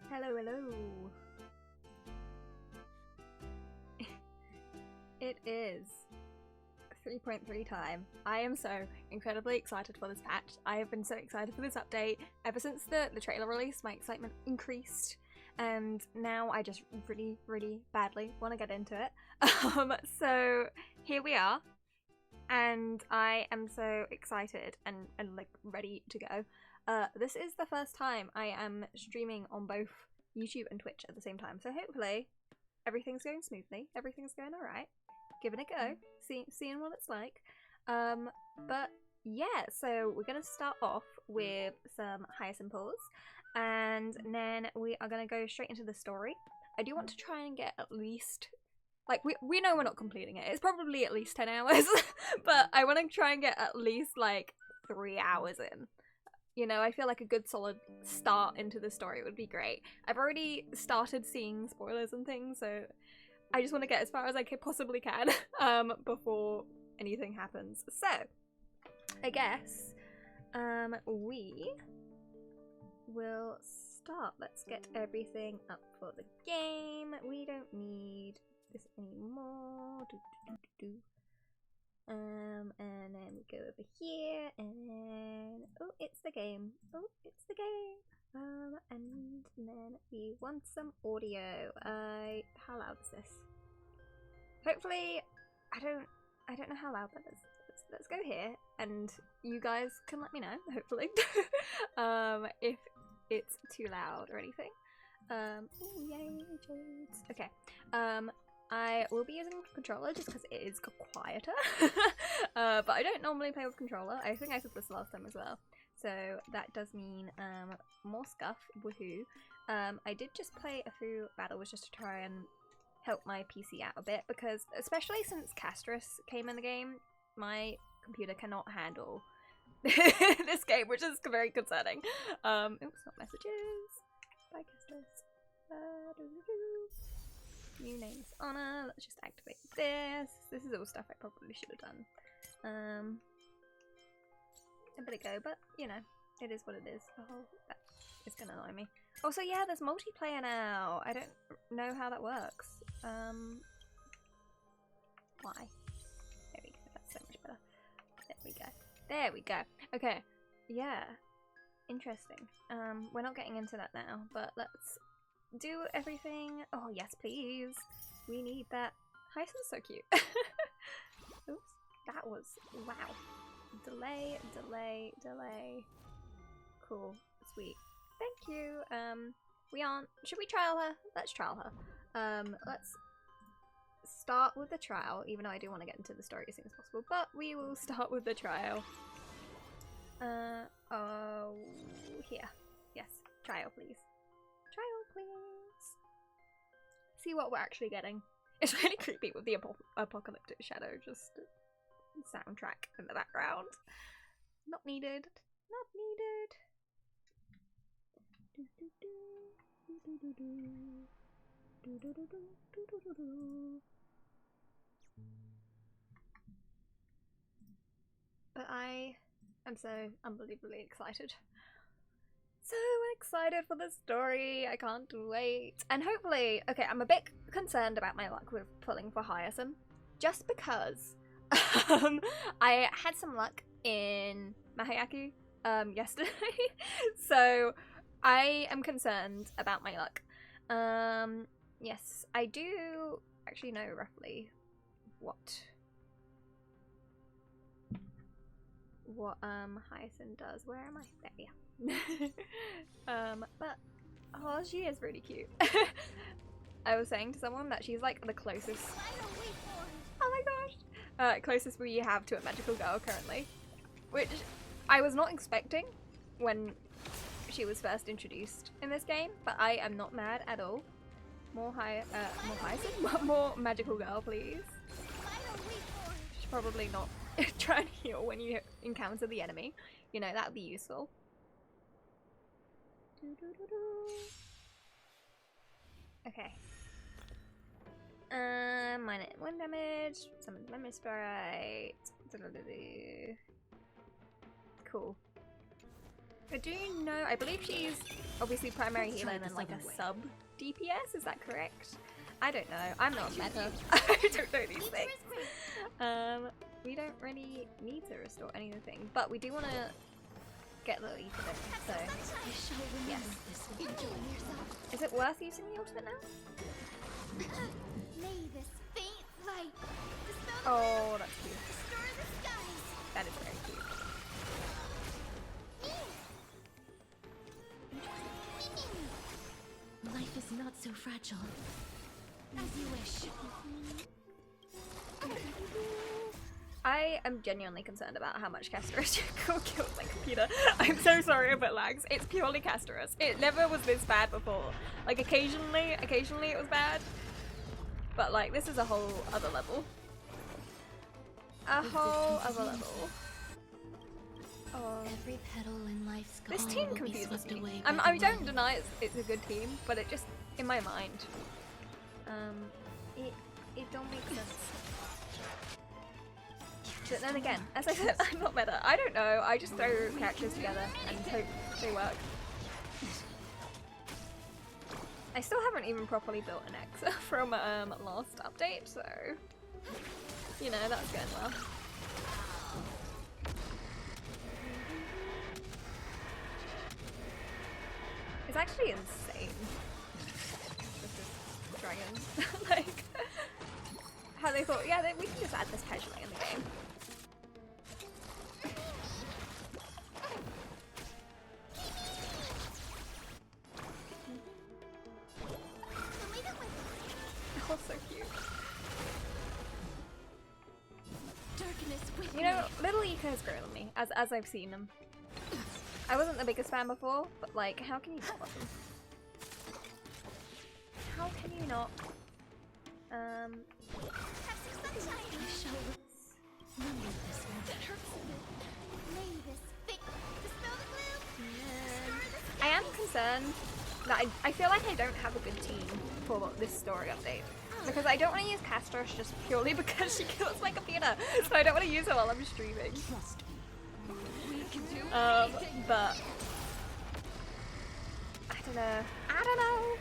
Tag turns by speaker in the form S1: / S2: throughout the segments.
S1: Hello, hello. It is 3.3 time. I am so incredibly excited for this patch. I have been so excited for this update. Ever since the trailer release, my excitement increased, and now I just really, really badly want to get into it. So here we are, and I am so excited and like ready to go. This is the first time I am streaming on both YouTube and Twitch at the same time, so hopefully everything's going smoothly, everything's going alright. Giving it a go, seeing what it's like. But yeah, so we're gonna start off with some higher simples, and then we are gonna go straight into the story. I do want to try and get at least, like, we know we're not completing it, it's probably at least 10 hours, but I want to try and get at least like 3 hours in. You know, I feel like a good solid start into the story would be great. I've already started seeing spoilers and things, so I just want to get as far as I possibly can before anything happens. So, I guess we will start. Let's get everything up for the game. We don't need this anymore. And then we go over here, and oh, it's the game. Oh, it's the game. And then we want some audio. How loud is this? hopefully, I don't know how loud that is. Let's go here, and you guys can let me know, hopefully, if it's too loud or anything. Ooh, yay, Jades. Okay, I will be using controller just because it is quieter, but I don't normally play with controller. I think I said this last time as well, so that does mean more scuff, woohoo. I did just play a few battles just to try and help my PC out a bit, because especially since Castrus came in the game, my computer cannot handle this game, which is very concerning. Oops, not messages. Bye, Castrus. New names honor. Let's just activate this. This is all stuff I probably should have done a bit ago, but you know, it is what it is. Oh, that is gonna annoy me. Also, yeah, there's multiplayer now. I don't know how that works. Why? There we go. That's so much better. There we go. There we go. Okay. Yeah. Interesting. We're not getting into that now, but let's do everything. Oh, yes, please. We need that. Hyson's so cute. Oops. That was... wow. Delay, delay, delay. Cool. Sweet. Thank you. We aren't... should we trial her? Let's trial her. Let's start with the trial, even though I do want to get into the story as soon as possible, but we will start with the trial. Oh, here. Yes. Trial, please. Trial, please. See what we're actually getting. It's really creepy with the apocalyptic shadow just soundtrack in the background. Not needed. Not needed. But I am so unbelievably excited. So excited for the story. I can't wait. And hopefully, okay, I'm a bit concerned about my luck with pulling for Hyacinth, just because I had some luck in Mahayaku yesterday. So I am concerned about my luck. Yes, I do actually know roughly what Hyacinth does. Where am I? There we are. But oh, she is really cute. I was saying to someone that she's like the closest. Oh my gosh! Closest we have to a magical girl currently, which I was not expecting when she was first introduced in this game. But I am not mad at all. More Hyacinth, more magical girl, please. She's probably not trying to heal when you encounter the enemy. You know, that would be useful. Okay. Minor 1 damage. Summon Lemon Sprite. Cool. I do know, I believe she's obviously primary healer and then like a sub DPS, is that correct? I don't know. I'm not a meta. I don't know these things. We don't really need to restore anything, but we do want to get the lead of it, so yes. Is it worth using the ultimate now? Oh, that's cute. That is very cute.
S2: Life is not so fragile. As you wish.
S1: I am genuinely concerned about how much Casterus kills my computer. I'm so sorry if it lags. It's purely Casterus. It never was this bad before. Like occasionally it was bad. But like this is a whole other level. A whole other level. Oh.
S2: Every petal in life's
S1: This team confuses me. I don't deny it's a good team, but it just, in my mind, it don't make sense. But then again, as I said, I'm not meta. I don't know. I just throw characters together and hope they work. I still haven't even properly built an X from last update, so you know that's going well. It's actually insane. This is dragons. Like, how they thought, yeah, we can just add this casually in the game. Oh, so cute. You know, little Eco's grown on me as I've seen them. I wasn't the biggest fan before, but like, how can you not love them? How can you not? I am concerned that I feel like I don't have a good team for this story update. Because I don't want to use Castros just purely because she kills my computer. So I don't want to use her while I'm streaming. But I don't know.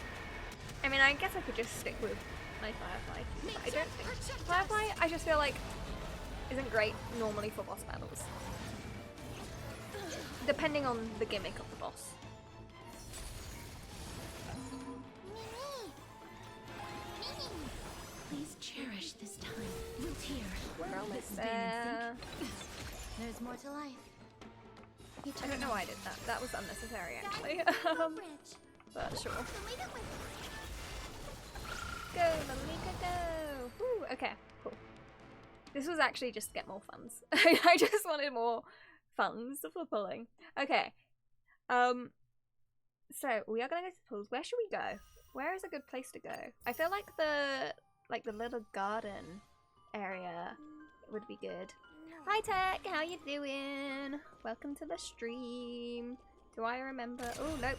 S1: I mean, I guess I could just stick with my Firefly. But I don't think Firefly, I just feel like, isn't great normally for boss battles. Depending on the gimmick of the boss.
S2: Please cherish this time. Root here.
S1: We're almost there.
S2: There's more to life.
S1: I don't know why I did that. That was unnecessary, actually. But sure. Go, Malika, go! Woo, okay, cool. This was actually just to get more funds. I just wanted more funds for pulling. Okay. So we are gonna go to the pools. Where should we go? Where is a good place to go? I feel like the little garden area would be good. Hi Tech, how you doing? Welcome to the stream. Do I remember? Oh no.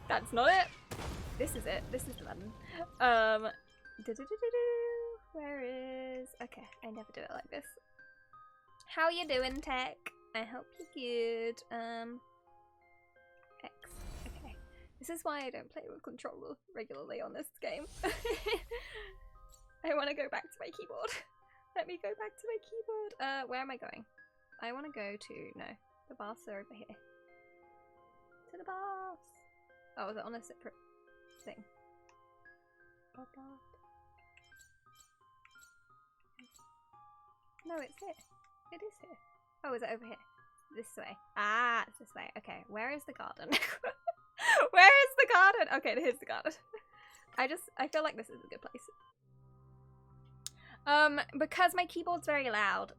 S1: That's not it. This is it. This is the button. Where is... Okay, I never do it like this. How you doing, Tech? I hope you're good. X. Okay. This is why I don't play with controller regularly on this game. I want to go back to my keyboard. Let me go back to my keyboard. Where am I going? I want to go to... No. The baths are over here. To the baths! Oh, is it on a separate thing? No, it's here. It is here. Oh, is it over here? This way. Ah, it's this way. Okay, where is the garden? Where is the garden? Okay, here's the garden. I feel like this is a good place. Because my keyboard's very loud,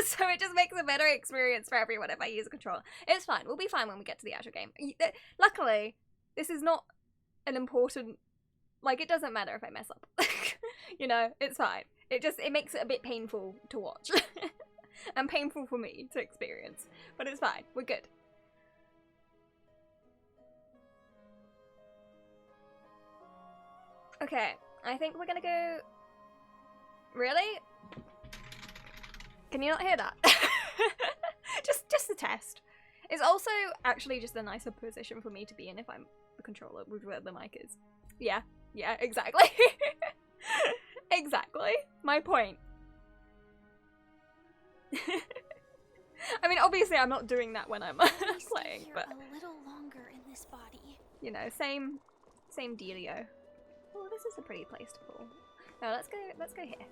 S1: so it just makes a better experience for everyone if I use a controller. It's fine. We'll be fine when we get to the actual game. Luckily, this is not an important... Like, it doesn't matter if I mess up. You know, it's fine. It makes it a bit painful to watch. And painful for me to experience. But it's fine. We're good. Okay, I think we're gonna go... Really? Can you not hear that? just a test. It's also actually just a nicer position for me to be in if I'm the controller with where the mic is. Yeah, exactly. Exactly. My point. I mean, obviously I'm not doing that when I'm playing, but...
S2: a little longer in this body.
S1: You know, same dealio. Oh, this is a pretty place to pull. No, let's go here.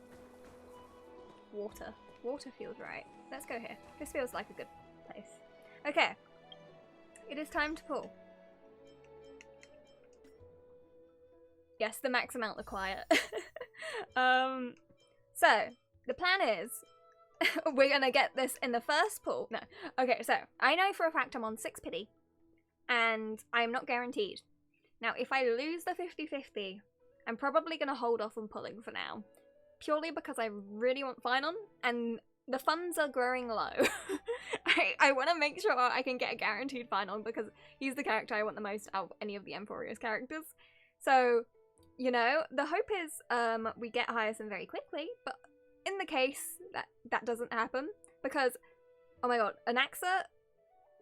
S1: Water feels right. Let's go here. This feels like a good place. Okay. It is time to pull. Yes, the max amount required. So, the plan is we're gonna get this in the first pull. No. Okay, so I know for a fact I'm on 6 pity and I'm not guaranteed. Now, if I lose the 50-50, I'm probably gonna hold off on pulling for now. Purely because I really want Final and the funds are growing low. I want to make sure I can get a guaranteed Final because he's the character I want the most out of any of the Emphorious characters. So, you know, the hope is we get Hyacinth very quickly, but in the case that doesn't happen, because, oh my god, Anaxa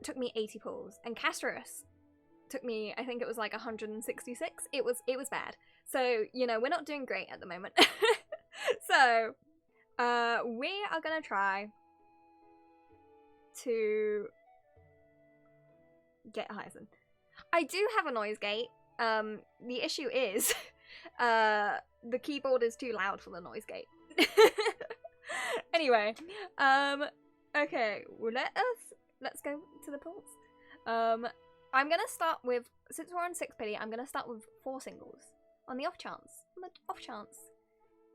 S1: took me 80 pulls, and Castros took me, I think it was like 166. It was bad. So, you know, we're not doing great at the moment. So, we are gonna try to get Hyacinth. I do have a noise gate. The issue is, the keyboard is too loud for the noise gate. Anyway, okay, well, let's go to the polls. I'm gonna start with, since we're on 6 pity, I'm gonna start with 4 singles. On the off chance,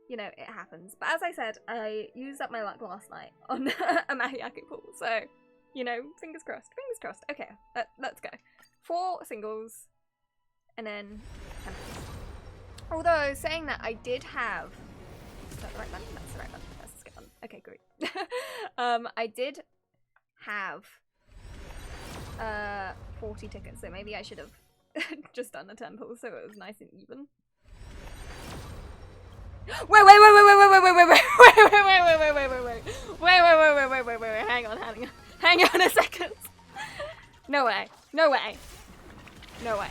S1: you know, it happens. But as I said, I used up my luck last night on a Mahiyake pool, so, you know, fingers crossed, fingers crossed. Okay, let's go. 4 singles, and then 10 pools. Although, saying that, I did have, is that the right button? That's the right button. That's the skip button. Okay, great. I did have 40 tickets, so maybe I should have just done the 10 pulls so it was nice and even. Wait, hang on a second. No way. No way. No way.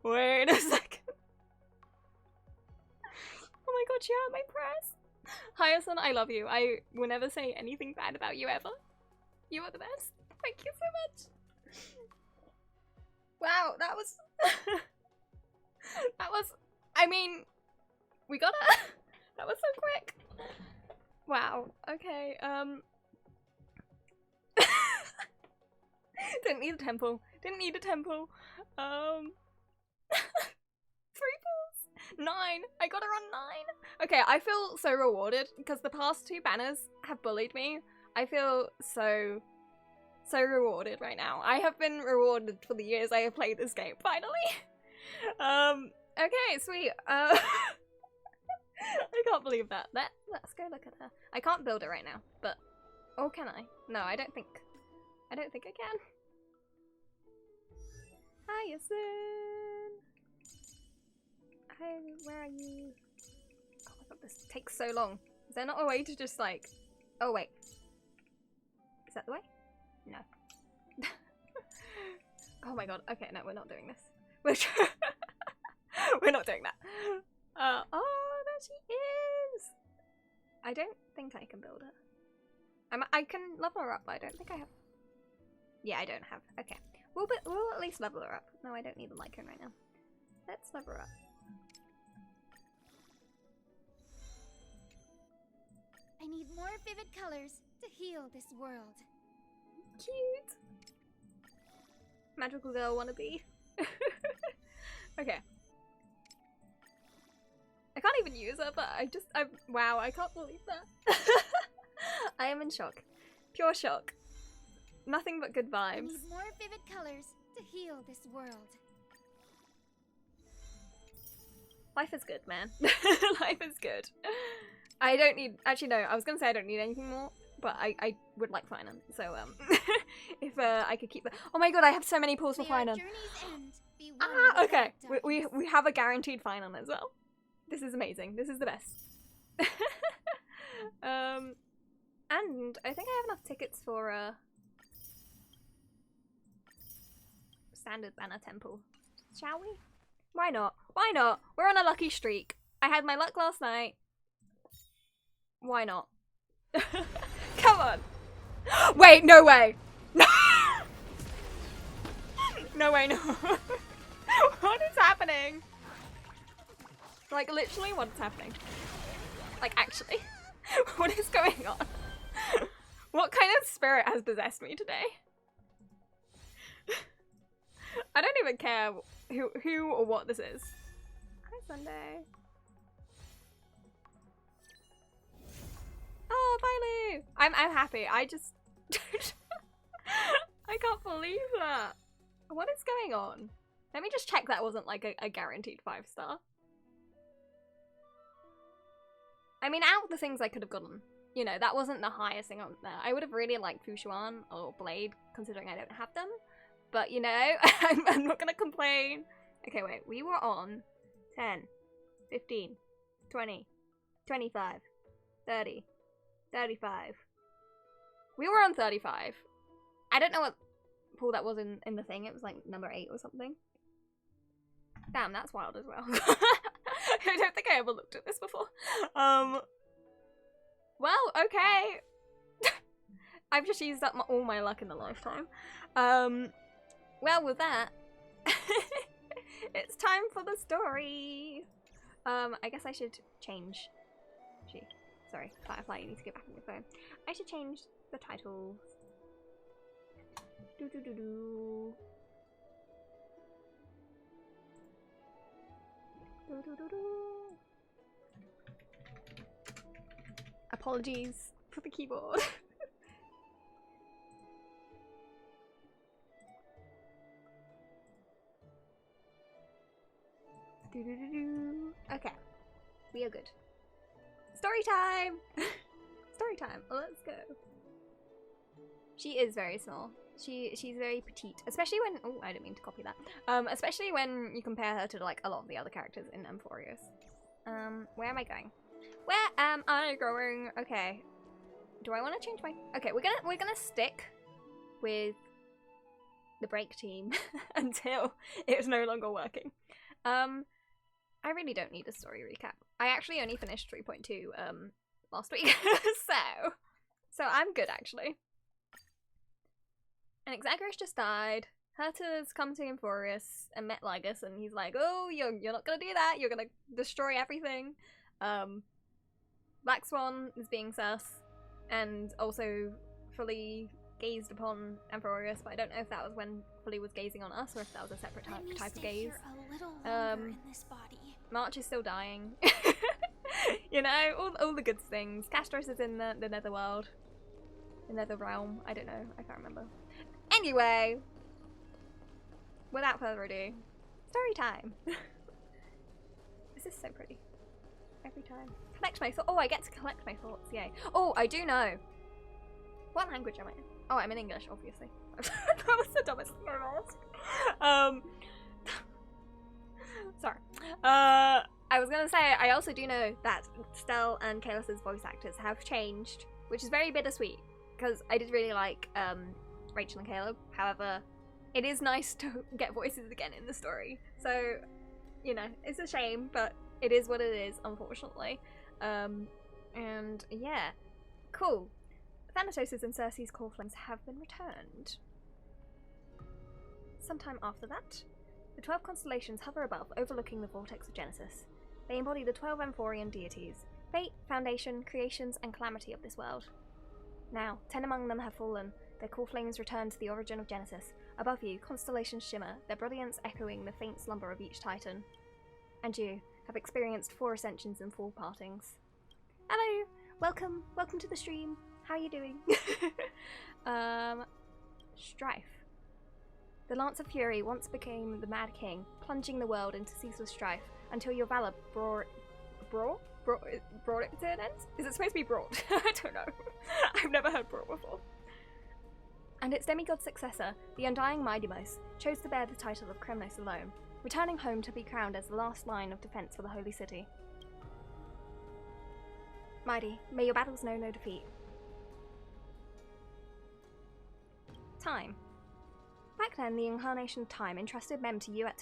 S1: Wait a second. Oh my god, she had my press. Hayasan, I love you. I will never say anything bad about you ever. You are the best. Thank you so much. Wow, that was that was, I mean, we got it. That was so quick. Wow, okay, didn't need a temple. Didn't need a temple. 3 pulls. 9. I got her on 9. Okay, I feel so rewarded because the past 2 banners have bullied me. I feel so rewarded right now. I have been rewarded for the years I have played this game, finally. Okay, sweet. I can't believe that. Let's go look at her. I can't build it right now, but, or can I? No, I don't think I can. Hi, Yasun. Hi, where are you? Oh my god, this takes so long. Is there not a way to just like... Oh wait. Is that the way? No. Oh my god, okay, no, we're not doing this. We're not doing that. Oh, there she is! I don't think I can build her. I can level her up, but I don't think I have... Yeah, I don't have. Okay. We'll at least level her up. No, I don't need the Lycan right now. Let's level her up.
S2: I need more vivid colors to heal this world.
S1: Cute! Magical girl wannabe. Okay. I can't even use her, but wow, I can't believe that. I am in shock. Pure shock. Nothing but good vibes.
S2: I need more vivid colors to heal this world.
S1: Life is good, man. Life is good. I don't need... Actually, no. I was going to say I don't need anything more, but I would like finance. So, if I could keep... Oh my god, I have so many pulls for finance. Ah, okay. We have a guaranteed finance as well. This is amazing. This is the best. And I think I have enough tickets for standard banner temple. Shall we? Why not? Why not? We're on a lucky streak. I had my luck last night. Why not? Come on. Wait, no way. No way, no. What is happening? Like, literally, what is happening? Like, actually. What is going on? What kind of spirit has possessed me today? I don't even care who or what this is. Hi, Sunday. Oh, bye, Lou. I'm happy. I just I can't believe that. What is going on? Let me just check that wasn't like a guaranteed 5-star. I mean, out of the things I could have gotten, you know, that wasn't the highest thing on there. I would have really liked Fushuan or Blade, considering I don't have them. But, you know, I'm not gonna complain. Okay, wait. We were on 10, 15, 20, 25, 30, 35. We were on 35. I don't know what pool that was in the thing. It was like number 8 or something. Damn, that's wild as well. I don't think I ever looked at this before. Well, okay. I've just used up all my luck in the lifetime. Well, with that, it's time for the story. I guess I should change. Sorry, Firefly, you need to get back on your phone. I should change the titles. Apologies for the keyboard. Okay, we are good. Story time! Story time, let's go. She is very small. She's very petite, especially when— oh, I didn't mean to copy that. Especially when you compare her to like a lot of the other characters in Amphorius. Where am I going? Where am I going? Okay. Do I want to change my— okay, we're gonna stick with the break team until it's no longer working. I really don't need a story recap. I actually only finished 3.2 last week, so I'm good actually. And Exaggerus just died. Herta's come to Amphorius and met Lygus, and he's like, "Oh, you're not gonna do that. You're gonna destroy everything." Black Swan is being sus, and also fully gazed upon Amphorius, but I don't know if that was when fully was gazing on us or if that was a separate type of gaze.
S2: In this body.
S1: March is still dying. You know, all the good things. Castros is in the netherworld. The nether realm. I don't know. I can't remember. Anyway, without further ado, story time. This is so pretty. Every time. Collect my thoughts. Oh, I get to collect my thoughts. Yay. Oh, I do know. What language am I in? Oh, I'm in English, obviously. That was the dumbest thing I've asked. Sorry. I was gonna say, I also do know that Stell and Kaelus's voice actors have changed, which is very bittersweet, because I did really like Rachel and Caleb. However, it is nice to get voices again in the story. So, you know, it's a shame, but it is what it is, unfortunately. And yeah, cool. Thanatos' and Circe's core flames have been returned. Sometime after that, the 12 constellations hover above, overlooking the vortex of Genesis. They embody the 12 Amphorian deities, fate, foundation, creations, and calamity of this world. Now, 10 among them have fallen, their core flames return to the origin of Genesis. Above you, constellations shimmer, their brilliance echoing the faint slumber of each titan. And you have experienced 4 ascensions and 4 partings. Hello! Welcome to the stream. How are you doing? Strife. The Lance of Fury once became the Mad King, plunging the world into ceaseless strife, until your valor brought it to an end? Is it supposed to be brought? I don't know. I've never heard brought before. And its demigod successor, the undying Midimos, chose to bear the title of Kremnos alone, returning home to be crowned as the last line of defense for the Holy City. Mighty, may your battles know no defeat. Time. Back then, the incarnation of time entrusted Mem to you at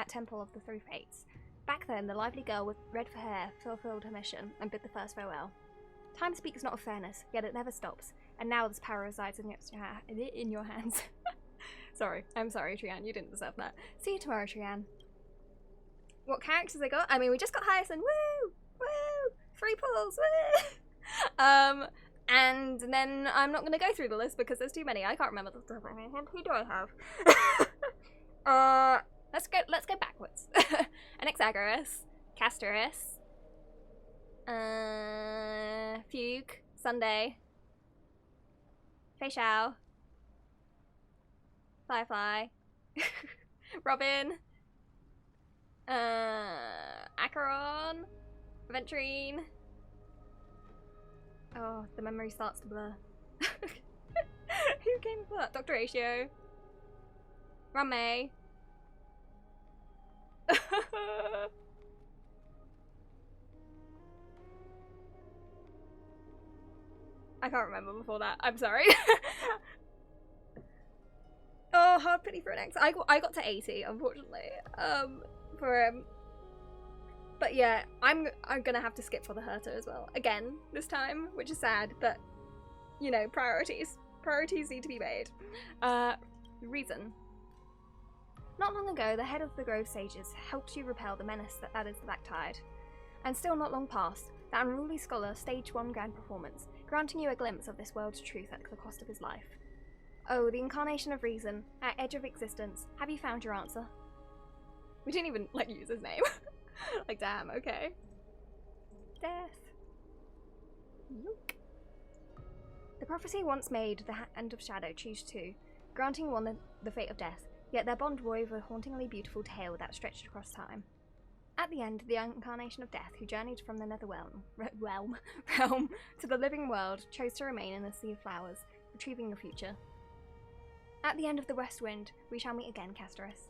S1: Temple of the Three Fates. Back then, the lively girl with red for hair fulfilled her mission and bid the first farewell. Time speaks not of fairness, yet it never stops, and now this power resides in your hands. Sorry, I'm sorry, Trian, you didn't deserve that. See you tomorrow, Trian. What characters I got? I mean, we just got Hyacinth, woo! Woo! 3 pulls, woo! And then I'm not gonna go through the list because there's too many. I can't remember the top of my head. Who do I have? Let's go backwards. Anaxagoras, Castorus, Fugue, Sunday, Fei Xiao, Firefly, Robin, Acheron, Venturine. Oh, the memory starts to blur. Who came for that? Dr. Ratio. Ramei. I can't remember before that. I'm sorry. Oh, hard pity for an X. I got to 80, unfortunately. For him. But yeah, I'm gonna have to skip for the Herta as well. Again, this time, which is sad, but, you know, priorities. Priorities need to be made. Reason. Not long ago, the head of the Grove Sages helped you repel the menace that is the Black Tide. And still not long past, the unruly scholar staged one grand performance, granting you a glimpse of this world's truth at the cost of his life. Oh, the incarnation of reason, at edge of existence, have you found your answer? We didn't even, like, use his name. Like, damn, okay. Death. Yoke. The prophecy once made the Hand of Shadow choose two, granting one the fate of death, yet their bond wove a hauntingly beautiful tale that stretched across time. At the end, the incarnation of death, who journeyed from the realm to the living world, chose to remain in the Sea of Flowers, retrieving your future. At the end of the West Wind, we shall meet again, Casterus.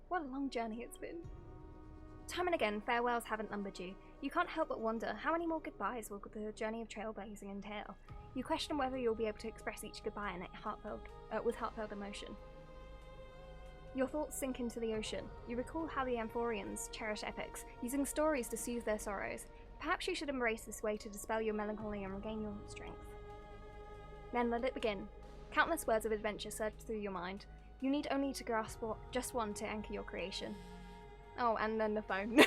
S1: What a long journey it's been. Time and again, farewells haven't numbered you. You can't help but wonder how many more goodbyes will the journey of trailblazing entail. You question whether you'll be able to express each goodbye with heartfelt emotion. Your thoughts sink into the ocean. You recall how the Amphorians cherish epics, using stories to soothe their sorrows. Perhaps you should embrace this way to dispel your melancholy and regain your strength. Then let it begin. Countless words of adventure surge through your mind. You need only to grasp just one to anchor your creation. Oh, and then the phone.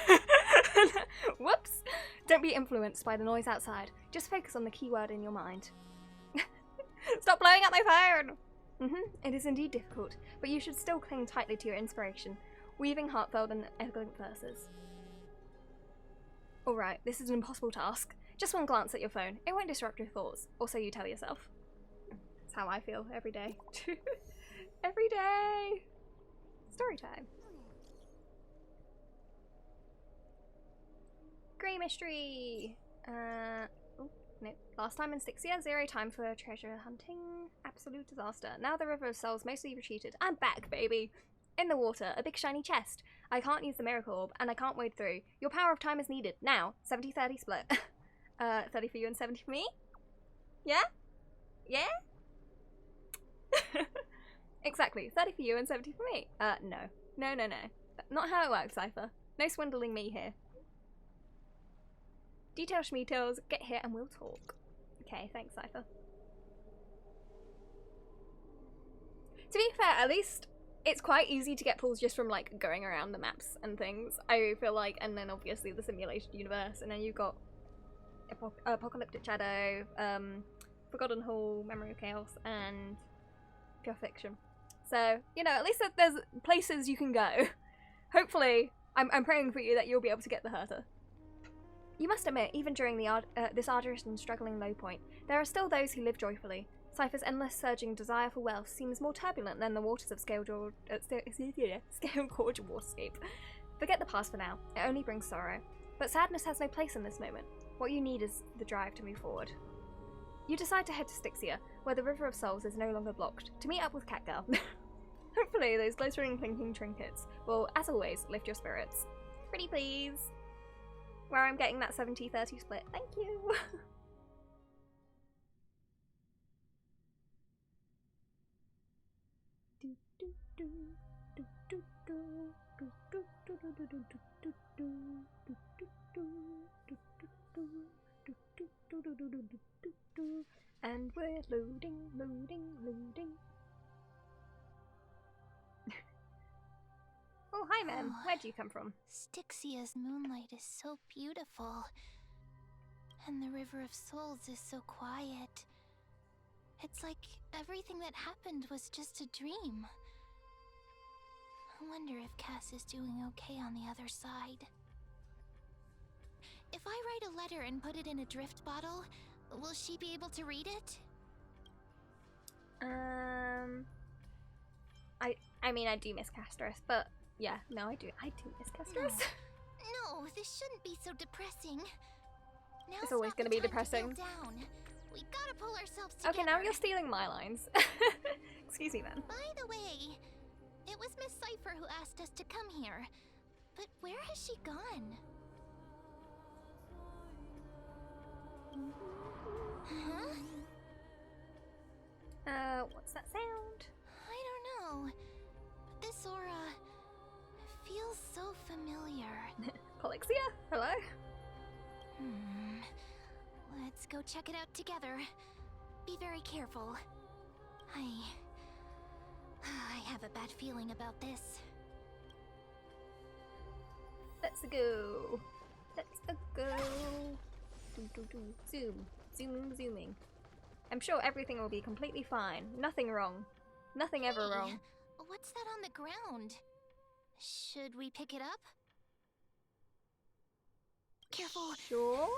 S1: Whoops! Don't be influenced by the noise outside. Just focus on the key word in your mind. Stop blowing up my phone! It is indeed difficult, but you should still cling tightly to your inspiration, weaving heartfelt and elegant verses. Alright, this is an impossible task. Just one glance at your phone. It won't disrupt your thoughts, or so you tell yourself. That's how I feel every day. Every day! Story time. Grey mystery! Oh, no. Last time in Styxia, 0 time for treasure hunting. Absolute disaster. Now the River of Souls mostly retreated. I'm back, baby! In the water, a big shiny chest. I can't use the miracle orb, and I can't wade through. Your power of time is needed. Now. 70-30 split. 30 for you and 70 for me? Yeah? Yeah? Exactly. 30 for you and 70 for me. No. No. Not how it works, Cypher. No swindling me here. Details schmeetails, get here and we'll talk. Okay, thanks, Cypher. To be fair, at least it's quite easy to get pulls just from, like, going around the maps and things, I feel like, and then obviously the simulation universe, and then you've got Apocalyptic Shadow, Forgotten Hall, Memory of Chaos, and Pure Fiction. So, you know, at least there's places you can go. Hopefully, I'm praying for you that you'll be able to get the Herta. You must admit, even during this arduous and struggling low point, there are still those who live joyfully. Cypher's endless surging desire for wealth seems more turbulent than the waters of Scale Gorge waterscape. Forget the past for now, it only brings sorrow. But sadness has no place in this moment. What you need is the drive to move forward. You decide to head to Styxia, where the River of Souls is no longer blocked, to meet up with Catgirl. Hopefully those glittering clinking trinkets will, as always, lift your spirits. Pretty please! Where I'm getting that 70-30 split. Thank you! And we're loading. Oh, hi, ma'am. Where'd you come from?
S2: Styxia's moonlight is so beautiful. And the River of Souls is so quiet. It's like everything that happened was just a dream. I wonder if Cass is doing okay on the other side. If I write a letter and put it in a drift bottle, will she be able to read it?
S1: I mean, I do miss Casterus, but yeah, no, I do miss Casterus.
S2: No, this shouldn't be so depressing. Now
S1: It's always going to be depressing.
S2: We gotta pull ourselves together.
S1: Okay, now you're stealing my lines. Excuse me, then.
S2: By the way, it was Miss Cypher who asked us to come here. But where has she gone? Huh?
S1: What's that sound?
S2: I don't know. But this aura feels so familiar.
S1: Polixia? Hello?
S2: Let's go check it out together. be very careful. I have a bad feeling about this.
S1: Let's go. Let's go. Zoom. Zooming. I'm sure everything will be completely fine. Nothing wrong. Nothing ever wrong.
S2: What's that on the ground? Should we pick it up? Careful.
S1: Sure.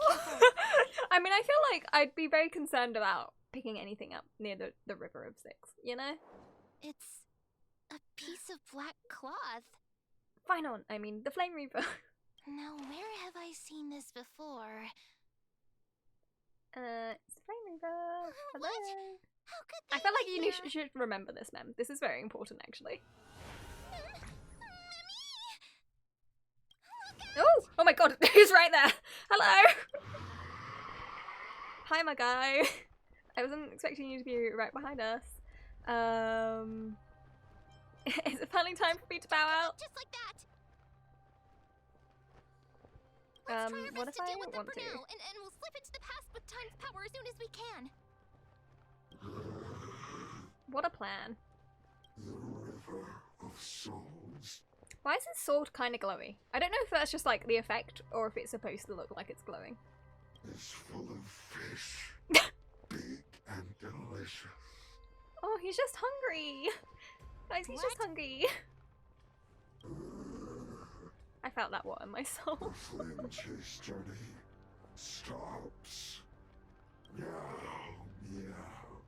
S1: I mean, I feel like I'd be very concerned about picking anything up near the River of Styx, you know?
S2: It's a piece of black cloth.
S1: Fine on. I mean, the Flame Reaper.
S2: Now, where have I seen this before?
S1: It's the Flame Reaper. Hello.
S2: What? How could they
S1: I feel like
S2: be
S1: you
S2: here?
S1: should remember this, Mem. This is very important, actually. Oh! Oh my god, he's right there! Hello! Hi, my guy. I wasn't expecting you to be right behind us. Is it finally time for me to bow out?
S2: Just like that. Let's try our
S1: What
S2: best
S1: if
S2: to
S1: I
S2: deal with them
S1: want
S2: for
S1: to?
S2: now, and we'll slip into the past with time's power as soon as we can.
S1: What a plan.
S3: The River of Souls.
S1: Why is his sword kind of glowy? I don't know if that's just like the effect or if it's supposed to look like it's glowing.
S3: Is full of fish. Big and delicious.
S1: Oh, he's just hungry. Guys, he's just hungry. I felt that what in my soul.
S3: The flame chase journey stops. Meow, meow.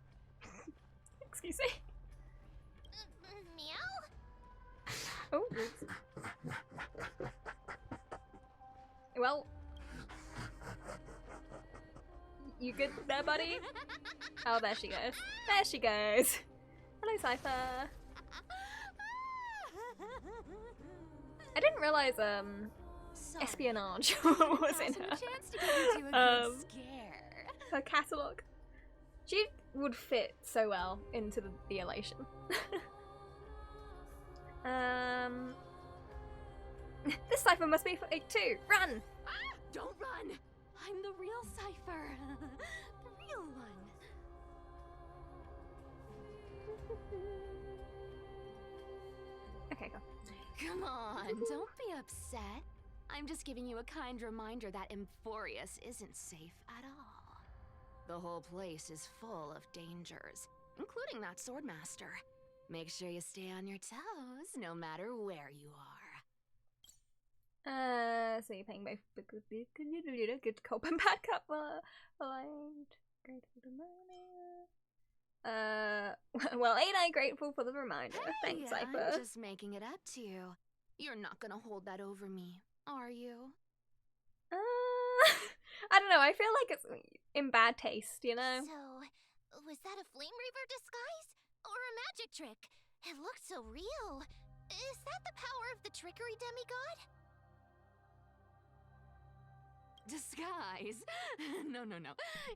S1: Excuse me.
S2: Meow?
S1: Oh, oops. Well, you good there, buddy? Oh, there she goes. There she goes. Hello, Cypher. I didn't realize espionage was in her. Her catalogue. She would fit so well into the elation. This Cypher must be fake too. Run!
S4: Don't run! I'm the real Cypher. The real one.
S1: Okay, go.
S4: Come on, don't be upset. I'm just giving you a kind reminder that Emphorius isn't safe at all. The whole place is full of dangers, including that swordmaster. Make sure you stay on your toes, no matter where you are.
S1: So you're paying both good cop and bad cop aligned. Grateful to money. Well, ain't I grateful for the reminder?
S4: Hey,
S1: Thanks, Cypher.
S4: I'm just making it up to you. You're not gonna hold that over me, are you?
S1: I don't know, I feel like it's in bad taste, you know?
S2: So, was that a Flame Reaver disguise? Or a magic trick? It looked so real. Is that the power of the trickery demigod?
S4: Disguise? No.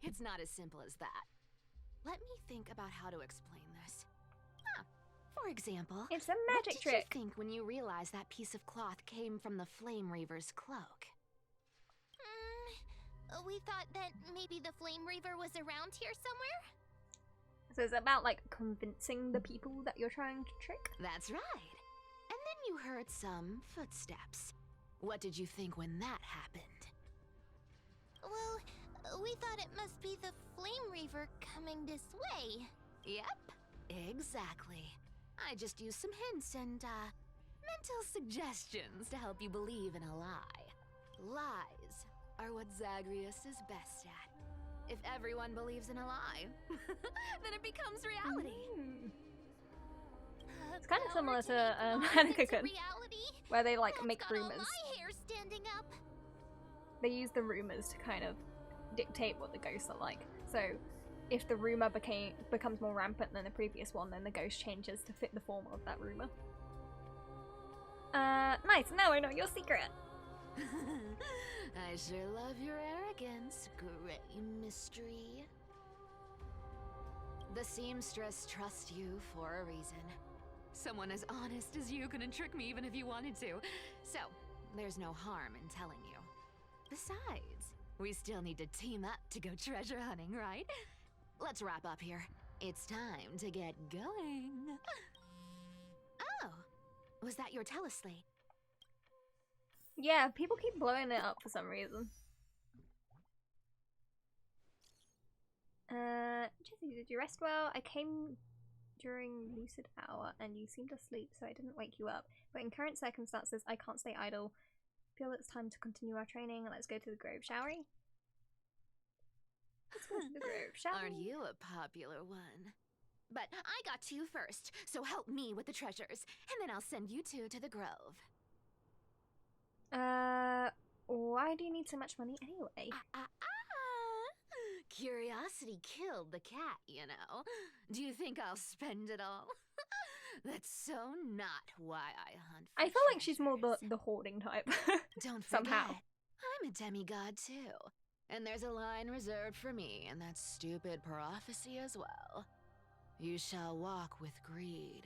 S4: It's not as simple as that. Let me think about how to explain this. For example,
S1: It's a
S4: what
S1: magic
S4: did
S1: trick.
S4: you think when you realized that piece of cloth came from the Flame Reaver's cloak?
S2: We thought that maybe the Flame Reaver was around here somewhere?
S1: So it's about like convincing the people that you're trying to trick?
S4: That's right. And then you heard some footsteps. What did you think when that happened?
S2: Well, we thought it must be the Flame Reaver coming this way.
S4: Yep, exactly. I just used some hints and, mental suggestions to help you believe in a lie. Lies are what Zagreus is best at. If everyone believes in a lie, then it becomes reality.
S1: It's kind of
S2: Power
S1: similar
S2: to
S1: to
S2: make lies into
S1: Hanakakun,
S2: reality?
S1: where they like
S2: That's
S1: make
S2: got all
S1: rumors.
S2: my hair standing up.
S1: They use the rumors to kind of dictate what the ghosts are like. So if the rumor becomes more rampant than the previous one, then the ghost changes to fit the form of that rumor. Nice, now I know your secret.
S4: I sure love your arrogance, Grey Mystery. The seamstress trusts you for a reason. Someone as honest as you couldn't trick me even if you wanted to. So, there's no harm in telling you. Besides, we still need to team up to go treasure hunting, right? let's wrap up here. It's time to get going. Oh, was that your teleslate?
S1: Yeah, people keep blowing it up for some reason. Jesse, did you rest well? I came during lucid hour and you seemed asleep, so I didn't wake you up. But in current circumstances, I can't stay idle. Feel it's time to continue our training. Let's go to the grove, shall we? Let's go to the grove, shall
S4: Aren't
S1: we?
S4: you a popular one? But I got to you first, so help me with the treasures, and then I'll send you two to the grove.
S1: Why do you need so much money anyway?
S4: Curiosity killed the cat, you know. Do you think I'll spend it all? That's so not why I hunt for
S1: I feel like she's more
S4: treasures.
S1: the hoarding type.
S4: Don't forget,
S1: somehow.
S4: I'm a demigod too. And there's a line reserved for me in that stupid prophecy as well. You shall walk with greed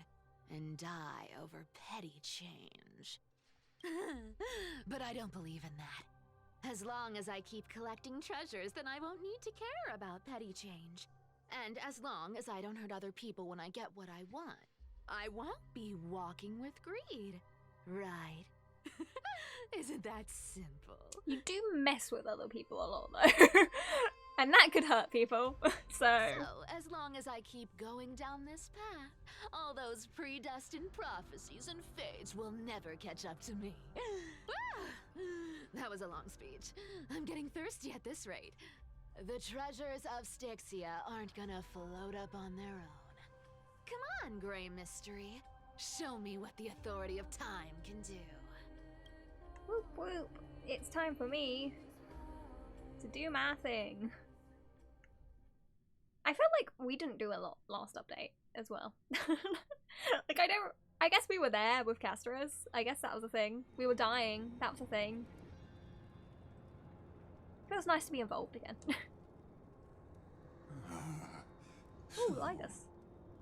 S4: and die over petty change. But I don't believe in that. As long as I keep collecting treasures, then I won't need to care about petty change. And as long as I don't hurt other people when I get what I want, I won't be walking with greed. Right? Isn't that simple?
S1: You do mess with other people a lot though. And that could hurt people. So
S4: as long as I keep going down this path, all those predestined prophecies and fates will never catch up to me. That was a long speech. I'm getting thirsty at this rate. The treasures of Styxia aren't gonna float up on their own. Come on, Grey Mystery. Show me what the authority of time can do.
S1: whoop whoop. It's time for me to do my thing. I feel like we didn't do a lot last update as well. Like I guess we were there with Casterus. I guess that was a thing. We were dying. That was a thing. Feels nice to be involved again. Ooh, like us.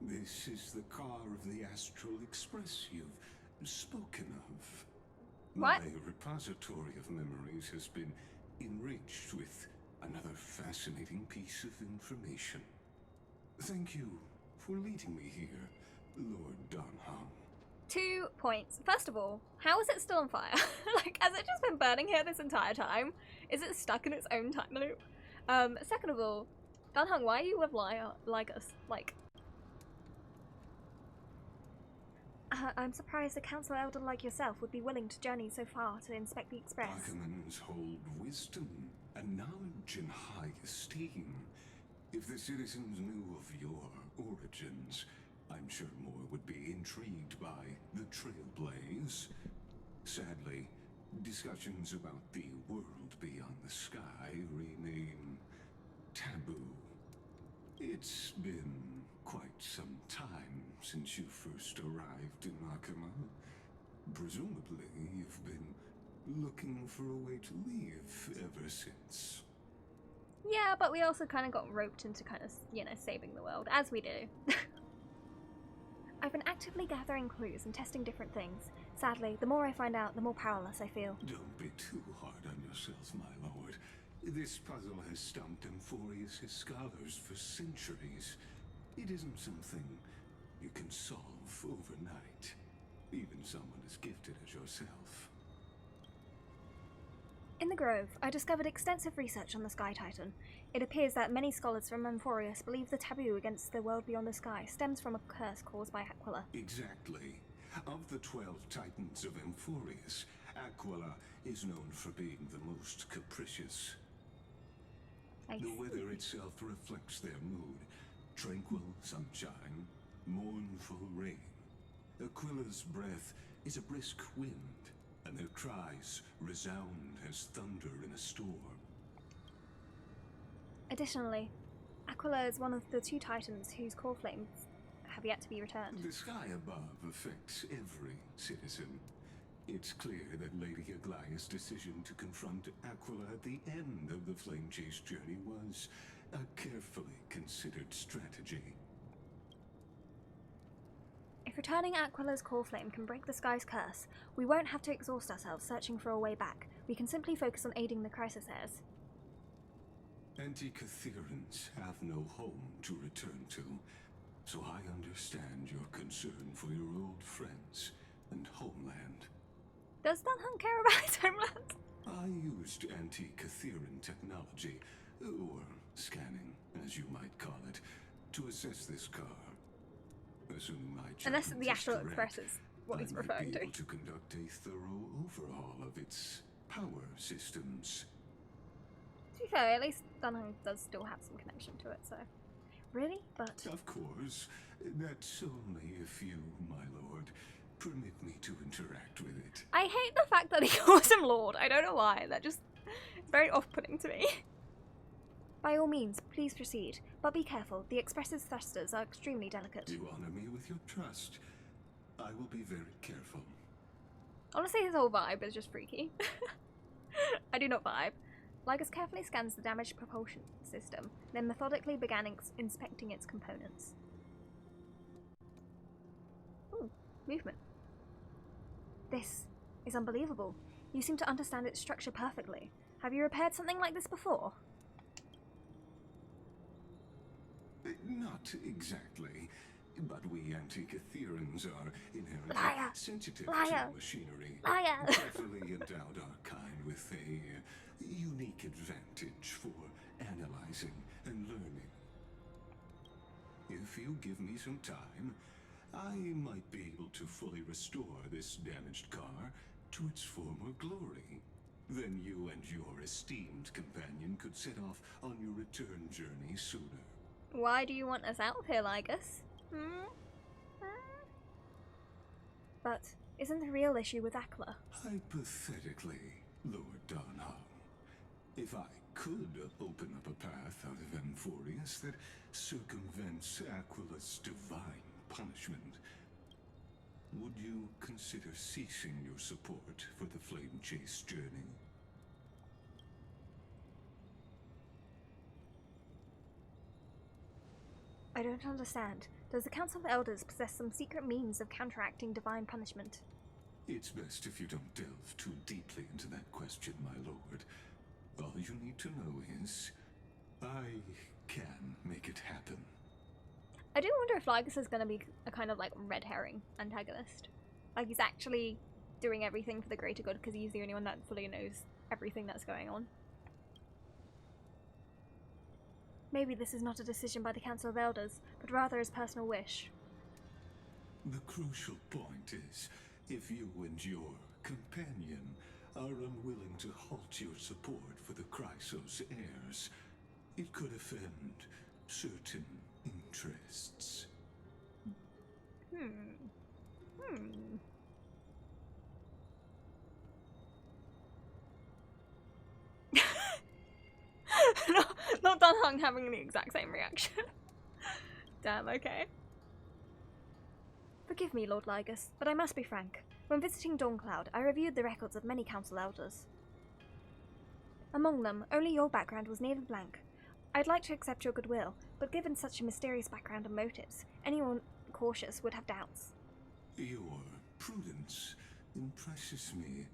S3: This is the car of the Astral Express you've spoken of.
S1: What?
S3: My repository of memories has been enriched with another fascinating piece of information. Thank you for leading me here, Lord Donham.
S1: 2 points. First of all, how is it still on fire? Like, has it just been burning here this entire time? Is it stuck in its own time loop? Second of all, Dunhung, why are you with Lygus? Like, I'm surprised a council elder like yourself would be willing to journey so far to inspect the express.
S3: Archimans hold wisdom and knowledge in high esteem. If the citizens knew of your origins, I'm sure more would be intrigued by the Trailblaze. Sadly, discussions about the world beyond the sky remain taboo. It's been quite some time since you first arrived in Akima. Presumably, you've been looking for a way to leave ever since.
S1: Yeah, but we also kind of got roped into kind of, you know, saving the world, as we do. I've been actively gathering clues and testing different things. Sadly, the more I find out, the more powerless I feel.
S3: Don't be too hard on yourself, my lord. This puzzle has stumped Amphorius' scholars for centuries. It isn't something you can solve overnight, even someone as gifted as yourself.
S1: In the Grove, I discovered extensive research on the Sky Titan. It appears that many scholars from Amphorius believe the taboo against the world beyond the sky stems from a curse caused by Aquila.
S3: Exactly. Of the 12 Titans of Amphorius, Aquila is known for being the most capricious. The weather itself reflects their mood. Tranquil sunshine, mournful rain. Aquila's breath is a brisk wind, and their cries resound as thunder in a storm.
S1: Additionally, Aquila is one of the 2 Titans whose core flames have yet to be returned.
S3: The sky above affects every citizen. It's clear that Lady Aglaya's decision to confront Aquila at the end of the Flame Chase journey was a carefully considered strategy.
S1: If returning Aquila's core flame can break the sky's curse, we won't have to exhaust ourselves searching for a way back. We can simply focus on aiding the crisis heirs.
S3: Anti-Catherians have no home to return to, so I understand your concern for your old friends and homeland.
S1: Does Dunham care about his homeland?
S3: I used anti-Catherian technology, or scanning, as you might call it, to assess this car. Assuming my
S1: Unless
S3: judgment
S1: the
S3: is
S1: Astral
S3: correct,
S1: Express is what he's
S3: I might
S1: referring
S3: be
S1: to.
S3: able to conduct a thorough overhaul of its power systems.
S1: To be fair, at least Dunham does still have some connection to it, so... Really? But...
S3: Of course, that's only if you, my lord, permit me to interact with it.
S1: I hate the fact that he calls him Lord. I don't know why. That just... It's very off-putting to me. By all means, please proceed. But be careful. The Express's thrusters are extremely delicate.
S3: You honor me with your trust. I will be very careful.
S1: Honestly, his whole vibe is just freaky. I do not vibe. Lycus carefully scans the damaged propulsion system, then methodically began inspecting its components. Ooh, movement. This is unbelievable. You seem to understand its structure perfectly. Have you repaired something like this before?
S3: Not exactly, but we Anti-Catherians are inherently
S1: Liar!
S3: sensitive
S1: Liar!
S3: to machinery.
S1: Liar!
S3: Carefully endowed our kind with a unique advantage for analyzing and learning. If you give me some time, I might be able to fully restore this damaged car to its former glory. Then you and your esteemed companion could set off on your return journey sooner.
S1: Why do you want us out of here, Lycus? But isn't the real issue with Akla?
S3: Hypothetically, Lord Donham, if I could open up a path out of Amphorius that circumvents Aquila's divine punishment, would you consider ceasing your support for the Flame Chase journey?
S1: I don't understand. Does the Council of Elders possess some secret means of counteracting divine punishment?
S3: It's best if you don't delve too deeply into that question, my lord. All you need to know is, I can make it happen.
S1: I do wonder if Lycus is going to be a kind of like red herring antagonist. Like he's actually doing everything for the greater good because he's the only one that fully knows everything that's going on. Maybe this is not a decision by the Council of Elders, but rather his personal wish.
S3: The crucial point is, if you and your companion are unwilling to halt your support for the Chrysos heirs, it could offend certain interests.
S1: Not Dunhung having the exact same reaction. Damn, okay. Forgive me, Lord Lygus, but I must be frank. When visiting Dawncloud, I reviewed the records of many council elders. Among them, only your background was nearly blank. I'd like to accept your goodwill, but given such a mysterious background and motives, anyone cautious would have doubts.
S3: Your prudence impresses me,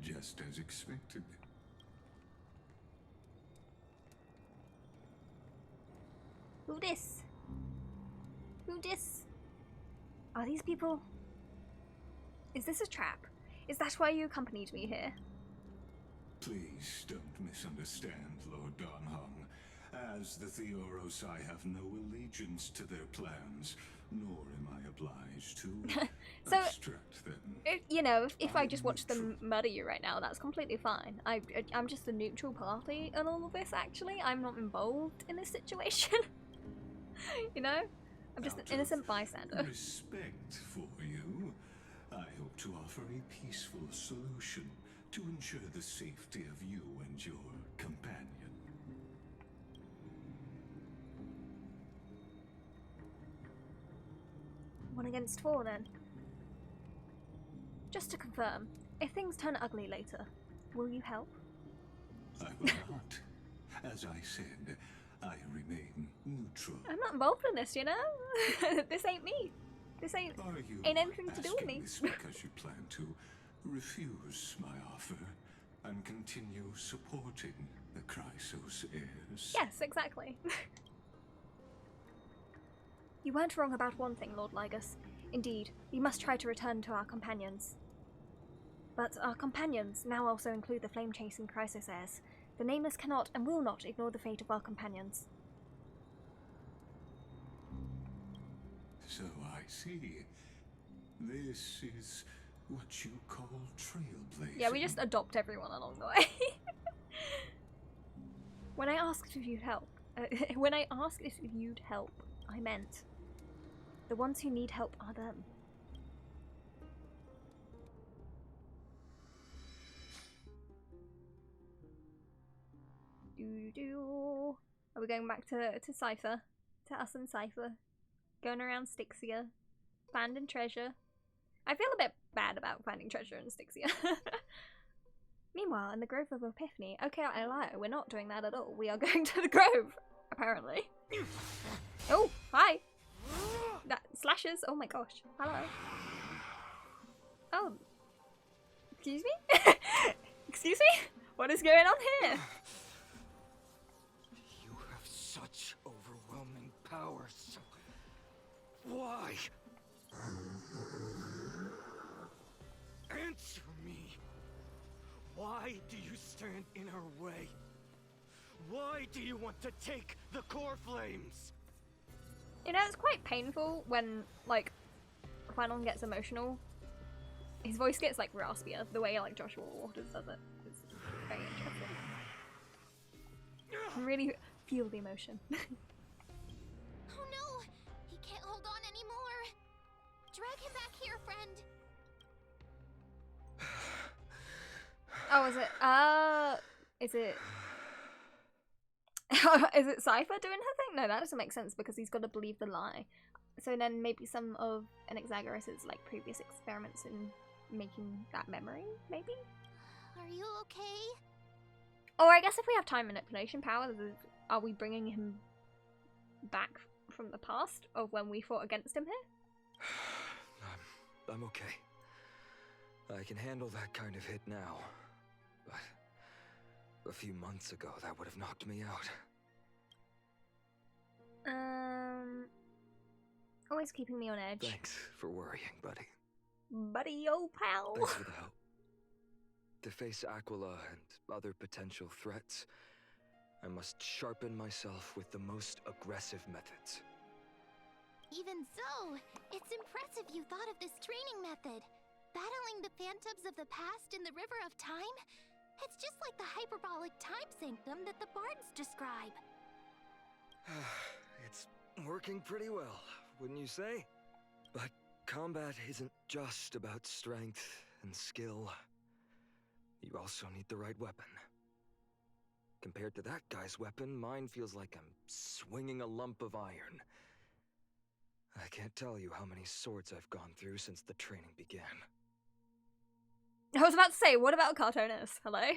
S3: just as expected.
S1: Who this? Who this? Are these people... Is this a trap? Is that why you accompanied me here?
S3: Please don't misunderstand, Lord Donhung. As the Theoros, I have no allegiance to their plans, nor am I obliged to
S1: So,
S3: obstruct them.
S1: If I just watch them murder you right now, that's completely fine. I'm just the neutral party in all of this, actually. I'm not involved in this situation. I'm just an innocent bystander.
S3: Respect for you, I hope to offer a peaceful solution to ensure the safety of you and your companion.
S1: 1 against 4 then. Just to confirm, if things turn ugly later, will you help?
S3: I will not. As I said, I remain neutral.
S1: I'm not involved in this, This ain't me. This ain't anything to do with me.
S3: This because you plan to refuse my offer and continue supporting the Chrysos heirs.
S1: Yes, exactly. You weren't wrong about one thing, Lord Ligus. Indeed, we must try to return to our companions. But our companions now also include the flame-chasing Chrysos heirs. The Nameless cannot and will not ignore the fate of our companions.
S3: So I see. This is what you call trailblazing.
S1: Yeah, we just adopt everyone along the way. When I asked if you'd help, I meant the ones who need help are them. Are we going back to Cypher? To us and Cypher? Going around Styxia? Finding treasure? I feel a bit bad about finding treasure in Styxia. Meanwhile, in the Grove of Epiphany, okay, I lie, we're not doing that at all. We are going to the Grove, apparently. Oh, hi! That slashes, oh my gosh, hello. Oh. Excuse me? Excuse me? What is going on here?
S5: You have such overwhelming powers. Why? Answer me. Why do you stand in her way? Why do you want to take the core flames?
S1: You know, it's quite painful when, like, Fanon gets emotional. His voice gets, like, raspier, the way, like, Joshua Waters does it. It's very interesting. You can really feel the emotion.
S2: Oh no! He can't hold on anymore! Drag him back here, friend!
S1: Oh, is it is it Cypher doing her thing? No, that doesn't make sense because he's got to believe the lie. So then maybe some of Anaxagoras' like previous experiments in making that memory, maybe?
S2: Are you okay?
S1: Or I guess if we have time manipulation powers, are we bringing him back from the past of when we fought against him here?
S5: I'm okay. I can handle that kind of hit now. But a few months ago, that would have knocked me out.
S1: Always keeping me on edge.
S5: Thanks for worrying, buddy.
S1: Buddy, old pal.
S5: Thanks for the help. To face Aquila and other potential threats, I must sharpen myself with the most aggressive methods.
S2: Even so, it's impressive you thought of this training method. Battling the phantoms of the past in the River of Time? It's just like the hyperbolic time sanctum that the bards describe.
S5: It's working pretty well, wouldn't you say? But combat isn't just about strength and skill. You also need the right weapon. Compared to that guy's weapon, mine feels like I'm swinging a lump of iron. I can't tell you how many swords I've gone through since the training began.
S1: I was about to say, what about Cartonis? Hello?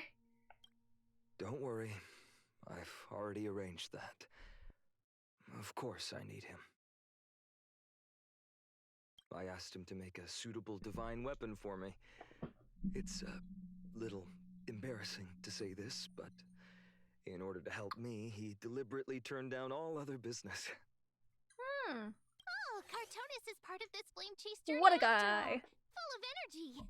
S5: Don't worry. I've already arranged that. Of course I need him. I asked him to make a suitable divine weapon for me. It's a little embarrassing to say this, but in order to help me, he deliberately turned down all other business.
S2: Oh, Cartonis is part of this flame chase journey.
S1: What a
S2: after all.
S1: guy.
S2: Full of energy.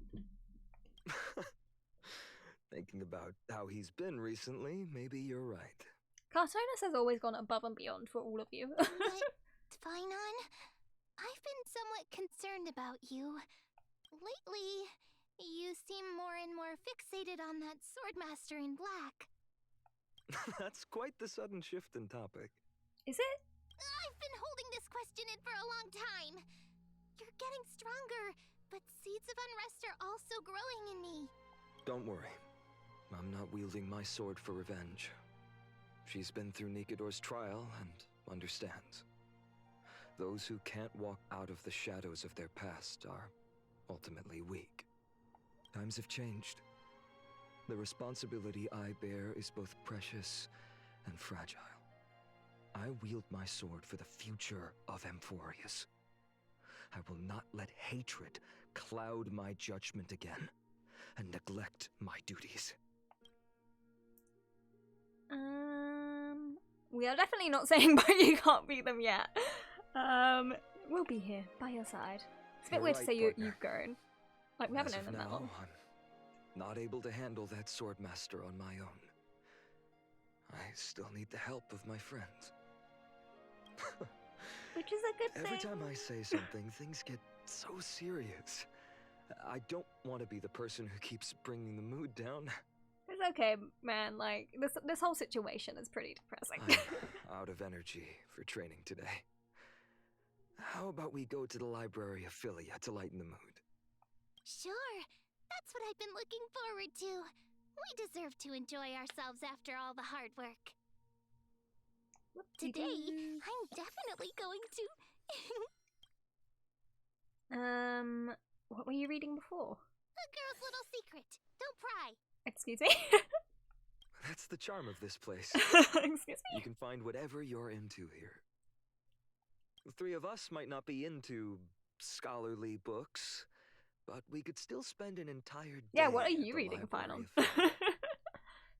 S5: Thinking about how he's been recently, maybe you're right.
S1: Cartonis has always gone above and beyond for all of you.
S2: But, Finon, I've been somewhat concerned about you. Lately, you seem more and more fixated on that Swordmaster in black.
S5: That's quite the sudden shift in topic.
S1: Is it?
S2: I've been holding this question in for a long time. You're getting stronger, but seeds of unrest are also growing in me.
S5: Don't worry. I'm not wielding my sword for revenge. She's been through Nikador's trial and understands. Those who can't walk out of the shadows of their past are ultimately weak. Times have changed. The responsibility I bear is both precious and fragile. I wield my sword for the future of Amphorius. I will not let hatred cloud my judgment again and neglect my duties.
S1: We are definitely not saying but you can't beat them yet. We'll be here by your side. It's a bit
S5: You're
S1: weird
S5: right,
S1: to say
S5: partner.
S1: you've grown. Like, we haven't
S5: As
S1: known
S5: of
S1: them that
S5: now,
S1: long.
S5: I'm not able to handle that sword master on my own. I still need the help of my friends.
S1: Which is a good thing.
S5: Every time I say something, things get so serious. I don't want to be the person who keeps bringing the mood down.
S1: It's okay, man. Like, this whole situation is pretty depressing.
S5: I'm out of energy for training today. How about we go to the library of Philia to lighten the mood?
S2: Sure, that's what I've been looking forward to. We deserve to enjoy ourselves after all the hard work. Today, I'm definitely going to.
S1: What were you reading before?
S2: A girl's little secret. Don't pry.
S1: Excuse me?
S5: That's the charm of this place.
S1: Excuse me?
S5: You can find whatever you're into here. The three of us might not be into scholarly books, but we could still spend an entire day.
S1: Yeah, what are
S5: at
S1: you
S5: the
S1: reading,
S5: library
S1: Final?
S5: of Philia.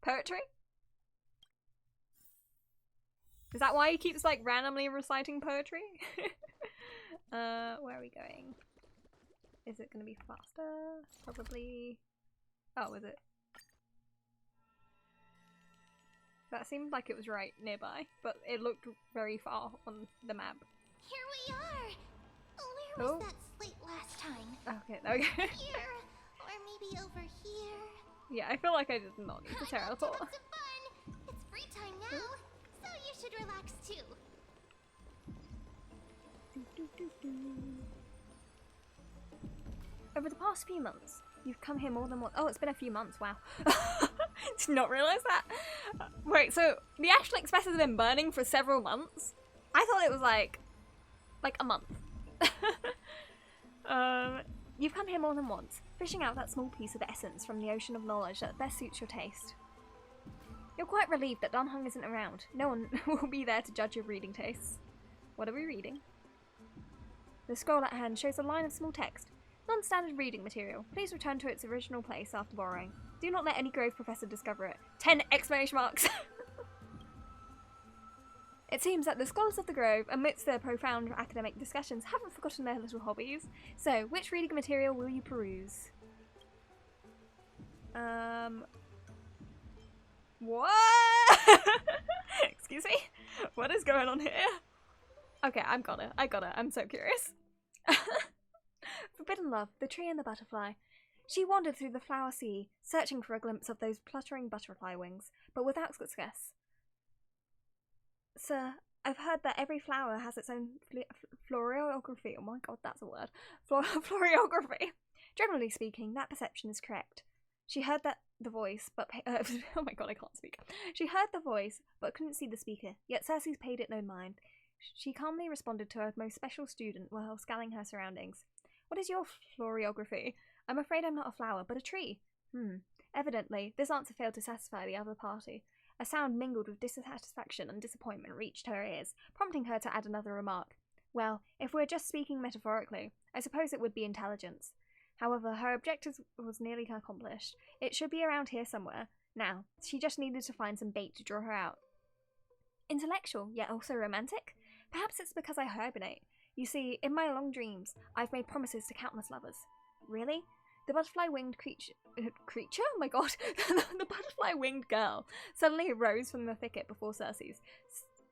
S1: Poetry? Is that why he keeps, like, randomly reciting poetry? Where are we going? Is it gonna be faster? Probably. Oh, is it? That seemed like it was right nearby, but it looked very far on the map.
S2: Here we are. Where was
S1: Oh.
S2: that slate last time?
S1: Okay, there we go.
S2: Here, or maybe over here.
S1: Yeah, I feel like I did not need to
S2: I love to
S1: teleport.
S2: have some fun. It's free time now, so you should relax too.
S1: Over the past few months, you've come here more than once. Oh, it's been a few months, wow. Did not realise that. Wait, so the Ashton Express has been burning for several months? I thought it was like a month. You've come here more than once, fishing out that small piece of essence from the ocean of knowledge that best suits your taste. You're quite relieved that Dunhung isn't around. No one will be there to judge your reading tastes. What are we reading? The scroll at hand shows a line of small text. Non-standard reading material. Please return to its original place after borrowing. Do not let any grave professor discover it. 10 exclamation marks! It seems that the scholars of the Grove, amidst their profound academic discussions, haven't forgotten their little hobbies. So, which reading material will you peruse? What? Excuse me? What is going on here? Okay, I got it. I'm so curious. Forbidden Love, the Tree and the Butterfly. She wandered through the flower sea, searching for a glimpse of those fluttering butterfly wings, but without success. Sir, I've heard that every flower has its own florography. Oh my god, that's a word. Florography. Generally speaking, that perception is correct. She heard the voice, but oh my god, I can't speak. She heard the voice, but couldn't see the speaker. Yet Cersei paid it no mind. She calmly responded to her most special student while scanning her surroundings. What is your florography? I'm afraid I'm not a flower, but a tree. Evidently, this answer failed to satisfy the other party. A sound mingled with dissatisfaction and disappointment reached her ears, prompting her to add another remark. Well, if we're just speaking metaphorically, I suppose it would be intelligence. However, her objective was nearly accomplished. It should be around here somewhere. Now, she just needed to find some bait to draw her out. Intellectual, yet also romantic? Perhaps it's because I hibernate. You see, in my long dreams, I've made promises to countless lovers. Really? The butterfly-winged creature? Oh my god! The butterfly-winged girl suddenly arose from the thicket before Cersei's,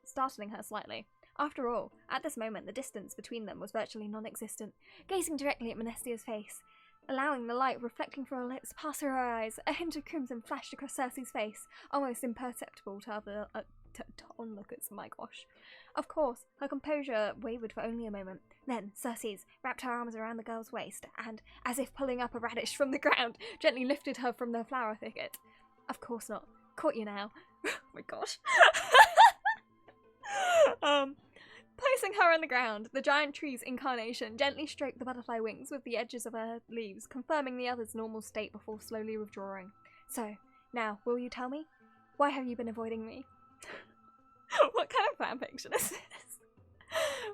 S1: startling her slightly. After all, at this moment, the distance between them was virtually non-existent. Gazing directly at Menestia's face, allowing the light reflecting from her lips pass her eyes, a hint of crimson flashed across Cersei's face, almost imperceptible to other onlookers. My gosh. Of course, her composure wavered for only a moment. Then Cersei's wrapped her arms around the girl's waist and, as if pulling up a radish from the ground, gently lifted her from the flower thicket. Of course not. Caught you now. Oh my gosh. Placing her on the ground, the giant tree's incarnation gently stroked the butterfly wings with the edges of her leaves, confirming the other's normal state before slowly withdrawing. So, now, will you tell me? Why have you been avoiding me? What kind of fanfiction is this?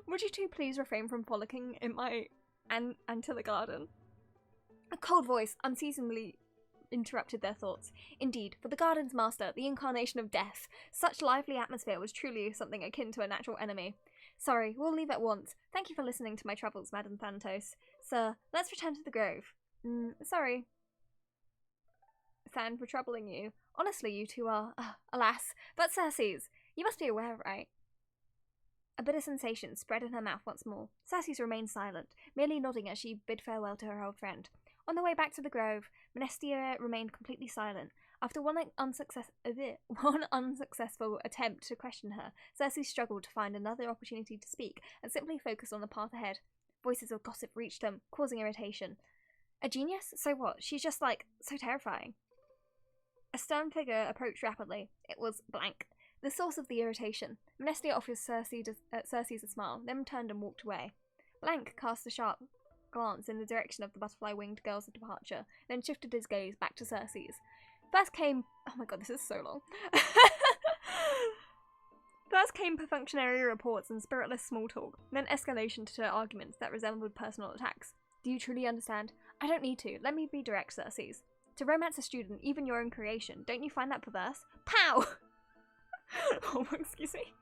S1: Would you two please refrain from frolicking in my Antilla garden? A cold voice, unseasonably interrupted their thoughts. Indeed, for the Garden's master, the incarnation of death, such lively atmosphere was truly something akin to a natural enemy. Sorry, we'll leave at once. Thank you for listening to my troubles, Madam Thanatos. Sir, let's return to the grove. Sorry, Than, for troubling you. Honestly, you two are, alas, but Cersei's. You must be aware, right? A bitter sensation spread in her mouth once more. Cersei's remained silent, merely nodding as she bid farewell to her old friend. On the way back to the grove, Menestia remained completely silent. After one unsuccessful attempt to question her, Cersei struggled to find another opportunity to speak and simply focused on the path ahead. Voices of gossip reached them, causing irritation. A genius? So what? She's just, so terrifying. A stern figure approached rapidly. It was Blank, the source of the irritation. Menestia offers Cersei's a smile, then turned and walked away. Blank cast a sharp glance in the direction of the butterfly-winged girl's departure, then shifted his gaze back to Cersei's. First came... Oh my god, this is so long. First came perfunctory reports and spiritless small talk, then escalation to arguments that resembled personal attacks. Do you truly understand? I don't need to. Let me be direct, Cersei's. To romance a student, even your own creation, don't you find that perverse? Pow! Oh, excuse me.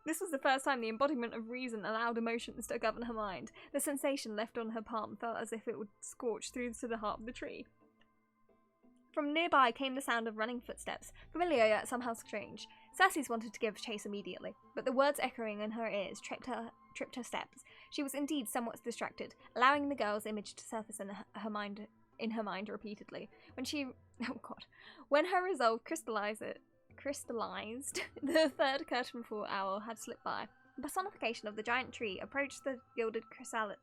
S1: This was the first time the embodiment of reason allowed emotions to govern her mind. The sensation left on her palm felt as if it would scorch through to the heart of the tree. From nearby came the sound of running footsteps, familiar yet somehow strange. Cersei's wanted to give chase immediately, but the words echoing in her ears tripped her steps. She was indeed somewhat distracted, allowing the girl's image to surface in her mind repeatedly. When her resolve crystallized, the third curtain-fall hour had slipped by. The personification of the giant tree approached the gilded chrysalis.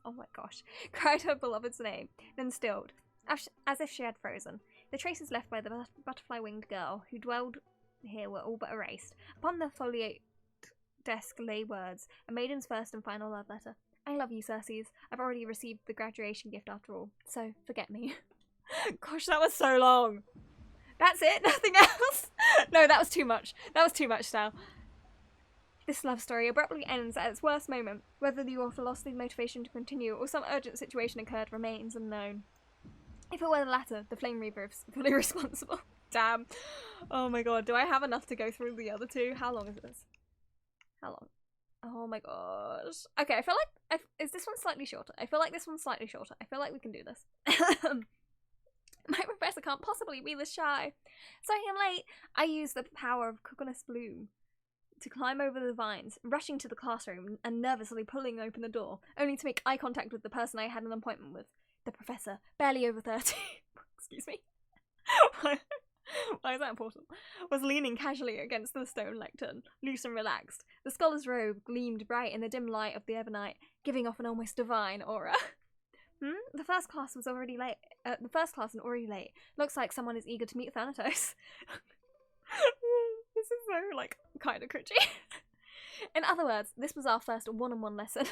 S1: Oh my gosh! Cried her beloved's name, then stilled, as if she had frozen. The traces left by the butterfly-winged girl who dwelled here were all but erased. Upon the foliate desk lay words, a maiden's first and final love letter. I love you, Cersei's. I've already received the graduation gift after all, so forget me. Gosh, that was so long. That's it? Nothing else? No, that was too much. That was too much, Sal. This love story abruptly ends at its worst moment. Whether the author lost the motivation to continue or some urgent situation occurred remains unknown. If it were the latter, the Flame Reaver is fully responsible. Damn. Oh my god, do I have enough to go through the other two? How long is this? How long? Oh my gosh. Okay, I feel like... is this one slightly shorter? I feel like this one's slightly shorter. I feel like we can do this. My professor can't possibly be this shy. Sorry I'm late. I used the power of Coconut Bloom to climb over the vines, rushing to the classroom and nervously pulling open the door, only to make eye contact with the person I had an appointment with. The professor, barely over 30. Excuse me. Why is that important? Was leaning casually against the stone lectern, loose and relaxed. The scholar's robe gleamed bright in the dim light of the ebonite, giving off an almost divine aura. The first class was already late. The first class is already late. Looks like someone is eager to meet Thanatos. This is so, kind of cringy. In other words, this was our first one-on-one lesson.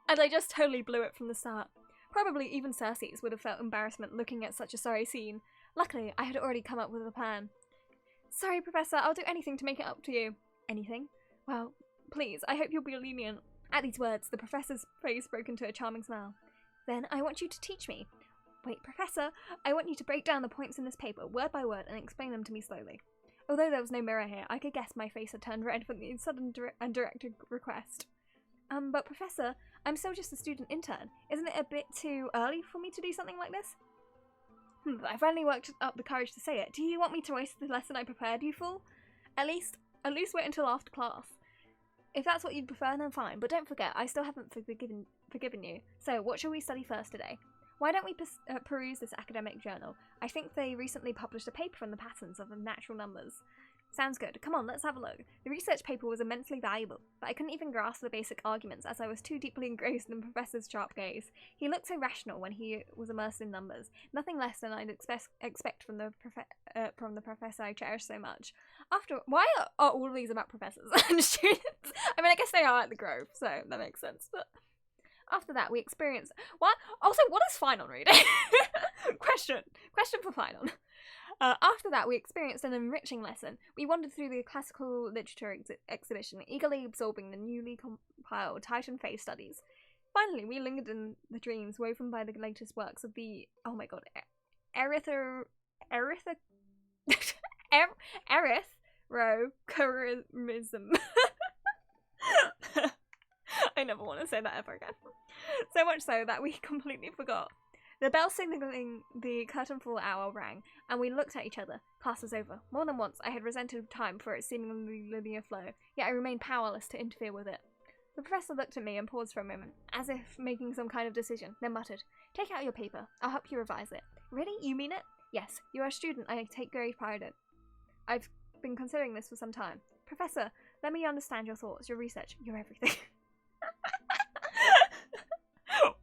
S1: And I just totally blew it from the start. Probably even Cersei's would have felt embarrassment looking at such a sorry scene. Luckily, I had already come up with a plan. Sorry, Professor, I'll do anything to make it up to you. Anything? Well, please, I hope you'll be lenient. At these words, the professor's face broke into a charming smile. Then I want you to teach me. Wait, Professor, I want you to break down the points in this paper, word by word, and explain them to me slowly. Although there was no mirror here, I could guess my face had turned red from the sudden and directed request. But Professor, I'm still just a student intern. Isn't it a bit too early for me to do something like this? I finally worked up the courage to say it. Do you want me to waste the lesson I prepared you for? At least wait until after class. If that's what you'd prefer, then fine, but don't forget, I still haven't forgiven you. So, what shall we study first today? Why don't we peruse this academic journal? I think they recently published a paper on the patterns of natural numbers. Sounds good. Come on, let's have a look. The research paper was immensely valuable, but I couldn't even grasp the basic arguments as I was too deeply engrossed in the professor's sharp gaze. He looked so rational when he was immersed in numbers, nothing less than I'd expect from the professor I cherish so much. Why are all of these about professors and students? I mean, I guess they are at the Grove, so that makes sense, but... After that, we experienced... What? Also, what is Finon reading? Question for Finon. After that, we experienced an enriching lesson. We wandered through the classical literature exhibition, eagerly absorbing the newly compiled Titan Phase studies. Finally, we lingered in the dreams woven by the latest works of the, oh my god, erythrochromism. I never want to say that ever again. So much so that we completely forgot. The bell signaling the curtain fall hour rang, and we looked at each other. Class was over. More than once, I had resented time for its seemingly linear flow, yet I remained powerless to interfere with it. The professor looked at me and paused for a moment, as if making some kind of decision, then muttered, "Take out your paper. I'll help you revise it." "Really? You mean it?" "Yes. You are a student I take great pride in. I've been considering this for some time. Professor, let me understand your thoughts, your research, your everything."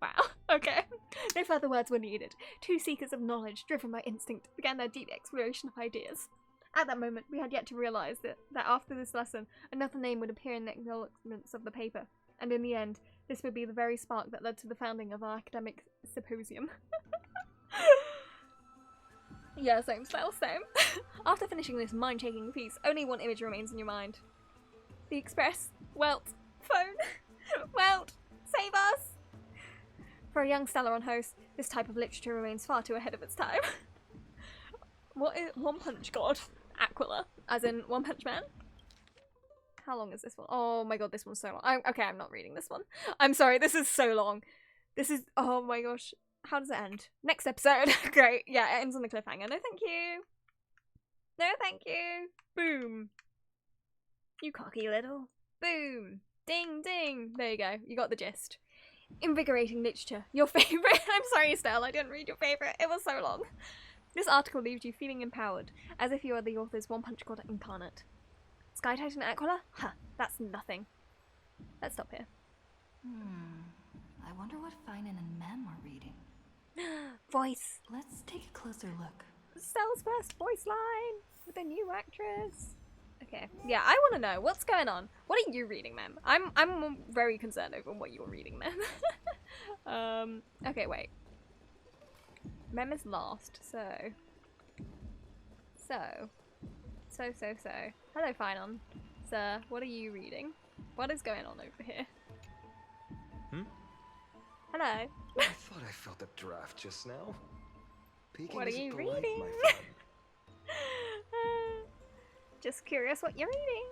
S1: Wow. Okay. No further words were needed. Two seekers of knowledge, driven by instinct, began their deep exploration of ideas. At that moment, we had yet to realise that after this lesson, another name would appear in the acknowledgements of the paper, and in the end, this would be the very spark that led to the founding of our academic symposium. Yeah, same style, same. After finishing this mind-shaking piece, only one image remains in your mind. The Express. Welt. Phone. Welt. Save us! For a young Stellaron host, this type of literature remains far too ahead of its time. What is One Punch God? Aquila. As in One Punch Man? How long is this one? Oh my god, this one's so long. Okay, I'm not reading this one. I'm sorry, this is so long. This is... Oh my gosh. How does it end? Next episode. Great. Yeah, it ends on the cliffhanger. No thank you. No thank you. Boom. You cocky little. Boom. Ding ding. There you go. You got the gist. Invigorating literature. Your favourite? I'm sorry, Estelle, I didn't read your favourite. It was so long. This article leaves you feeling empowered, as if you are the author's One Punch God incarnate. Sky Titan Aquila? Huh, that's nothing. Let's stop here.
S6: I wonder what Finan and Mem are reading.
S1: Voice.
S6: Let's take a closer look.
S1: Estelle's first voice line with a new actress. Okay. Yeah, I want to know what's going on. What are you reading, Mem? I'm very concerned over what you're reading, Mem. Okay, wait. Mem is last, so. Hello, Finon. Sir, what are you reading? What is going on over here? Hello.
S5: I thought I felt a draft just now. Peeking
S1: What are
S5: isn't
S1: you
S5: polite,
S1: reading?
S5: my friend.
S1: Just curious what you're reading.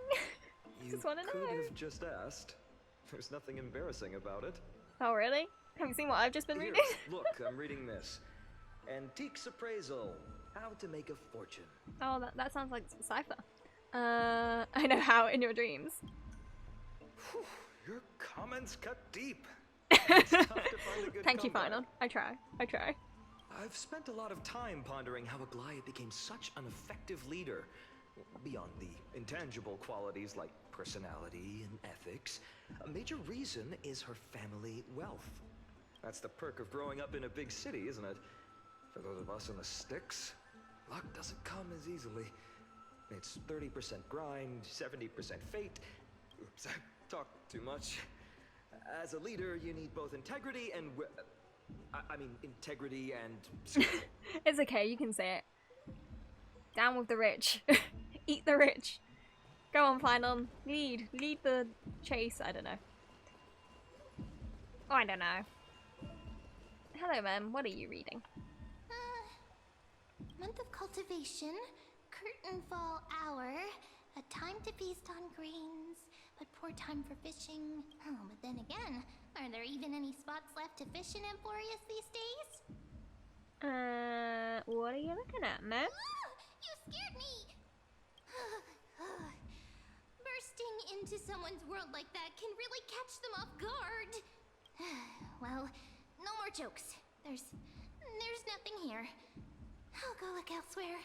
S5: You
S1: Just want to
S5: could
S1: know.
S5: have just asked. There's nothing embarrassing about it.
S1: Oh, really? Have you seen what I've just been
S5: Here,
S1: reading?
S5: look, I'm reading this. Antiques Appraisal. How to Make a Fortune.
S1: Oh, that sounds like Cypher. I know how in your dreams.
S5: Whew, your comments cut deep. It's tough to find a good
S1: Thank you,
S5: comeback.
S1: Finon. I try.
S5: I've spent a lot of time pondering how Aglaia became such an effective leader. Beyond the intangible qualities like personality and ethics, a major reason is her family wealth. That's the perk of growing up in a big city, isn't it? For those of us in the sticks, luck doesn't come as easily. It's 30% grind, 70% fate. Oops, I talked too much. As a leader, you need both integrity and integrity and skill.
S1: It's okay, you can say it. Down with the rich. Eat the rich. Go on, Finon. Lead the chase. I don't know. Oh, I don't know. Hello, Mem. What are you reading?
S2: Month of cultivation, curtain fall hour, a time to feast on greens, but poor time for fishing. Oh, but then again, are there even any spots left to fish in Amphorius these days?
S1: What are you looking at, Mem?
S2: You scared me! Bursting into someone's world like that can really catch them off guard. Well, no more jokes. There's nothing here. I'll go look elsewhere.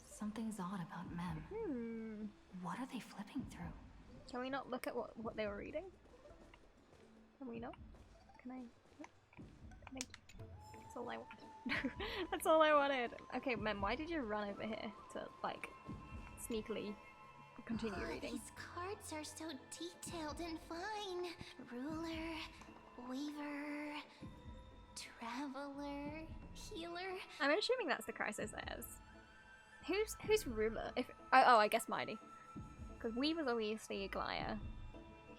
S6: Something's odd about Mem. What are they flipping through?
S1: Can we not look at what they were reading? Can we not? Can I? Thank you. That's all I wanted. That's all I wanted. Okay, Mem, why did you run over here to, like, sneakily continue reading?
S2: These cards are so detailed and fine. Ruler, weaver, traveler, healer.
S1: I'm assuming that's the crisis that is. Who's ruler? Oh, I guess Mighty. Because Weaver's obviously Aglaia.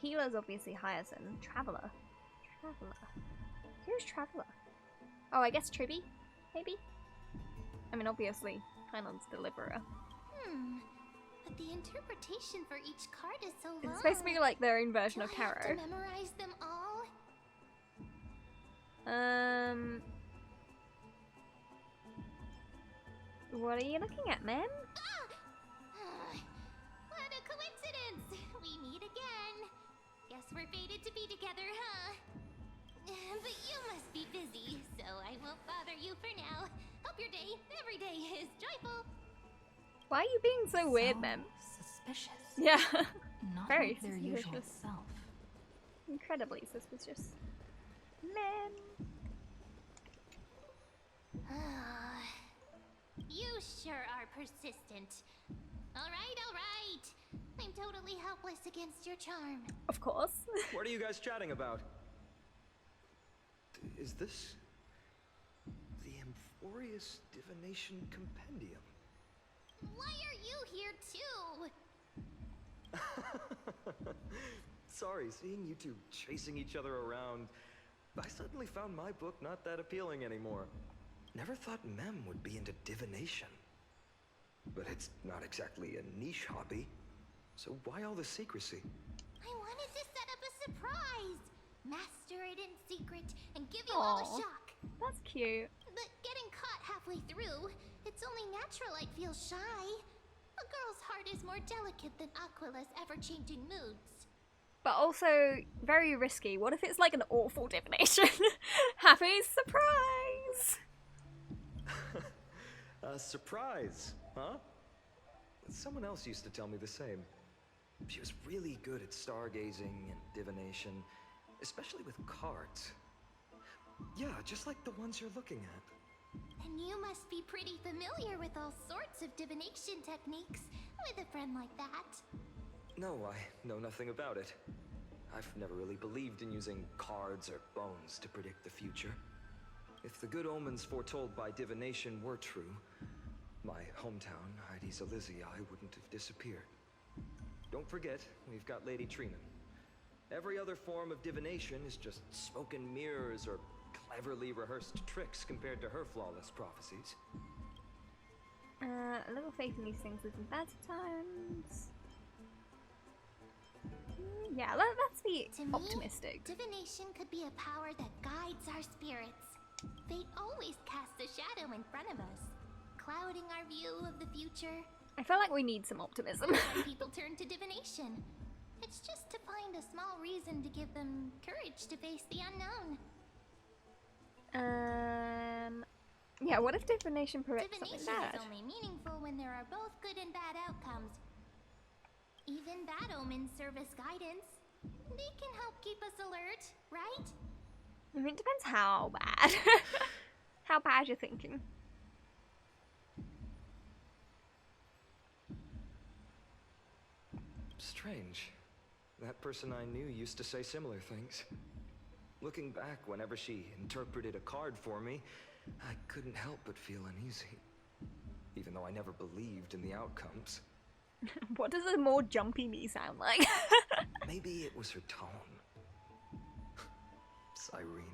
S1: Healer's obviously Hyacinth. Traveler. Traveler. Who's Traveler? Oh, I guess Tribby? Maybe? I mean, obviously, Paimon's Deliverer.
S2: But the interpretation for each card is so long.
S1: It's supposed to be like their own version of
S2: Do I have
S1: tarot.
S2: to memorize them all?
S1: What are you looking at, ma'am?
S2: What a coincidence! We meet again. Guess we're fated to be together, huh? But you must be busy, so I won't bother you for now. Hope your day, every day, is joyful.
S1: Why are you being so weird, ma'am?
S6: Suspicious.
S1: Yeah.
S6: Not
S1: Very
S6: like their usual
S1: suspicious.
S6: self.
S1: Incredibly suspicious. Ma'am.
S2: You sure are persistent. All right. I'm totally helpless against your charm.
S1: Of course.
S5: What are you guys chatting about? Is this the Amphorius Divination Compendium?
S2: Why are you here too?
S5: Sorry, seeing you two chasing each other around, I suddenly found my book not that appealing anymore. Never thought Mem would be into divination. But it's not exactly a niche hobby. So why all the secrecy?
S2: I wanted to set up a surprise. Master it in secret and give you all a
S1: Aw.
S2: shock.
S1: That's cute.
S2: But getting caught halfway through, it's only natural I'd feel shy. A girl's heart is more delicate than Aquila's ever-changing moods.
S1: But also very risky. What if it's like an awful divination? Happy surprise!
S5: A surprise, huh? Someone else used to tell me the same. She was really good at stargazing and divination, especially with cards. Yeah, just like the ones you're looking at.
S2: And you must be pretty familiar with all sorts of divination techniques with a friend like that.
S5: No, I know nothing about it. I've never really believed in using cards or bones to predict the future. If the good omens foretold by divination were true, my hometown, Heidi's Elysiae, wouldn't have disappeared. Don't forget, we've got Lady Trina. Every other form of divination is just smoke and mirrors or cleverly rehearsed tricks compared to her flawless prophecies.
S1: A little faith in these things isn't bad sometimes. Yeah, let's be
S2: To me,
S1: optimistic.
S2: divination could be a power that guides our spirits. Fate always casts a shadow in front of us, clouding our view of the future.
S1: I feel like we need some optimism.
S2: When people turn to divination, it's just to find a small reason to give them courage to face the unknown.
S1: Yeah, what if divination predicts something
S2: Divination
S1: bad?
S2: is only meaningful when there are both good and bad outcomes. Even bad omens serve as guidance. They can help keep us alert, right?
S1: I mean, it depends how bad. How bad you're thinking.
S5: Strange. That person I knew used to say similar things. Looking back, whenever she interpreted a card for me, I couldn't help but feel uneasy. Even though I never believed in the outcomes.
S1: What does a more jumpy me sound like?
S5: Maybe it was her tone. Cyrene.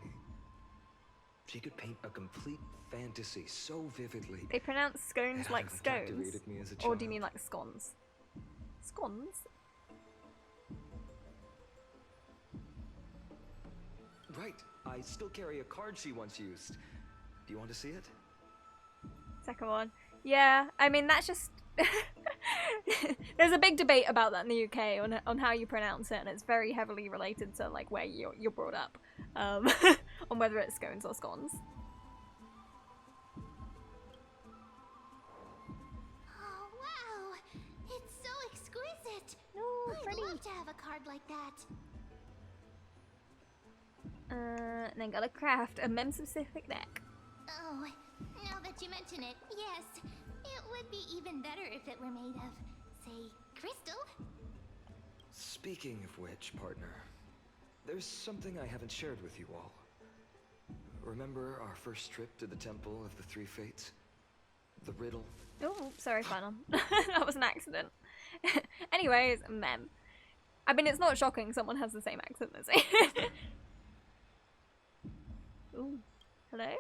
S5: She could paint a complete fantasy so vividly.
S1: They pronounce scones
S5: It
S1: like
S5: utterly
S1: scones.
S5: captivated me as a
S1: Or do you
S5: child.
S1: mean like scones? Scones?
S5: Right. I still carry a card she once used. Do you want to see it?
S1: Second one. Yeah, I mean, that's just... There's a big debate about that in the UK on how you pronounce it, and it's very heavily related to like where you're brought up, on whether it's scones or scones.
S2: Oh, wow! It's so exquisite!
S1: No,
S2: I'd
S1: pretty.
S2: love to have a card like that.
S1: And then gotta craft a mem-specific deck.
S2: Oh, now that you mention it, yes. It would be even better if it were made of, say, crystal.
S5: Speaking of which, partner, there's something I haven't shared with you all. Remember our first trip to the Temple of the Three Fates? The riddle?
S1: Oh, sorry, final. That was an accident. Anyways, mem. I mean, it's not shocking someone has the same accent as me. Hello?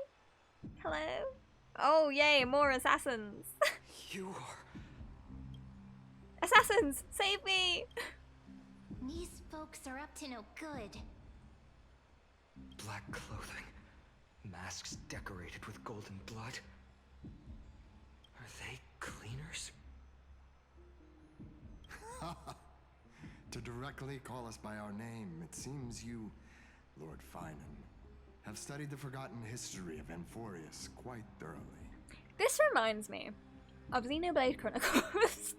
S1: Hello? Oh, yay, more assassins.
S5: You are...
S1: Assassins, save me!
S2: These folks are up to no good.
S5: Black clothing. Masks decorated with golden blood. Are they cleaners?
S7: To directly call us by our name, it seems you, Lord Finan, have studied the forgotten history of Amphorius quite thoroughly.
S1: This reminds me of Xenoblade Chronicles.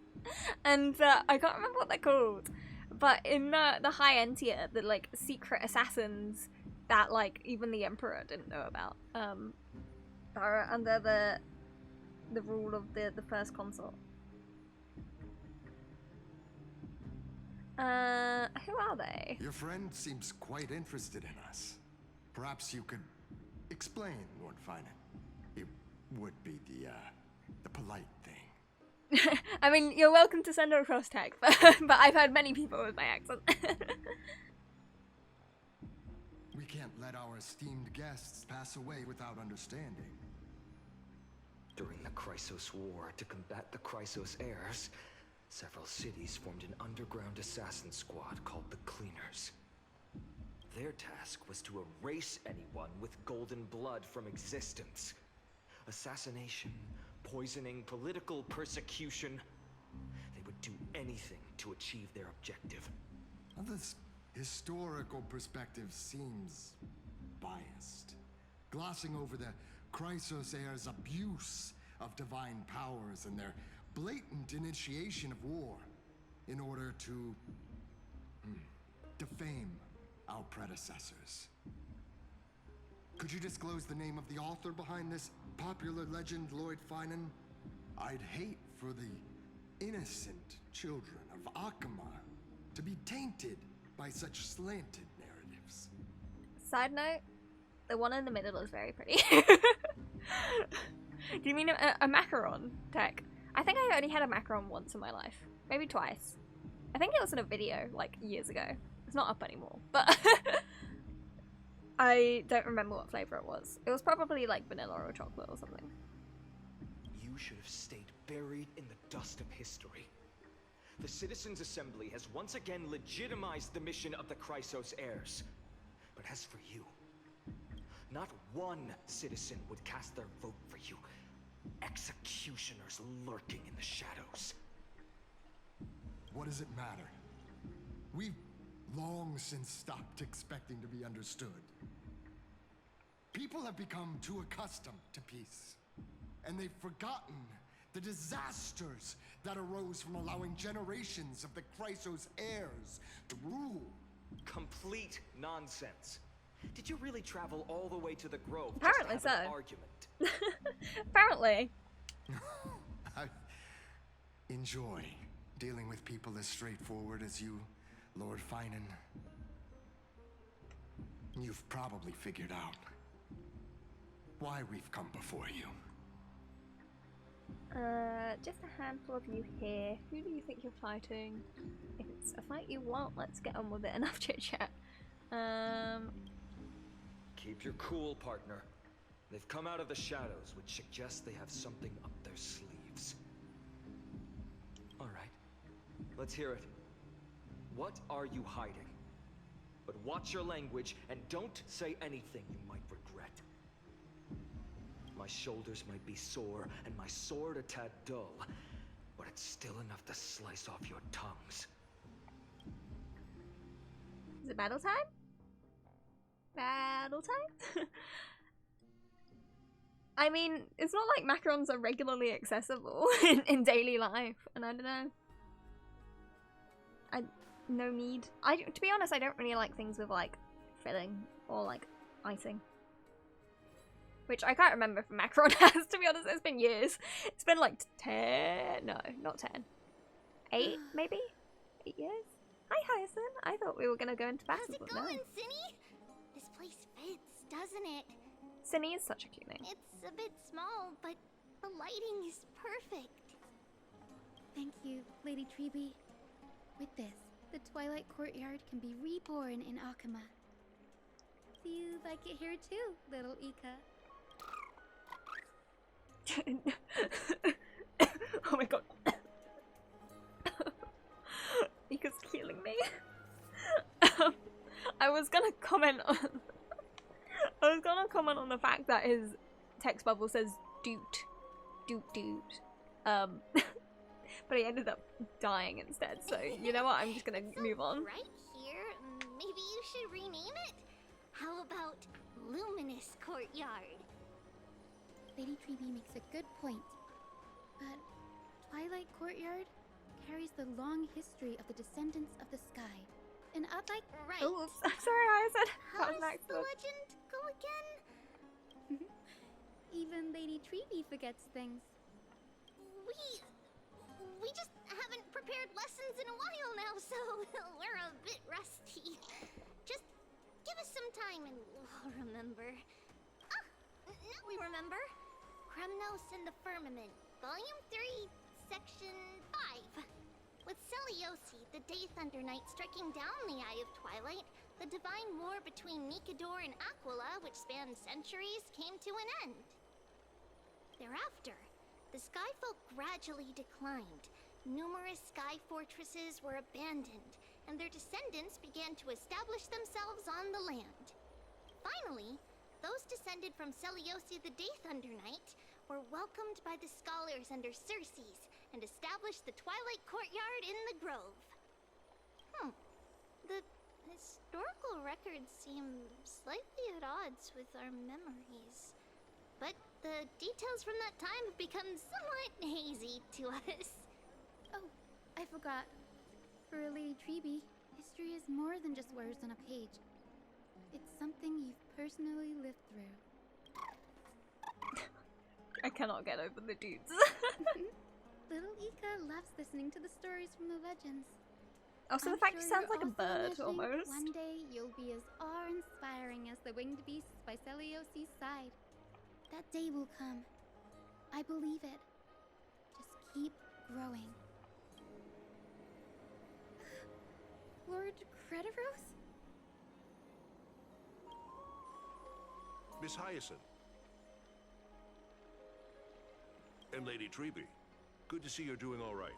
S1: And I can't remember what they're called. But in the high end tier, the like secret assassins that like even the Emperor didn't know about. Are under the rule of the first consort. Who are they?
S7: Your friend seems quite interested in us. Perhaps you could explain, Lord Finan. It would be the polite thing.
S1: I mean, you're welcome to send her across tech, but I've heard many people with my accent.
S7: We can't let our esteemed guests pass away without understanding.
S5: During the Chrysos War, to combat the Chrysos heirs, several cities formed an underground assassin squad called the Cleaners. Their task was to erase anyone with golden blood from existence. Assassination, poisoning, political persecution. They would do anything to achieve their objective.
S7: Well, this historical perspective seems biased, glossing over the Chrysos heirs' abuse of divine powers and their blatant initiation of war in order to defame our predecessors. Could you disclose the name of the author behind this popular legend, Lord Finan? I'd hate for the innocent children of Akama to be tainted by such slanted narratives.
S1: Side note, the one in the middle is very pretty. Do you mean a macaron tech? I think I only had a macaron once in my life. Maybe twice. I think it was in a video, like, years ago. It's not up anymore, but I don't remember what flavor it was. It was probably, like, vanilla or chocolate or something.
S5: You should have stayed buried in the dust of history. The Citizens' Assembly has once again legitimized the mission of the Chrysos heirs. But as for you, not one citizen would cast their vote for you. Executioners lurking in the shadows.
S7: What does it matter? We've long since stopped expecting to be understood. People have become too accustomed to peace, and they've forgotten the disasters that arose from allowing generations of the Chrysos heirs to rule.
S5: Complete nonsense. Did you really travel all the way to the Grove
S1: Apparently
S5: just to have an
S1: so.
S5: argument?
S1: Apparently.
S7: I enjoy dealing with people as straightforward as you, Lord Finan. You've probably figured out why we've come before you.
S1: Just a handful of you here. Who do you think you're fighting? If it's a fight you want, let's get on with it. Enough chit chat.
S5: Keep your cool, partner. They've come out of the shadows, which suggests they have something up their sleeves. All right, let's hear it. What are you hiding? But watch your language and don't say anything you might regret. My shoulders might be sore and my sword a tad dull, but it's still enough to slice off your tongues.
S1: Is it battle time? Battle time? I mean, it's not like macarons are regularly accessible in daily life, and I don't know. No need. To be honest, I don't really like things with like filling or like icing. Which I can't remember if a macaron has, to be honest. It's been years. It's been like 10. No, not 10. 8, maybe? 8 years? Hi, Hyacinth. I thought we were gonna go into battle,
S2: How's it
S1: but
S2: going,
S1: no.
S2: Cinny? This place fits, doesn't it?
S1: Cinny is such a cute name.
S2: It's a bit small, but the lighting is perfect.
S8: Thank you, Lady Treeby. With this, the Twilight Courtyard can be reborn in Akama. Do you like it here too, little Ika?
S1: Oh my god. Nika's killing me. I was gonna comment on the fact that his text bubble says doot. But he ended up dying instead, so you know what, I'm just gonna move on.
S8: Right here, maybe you should rename it? How about Luminous Courtyard? Lady Treeby makes a good point. But Twilight Courtyard carries the long history of the descendants of the sky. And unlike
S1: Oh, I'm sorry, I said
S8: how
S1: that was an
S8: does the
S1: accident.
S8: legend go again? Even Lady Treeby forgets things. We just haven't prepared lessons in a while now, so we're a bit rusty. Just give us some time and we'll remember. Ah, now we remember. Kremnos and the Firmament, Volume 3, Section 5. With Seliosi, the Day Thunder Knight, striking down the Eye of Twilight, the divine war between Nikador and Aquila, which spanned centuries, came to an end. Thereafter, the Skyfolk gradually declined. Numerous sky fortresses were abandoned, and their descendants began to establish themselves on the land. Finally, those descended from Seliosi the Day Thunder Knight were welcomed by the scholars under Circes and established the Twilight Courtyard in the Grove. The historical records seem slightly at odds with our memories. But the details from that time have become somewhat hazy to us. Oh, I forgot. For a Lady Treeby, history is more than just words on a page. It's something you've personally lived through.
S1: I cannot get over the dudes.
S8: Little Ika loves listening to the stories from the legends.
S1: Also, the
S8: I'm
S1: fact
S8: sure
S1: he sounds
S8: you're
S1: like a
S8: also
S1: bird,
S8: imagining
S1: almost.
S8: One day you'll be as awe-inspiring as the winged beasts by Seliosi's side. That day will come. I believe it. Just keep growing. Lord Crediros?
S9: Miss Hyacinth. And Lady Treeby. Good to see you're doing all right.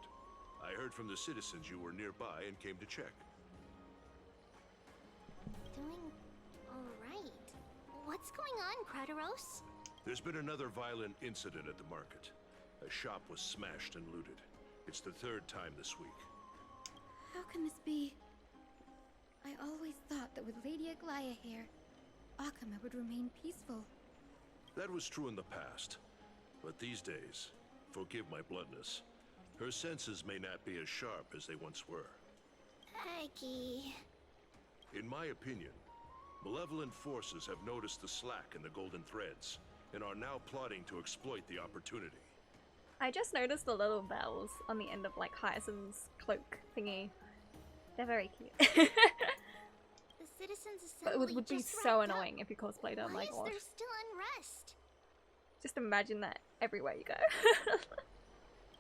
S9: I heard from the citizens you were nearby and came to check.
S8: Doing all right. What's going on, Crediros?
S9: There's been another violent incident at the market. A shop was smashed and looted. It's the third time this week.
S8: How can this be? I always thought that with Lady Aglaya here, Akama would remain peaceful.
S9: That was true in the past. But these days, forgive my bluntness, her senses may not be as sharp as they once were.
S8: Aggie.
S9: In my opinion, malevolent forces have noticed the slack in the golden threads and are now plotting to exploit the opportunity.
S1: I just noticed the little bells on the end of like Hyacinth's cloak thingy. They're very cute.
S8: The citizens
S1: But
S8: assembly
S1: it would be
S8: just
S1: so
S8: wrapped up.
S1: annoying if you cosplayed her,
S8: Why
S1: my
S8: is
S1: god.
S8: there still unrest?
S1: Just imagine that everywhere you go.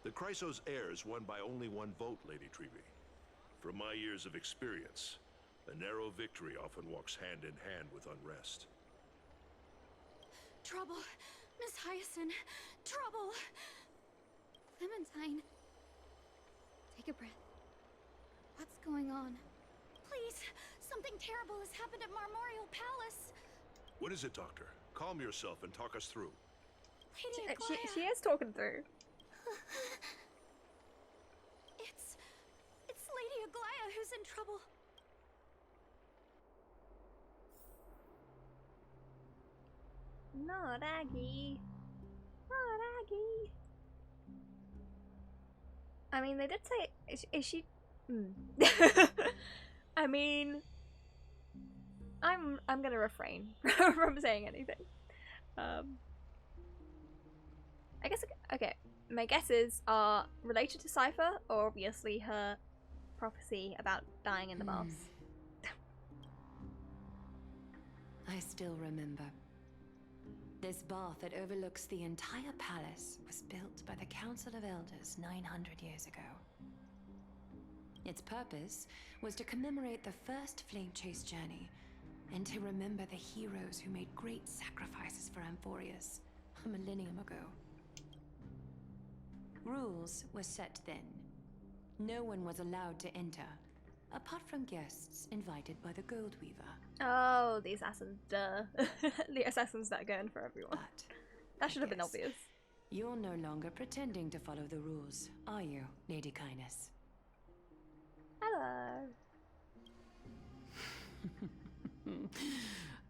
S9: The Chrysos heirs won by only one vote, Lady Treeby. From my years of experience, a narrow victory often walks hand in hand with unrest.
S8: Trouble. Miss Hyacinth. Trouble. Clementine. Take a breath. What's going on? Please, something terrible has happened at Marmorial Palace.
S9: What is it, Doctor? Calm yourself and talk us through.
S8: Lady Aglaya.
S1: she is talking through.
S8: It's Lady Aglaya who's in trouble.
S1: Not Aggie. Not Aggie. I mean, they did say, is she? I mean, I'm gonna refrain from saying anything. I guess, okay, my guesses are related to Cypher, or obviously her prophecy about dying in the baths.
S10: I still remember. This bath that overlooks the entire palace was built by the Council of Elders 900 years ago. Its purpose was to commemorate the first flame chase journey, and to remember the heroes who made great sacrifices for Amphorius a millennium ago. Rules were set then. No one was allowed to enter, apart from guests invited by the Goldweaver.
S1: Oh, the assassins, duh. The assassins that go in for everyone.
S10: But
S1: That should have been
S10: yes,
S1: obvious.
S10: You're no longer pretending to follow the rules, are you, Lady Kindness?
S1: Hello.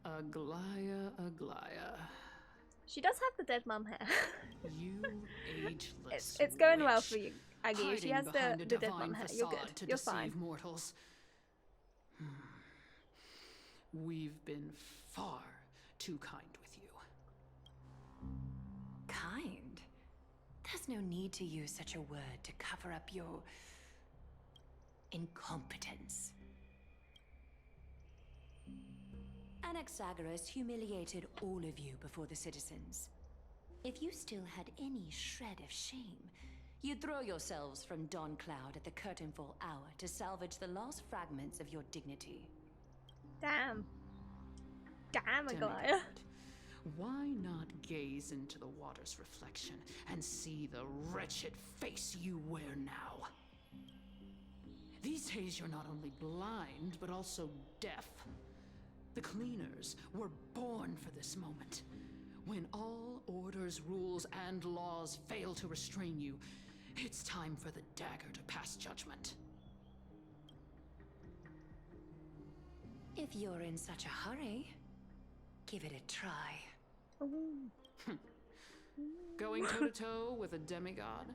S11: Aglaia.
S1: She does have the dead mum hair.
S11: You ageless
S1: It's going well
S11: witch,
S1: for you, Aggie. She has
S11: hiding
S1: the
S11: behind a
S1: dead mum
S11: divine
S1: hair. You're
S11: facade
S1: good.
S11: to
S1: You're
S11: deceive
S1: fine.
S11: mortals. We've been far too kind with you.
S10: Kind? There's no need to use such a word to cover up your incompetence. Anaxagoras humiliated all of you before the citizens. If you still had any shred of shame, you'd throw yourselves from Dawn Cloud at the curtainfall hour to salvage the last fragments of your dignity.
S1: Damn. Damn, Aglaia.
S11: Demigod, why not gaze into the water's reflection and see the wretched face you wear now? These days you're not only blind, but also deaf. The cleaners were born for this moment. When all orders, rules, and laws fail to restrain you, it's time for the dagger to pass judgment.
S10: If you're in such a hurry, give it a try.
S11: Going toe-to-toe with a demigod?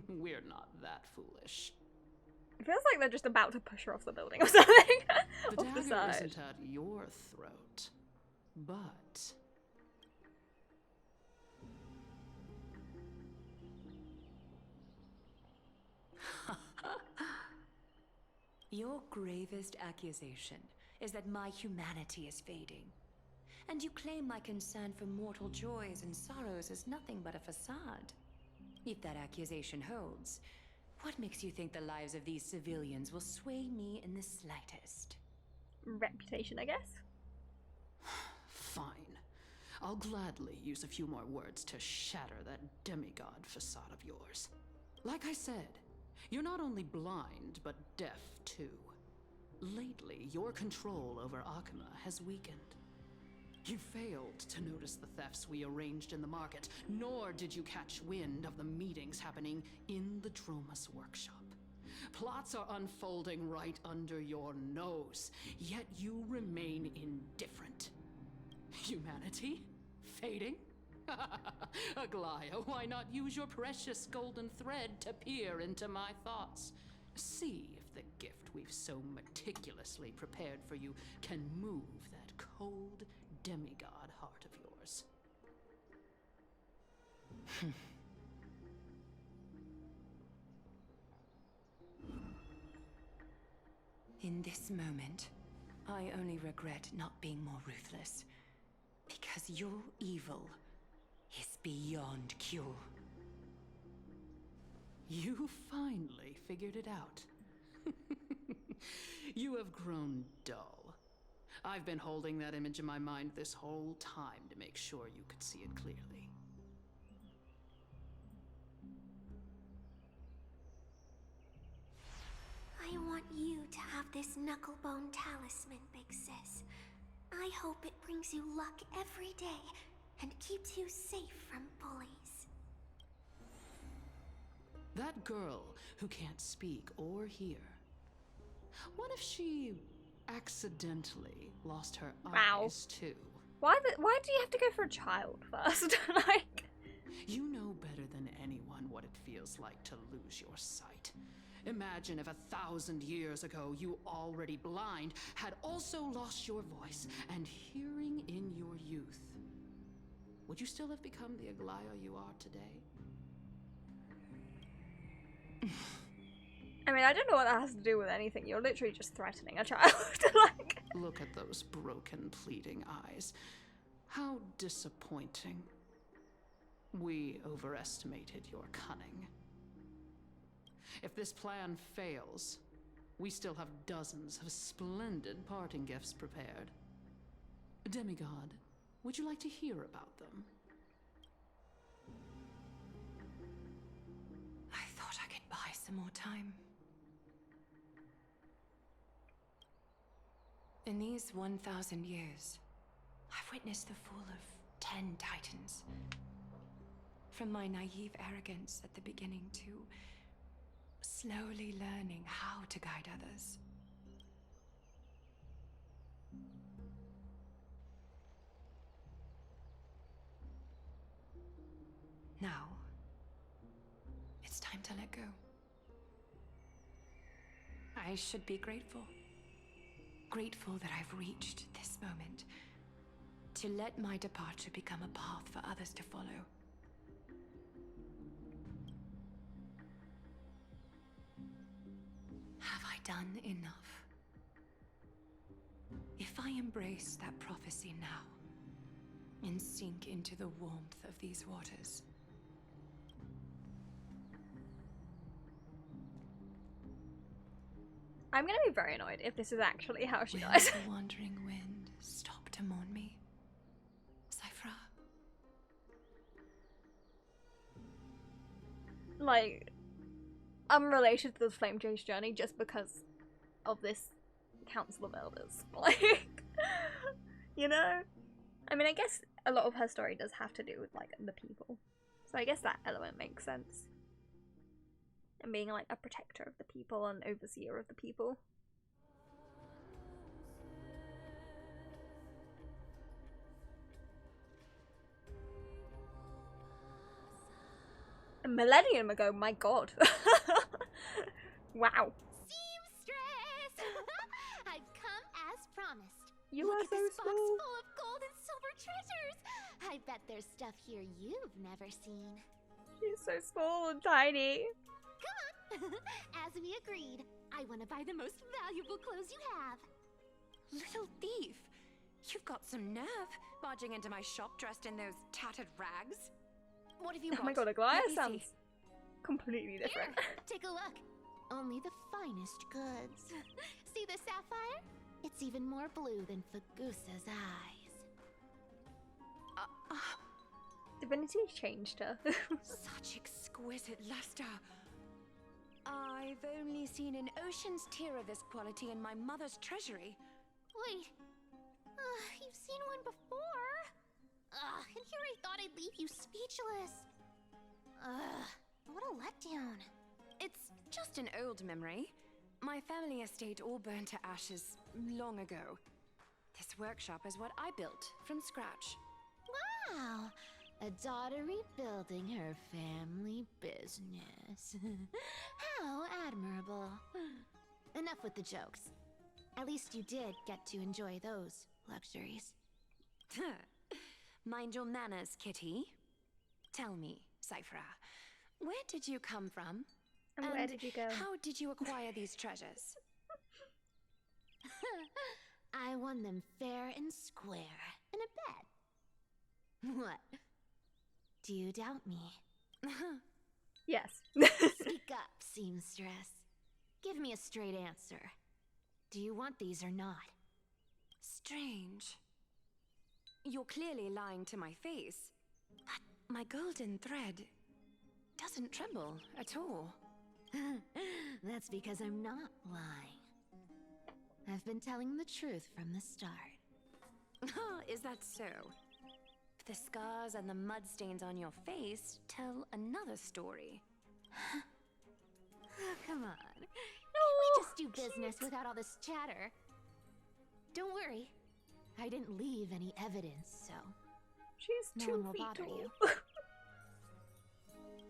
S11: We're not that foolish.
S1: It feels like they're just about to push her off the building or something.
S11: The
S1: Off the
S11: dagger
S1: side.
S11: isn't at your throat, but...
S10: Your gravest accusation is that my humanity is fading. And you claim my concern for mortal joys and sorrows is nothing but a facade. If that accusation holds, what makes you think the lives of these civilians will sway me in the slightest?
S1: Reputation, I guess.
S11: Fine. I'll gladly use a few more words to shatter that demigod facade of yours. Like I said, you're not only blind, but deaf too. Lately, your control over Akima has weakened. You failed to notice the thefts we arranged in the market, nor did you catch wind of the meetings happening in the Dromas workshop. Plots are unfolding right under your nose, yet you remain indifferent. Humanity? Fading? Aglaia, why not use your precious golden thread to peer into my thoughts? See if the gift we've so meticulously prepared for you can move that cold demigod heart of yours.
S10: In this moment, I only regret not being more ruthless. Because your evil is beyond cure.
S11: You finally figured it out. You have grown dull. I've been holding that image in my mind this whole time to make sure you could see it clearly.
S8: I want you to have this knucklebone talisman, Big Sis. I hope it brings you luck every day and keeps you safe from bullies.
S11: That girl who can't speak or hear. What if she accidentally lost her eyes too?
S1: Why do you have to go for a child first? Like,
S11: You know better than anyone what it feels like to lose your sight. Imagine if 1,000 years ago you, already blind, had also lost your voice and hearing in your youth. Would you still have become the Aglaia you are today?
S1: I mean, I don't know what that has to do with anything. You're literally just threatening a child. Like,
S11: Look at those broken, pleading eyes. How disappointing. We overestimated your cunning. If this plan fails, we still have dozens of splendid parting gifts prepared. Demigod, would you like to hear about them?
S10: some more time. In these 1,000 years, I've witnessed the fall of 10 titans. From my naive arrogance at the beginning to slowly learning how to guide others. Now, it's time to let go. I should be grateful. Grateful that I've reached this moment. To let my departure become a path for others to follow. Have I done enough? If I embrace that prophecy now, and sink into the warmth of these waters,
S1: I'm gonna be very annoyed if this is actually how she
S10: will
S1: dies.
S10: the wandering wind stop to mourn me? Cyphra?
S1: Like, I'm related to the Flame Chase journey just because of this Council of Elders. Like, you know? I mean, I guess a lot of her story does have to do with, like, the people. So I guess that element makes sense. And being, like, a protector of the people and overseer of the people. A millennium ago, my god. Wow.
S8: Seamstress! I've come as promised.
S1: You
S8: Look
S1: are
S8: at
S1: so
S8: this box
S1: small.
S8: full of gold and silver treasures. I bet there's stuff here you've never seen.
S1: She's so small and tiny.
S8: Come on! As we agreed, I want to buy the most valuable clothes you have.
S10: Little thief! You've got some nerve, barging into my shop dressed in those tattered rags. What have you got?
S1: Oh my god,
S10: Let
S1: Aglaya
S10: me
S1: sounds
S10: see.
S1: completely different.
S8: Here, take a look. Only the finest goods. See the sapphire? It's even more blue than Fagusa's eyes.
S1: Divinity changed her.
S10: Such exquisite luster. I've only seen an ocean's tear of this quality in my mother's treasury.
S8: Wait. You've seen one before. And here I thought I'd leave you speechless. What a letdown.
S10: It's just an old memory. My family estate all burned to ashes long ago. This workshop is what I built from scratch.
S8: Wow. A daughter rebuilding her family business. How admirable. Enough with the jokes. At least you did get to enjoy those luxuries.
S10: Mind your manners, kitty. Tell me, Cyphra, where did you come from?
S1: And where did you go?
S10: How did you acquire these treasures?
S8: I won them fair and square in a bet. What? Do you doubt me?
S1: Yes.
S8: Speak up, seamstress. Give me a straight answer. Do you want these or not?
S10: Strange. You're clearly lying to my face. But my golden thread doesn't tremble at all.
S8: That's because I'm not lying. I've been telling the truth from the start.
S10: Is that so? The scars and the mud stains on your face tell another story.
S8: Oh, come on. Can we just do business without all this chatter? Don't worry. I didn't leave any evidence, so
S1: She's
S8: no
S1: 2
S8: one will
S1: feet
S8: bother
S1: tall.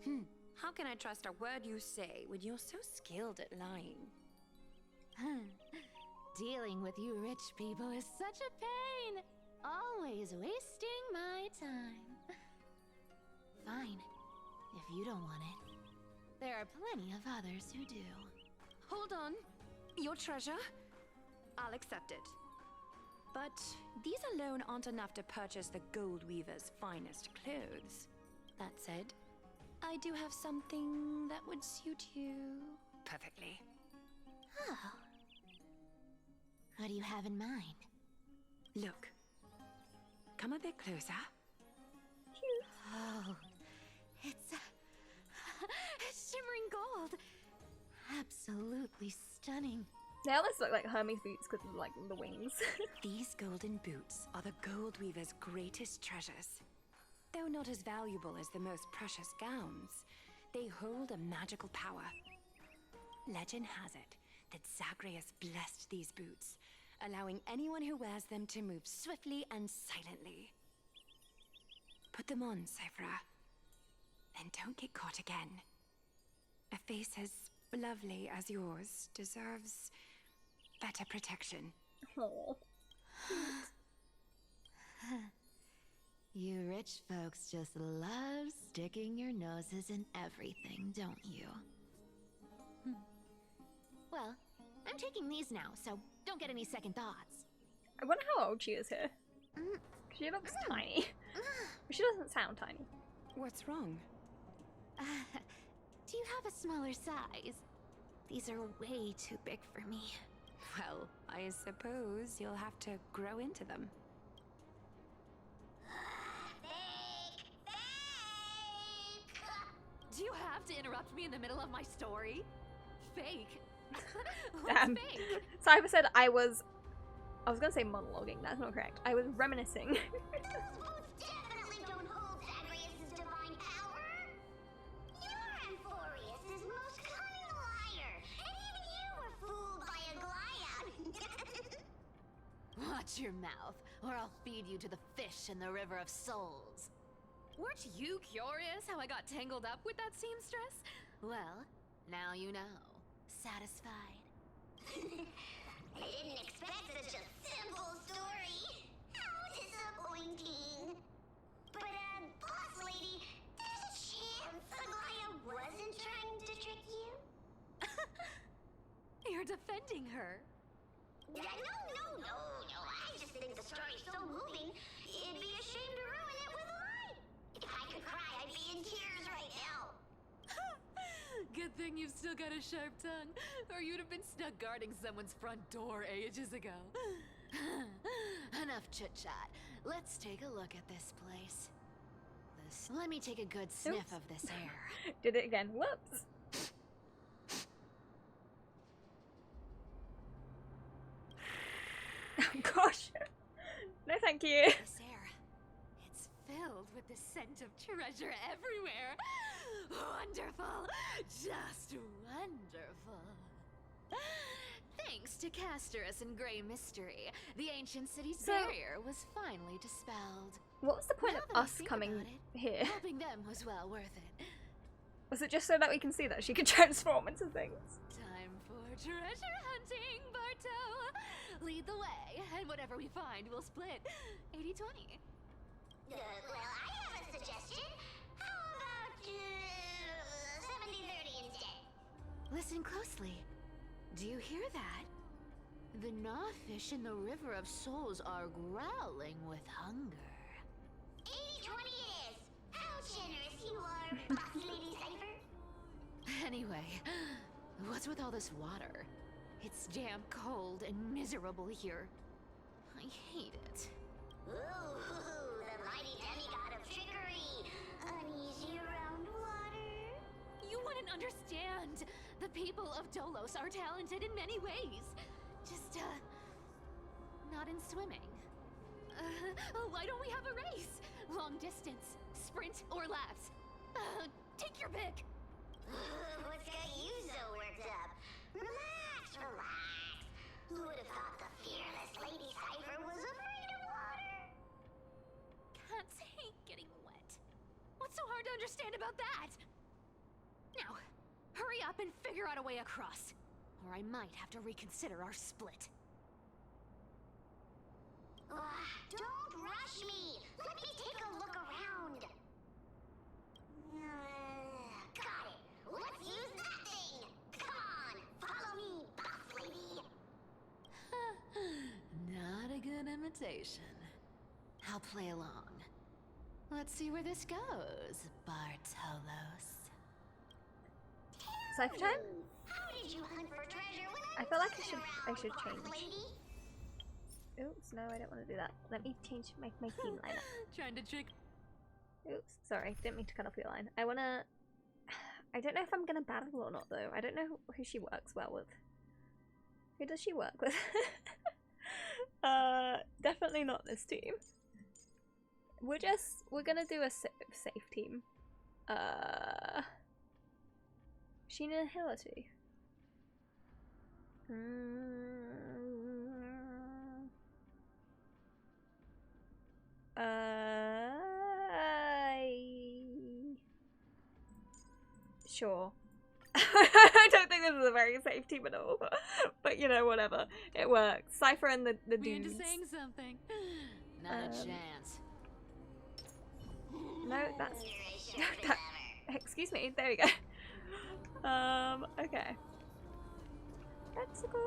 S8: you.
S10: How can I trust a word you say when you're so skilled at lying?
S8: Dealing with you rich people is such a pain. Always wasting my time. Fine, if you don't want it. There are plenty of others who do.
S10: Hold on. Your treasure? I'll accept it. But these alone aren't enough to purchase the Gold Weaver's finest clothes. That said, I do have something that would suit you perfectly.
S8: Oh. What do you have in mind?
S10: Look. Come a bit closer.
S8: Oh, it's shimmering gold.
S10: Absolutely stunning.
S1: They almost look like Hermes boots because of like the wings.
S10: These golden boots are the gold weaver's greatest treasures. Though not as valuable as the most precious gowns, they hold a magical power. Legend has it that Zagreus blessed these boots, allowing anyone who wears them to move swiftly and silently. Put them on, Cyphra, and don't get caught again. A face as lovely as yours deserves better protection.
S1: Oh.
S4: You rich folks just love sticking your noses in everything, don't you? Well, I'm taking these now, so don't get any second thoughts.
S1: I wonder how old she is here. She looks tiny. But she doesn't sound tiny.
S10: What's wrong?
S4: Do you have a smaller size? These are way too big for me.
S10: Well, I suppose you'll have to grow into them.
S4: Do you have to interrupt me in the middle of my story? Fake?
S1: Damn.
S4: Fake?
S1: Cypher said I was gonna say monologuing, that's not correct. I was reminiscing.
S8: Those boots definitely don't hold Zagreus' divine power. You're Amphorius' most cunning liar, and even you were fooled by a Glyad.
S4: Watch your mouth, or I'll feed you to the fish in the River of Souls. Weren't you curious how I got tangled up with that seamstress? Well, now you know. Satisfied?
S8: I didn't expect such a simple story. How disappointing. But, boss lady, there's a chance Aglaya wasn't trying to trick you?
S4: You're defending her.
S8: No. I just think the story's so moving, it'd be a shame to ruin it with a lie. If I could cry, I'd be in tears right now.
S4: Good thing you've still got a sharp tongue, or you'd have been stuck guarding someone's front door ages ago. Enough chit-chat. Let's take a look at this place. Let me take a good sniff of this air.
S1: Did it again. Whoops. Oh gosh. No thank you.
S4: This air, it's filled with the scent of treasure everywhere. Wonderful. Just wonderful. Thanks to Castorus and Grey Mystery, the ancient city's barrier was finally dispelled.
S1: What was the point
S4: Now
S1: of
S4: that I
S1: us
S4: think
S1: coming
S4: about it,
S1: here?
S4: Helping them was well worth it.
S1: Was it just so that we can see that she could transform into things?
S4: Time for treasure hunting, Barto! Lead the way, and whatever we find, we'll split 80-20.
S8: Well, I have a suggestion. How about 70-30 instead?
S4: Listen closely. Do you hear that? The gnawfish in the River of Souls are growling with hunger.
S8: 80-20 it is. How generous you are, Boss Lady Cypher.
S4: Anyway, what's with all this water? It's damp, cold, and miserable here. I hate it.
S8: Ooh, the mighty demigod of trickery. Uneasy around water.
S4: You wouldn't understand. The people of Dolos are talented in many ways. Just, not in swimming. Why don't we have a race? Long distance, sprint, or laps? Take your pick.
S8: What's got you so worked up? Relax. Who would have thought the fearless Lady Cypher was afraid of water?
S4: Cats hate getting wet. What's so hard to understand about that? Now, hurry up and figure out a way across, or I might have to reconsider our split.
S8: Don't rush me. Let me take a look around. Got it. Let's use that thing. Come on, follow me, boss lady.
S4: Not a good imitation. I'll play along. Let's see where this goes, Bartolos.
S1: Cypher time?
S8: How did you hunt for treasure when
S1: I feel like I
S8: wasn't
S1: should
S8: around, boss
S1: change.
S8: lady?
S1: Oops, no, I don't want to do that. Let me change my theme line up.
S4: Trying to trick.
S1: Oops, sorry, didn't mean to cut off your line. I I don't know if I'm gonna battle or not though. I don't know who she works well with. Who does she work with? Definitely not this team. We're gonna do a safe team. Sheena and Hillary. Sure. I don't think this is a very safe team at all, but you know, whatever. It works. Cypher and the
S4: We're
S1: dudes.
S4: into saying something. Not a chance.
S1: No, that's that, excuse me. There we go. Okay. Let's go.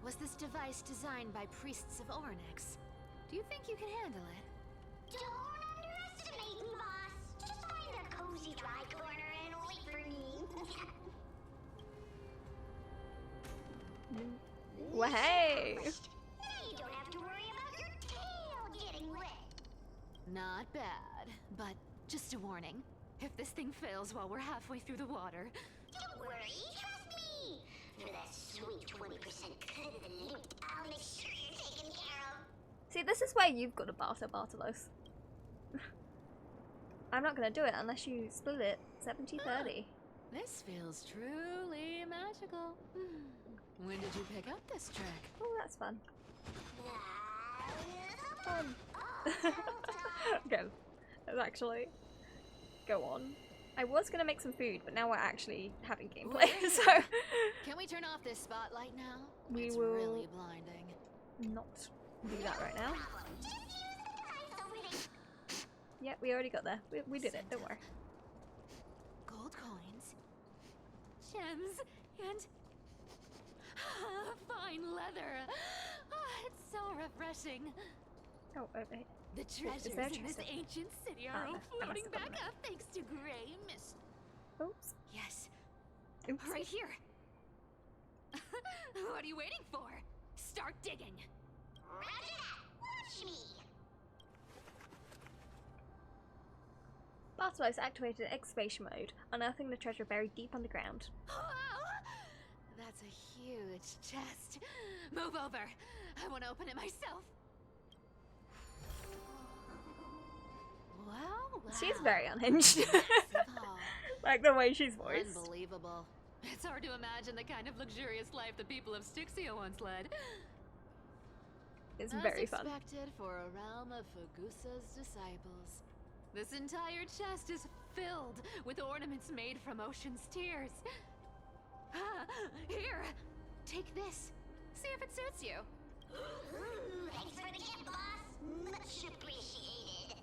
S4: Was this device designed by priests of Ornyx? Do you think you can handle it?
S8: Don't underestimate me, boss. Just find a cozy dry corner and wait for me.
S1: Well, hey.
S8: Now you don't have to worry about your tail getting wet.
S4: Not bad, but just a warning. If this thing fails while we're halfway through the water...
S8: Don't worry, trust me. For that sweet 20% cut of the loot, I'll make sure you're taken care of.
S1: See, this is where you've got to barter, Bartolos. I'm not gonna do it unless you split it 70-30.
S4: This feels truly magical. When did you pick up this trick?
S1: Oh, that's fun. Fun. Okay, let's actually go on. I was gonna make some food, but now we're actually having gameplay, so
S4: Can we turn off this spotlight now?
S1: We
S4: it's
S1: will
S4: really blinding.
S1: not do that right now. Yeah, we already got there. We did it, don't worry.
S4: Gold coins, gems, and fine leather. It's so refreshing.
S1: Oh, okay.
S4: The treasures in this ancient city are all floating back up thanks to gray mist.
S1: Oops.
S4: Yes.
S1: Oops.
S4: Right here. What are you waiting for? Start digging.
S8: Roger that. Watch me.
S1: Bartolos activated excavation mode, unearthing the treasure buried deep underground.
S4: Wow! That's a huge chest. Move over. I want to open it myself. Wow.
S1: She's very unhinged. Like the way she's voiced.
S4: Unbelievable. It's hard to imagine the kind of luxurious life the people of Styxia once led.
S1: It's very fun.
S4: As expected for a realm of Fagusa's disciples. This entire chest is filled with ornaments made from ocean's tears. Here, take this. See if it suits you.
S8: Thanks for the gift, boss. Much appreciated.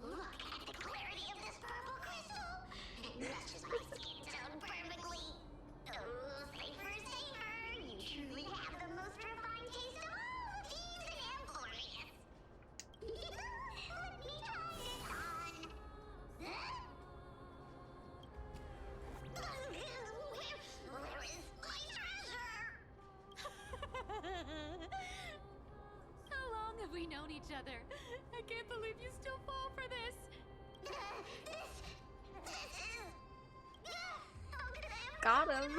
S8: Look at the clarity of this purple crystal. It matches my skin tone perfectly. Oh, safer. You truly have the most refined taste of all thieves in Emporius. Let me try this on. Where is my treasure?
S4: How long have we known each other? I can't believe you still fall for this.
S1: Got him.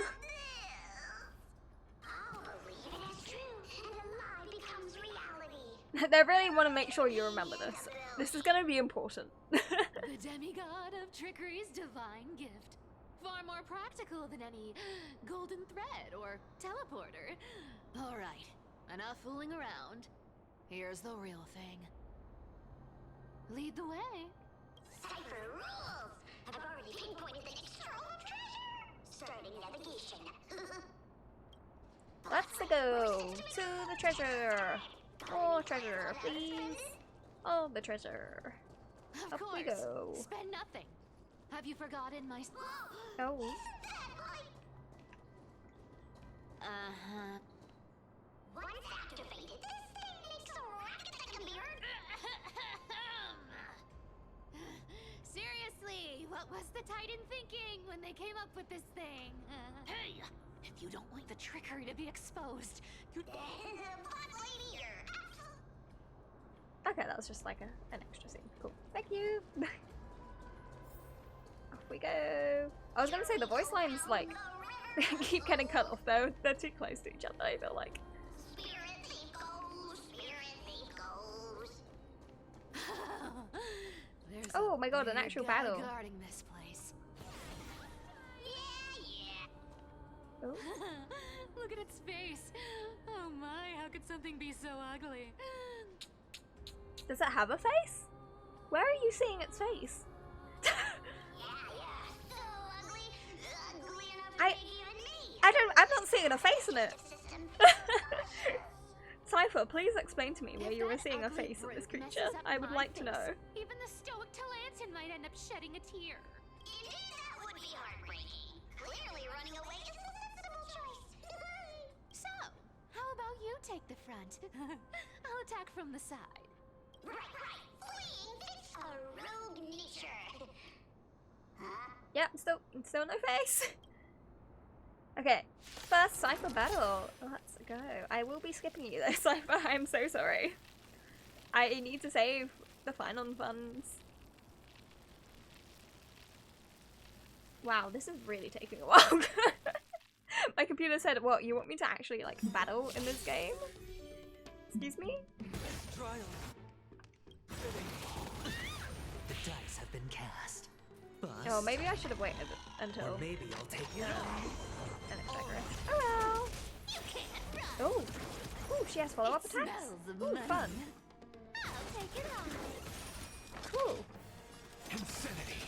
S1: They really want to make sure you remember this. This is going to be important.
S4: The demigod of trickery's divine gift. Far more practical than any golden thread or teleporter. Alright, enough fooling around. Here's the real thing. Lead the way.
S8: Cypher rules! I've already pinpointed the next trove of treasure! Starting navigation.
S1: Let's go to the treasure. More treasure, please. Oh, the treasure.
S4: Of
S1: Up
S4: course.
S1: we go.
S4: Spend nothing. Have you forgotten my...
S1: Oh.
S4: Uh-huh.
S8: Once activated, this thing makes a racket that can be heard.
S4: Seriously, what What was the Titan thinking when they came up with this thing? Hey! If you don't want the trickery to be exposed, you'd...
S1: Okay, that was just like an extra scene. Cool. Thank you. Off we go. I was gonna say the voice lines like keep getting cut off though. They're too close to each other, I feel like. Oh my god, an actual battle.
S4: Guarding this place.
S1: Oh.
S4: Look at its face. Oh my, how could something be so ugly?
S1: Does it have a face? Where are you seeing its face? I'm not seeing a face in it. Cypher, please explain to me where you were seeing a face of this creature. I would like to know.
S4: Even the stoic Talantin might end up shedding a tear.
S8: That would be heartbreaking. Clearly running away is a sensible choice.
S4: So, how about you take the front? I'll attack from the side.
S8: Right. Fleeing fits a rogue nature. Huh?
S1: Yep, still no face. Okay, first Cypher battle. Let's go. I will be skipping you though, Cypher. I'm so sorry. I need to save the final funds. Wow, this is really taking a while. My computer said, what, you want me to actually like battle in this game? Excuse me?
S12: Trial. The dice have been cast. But
S1: Oh, maybe I should have waited until...
S12: Or maybe I'll take it
S1: And oh well. Oh. Ooh, she has follow-up attacks. Ooh, fun.
S4: I'll take it on.
S1: Cool.
S12: Insanity.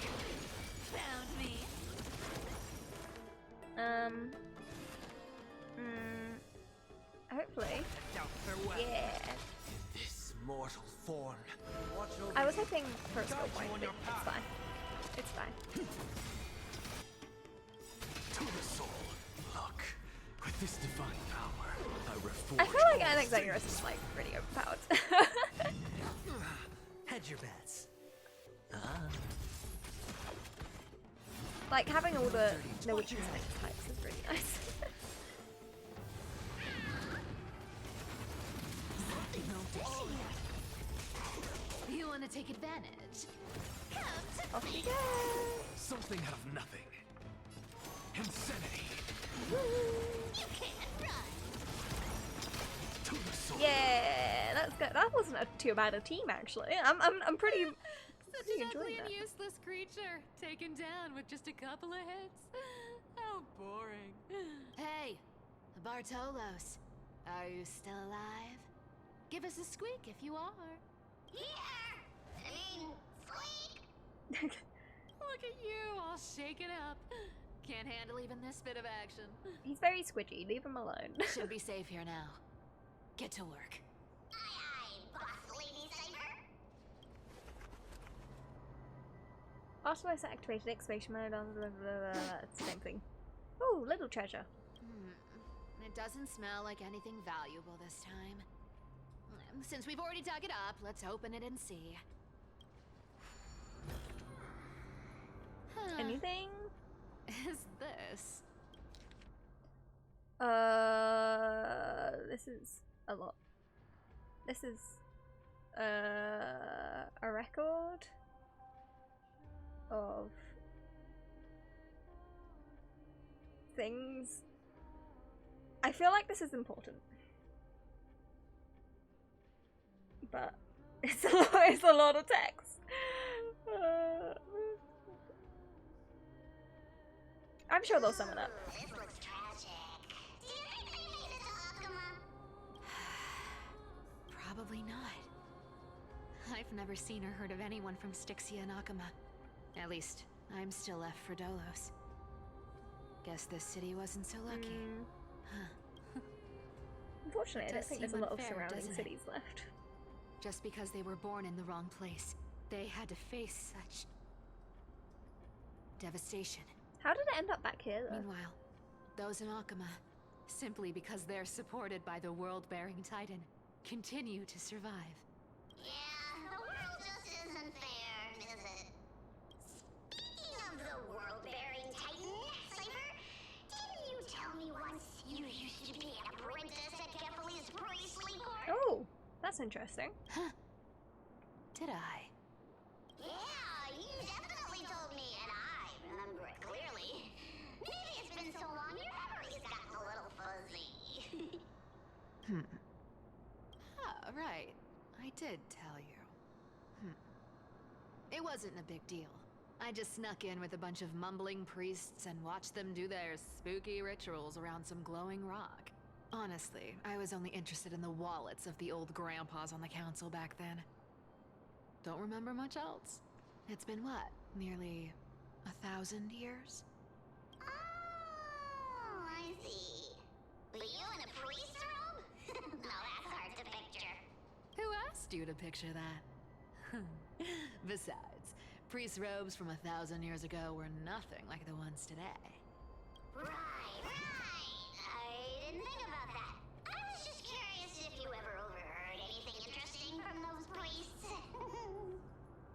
S4: Found me.
S1: Hopefully.
S12: Now farewell.
S1: Yeah.
S12: This mortal form. Watch over
S1: I was
S12: you.
S1: hoping for a skill
S12: Guide
S1: point,
S12: you on
S1: but
S12: your
S1: it's
S12: path.
S1: fine. It's fine.
S12: To the soul. Look, with this divine power, I reforge.
S1: I feel like
S12: all
S1: Anaxagoras
S12: things.
S1: is like pretty overpowered.
S12: Hedge your bets.
S1: Like having all the weakness types is really nice.
S4: You want to take advantage?
S1: Off we go.
S12: Something out of nothing. Insanity.
S8: You can't run.
S12: To the soul.
S1: Yeah, that's good. That wasn't too bad a team actually. I'm pretty
S4: Such
S1: pretty
S4: an
S1: enjoying
S4: ugly and
S1: that.
S4: useless creature, taken down with just a couple of hits. How boring. Hey, Bartolos, are you still alive? Give us a squeak if you are.
S8: Here. Squeak.
S4: Look at you, all shaken up. Can't handle even this bit of action.
S1: He's very squidgy. Leave him alone.
S4: Should be safe here now. Get to work.
S8: Aye, boss lady Cypher.
S1: Automatic activated exclamation mode on blah, blah, blah, blah. It's the same thing. Oh, little treasure.
S4: It doesn't smell like anything valuable this time. Since we've already dug it up, let's open it and see. Huh.
S1: Anything?
S4: Is this?
S1: This is a lot. This is a record of things. I feel like this is important, but it's a lot of text. I'm sure they'll sum it up.
S8: This looks tragic. Do you think they made it to Akuma?
S4: Probably not. I've never seen or heard of anyone from Styxia and Akuma. At least, I'm still left for Dolos. Guess this city wasn't so lucky. Huh.
S1: Unfortunately, I
S4: It
S1: don't
S4: does
S1: think there's a
S4: seem
S1: lot of
S4: unfair,
S1: surrounding
S4: doesn't it?
S1: cities left.
S4: Just because they were born in the wrong place, they had to face such devastation.
S1: How did it end up back here, though?
S4: Meanwhile, those in Akuma, simply because they're supported by the world-bearing Titan, continue to survive.
S8: Yeah, the world just isn't fair, is it? Speaking of
S1: That's interesting.
S4: Huh. Did I?
S8: Yeah, you definitely told me, and I remember it clearly. Maybe it's been so long your memory's gotten a little fuzzy.
S4: Oh, right. I did tell you. It wasn't a big deal. I just snuck in with a bunch of mumbling priests and watched them do their spooky rituals around some glowing rock. Honestly, I was only interested in the wallets of the old grandpas on the council back then. Don't remember much else. It's been what? Nearly 1,000 years?
S8: Oh, I see. But you in a priest robe? No, that's hard to picture.
S4: Who asked you to picture that? Besides, priest robes from 1,000 years ago were nothing like the ones today.
S8: Right. I didn't think about that. I was just curious if you ever overheard anything interesting from those priests.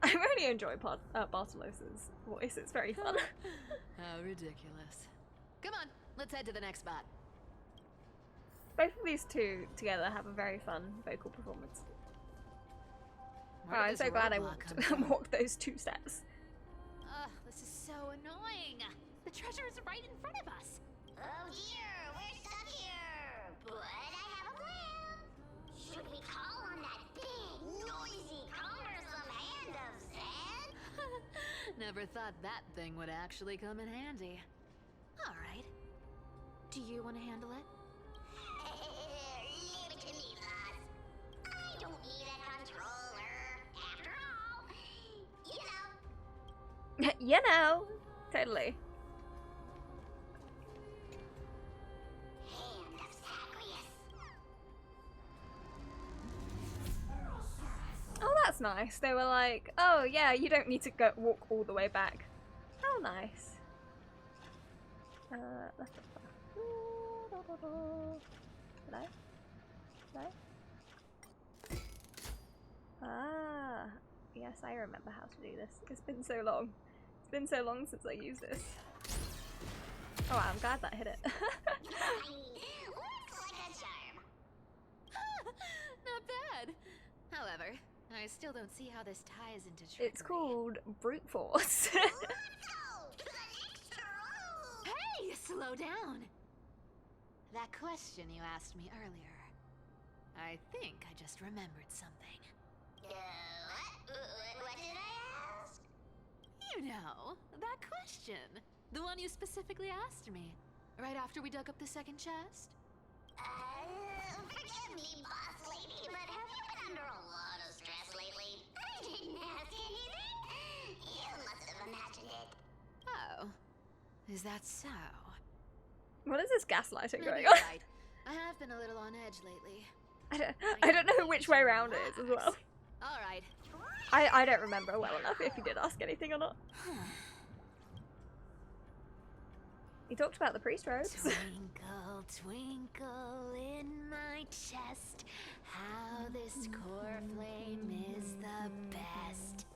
S1: I really enjoy Bartolos's voice. It's very fun.
S4: How ridiculous. Come on, let's head to the next spot.
S1: Both of these two together have a very fun vocal performance. Oh, I'm so glad I walked those 2 steps.
S4: Ugh, this is so annoying. The treasure is right in front of us.
S8: Oh dear, we're stuck here. But I have a plan. Should we call on that big, noisy, cumbersome hand of Zen?
S4: Never thought that thing would actually come in handy. All right. Do you want to handle it?
S8: Leave it to me, boss. I don't need a controller. After all,
S1: You know, totally.
S8: Hand of Zagreus.
S1: Oh, that's nice. They were like, oh yeah, you don't need to go walk all the way back. How nice. Hello? Hello? Ah, yes, I remember how to do this. It's been so long. It's been so long since I used this. Oh, I'm glad that hit it.
S8: Looks like a charm.
S4: Not bad. However, I still don't see how this ties into trickery.
S1: It's called brute force.
S8: Let's go to the next room.
S4: Hey, slow down. That question you asked me earlier. I think I just remembered something.
S8: What did I ask?
S4: You know, that question. The one you specifically asked me. Right after we dug up the second chest?
S8: Forgive me, boss lady, but have you been under a lot of stress lately? I didn't ask anything. You must have imagined it.
S4: Oh. Is that so?
S1: What is this gaslighting
S4: Maybe
S1: going
S4: you're
S1: on?
S4: right. I have been a little on edge lately.
S1: I don't know which way around it is as well.
S4: Alright.
S1: I don't remember well enough if you did ask anything or not. He talked about the priest robes.
S4: Twinkle, twinkle in my chest, how this core flame is the best.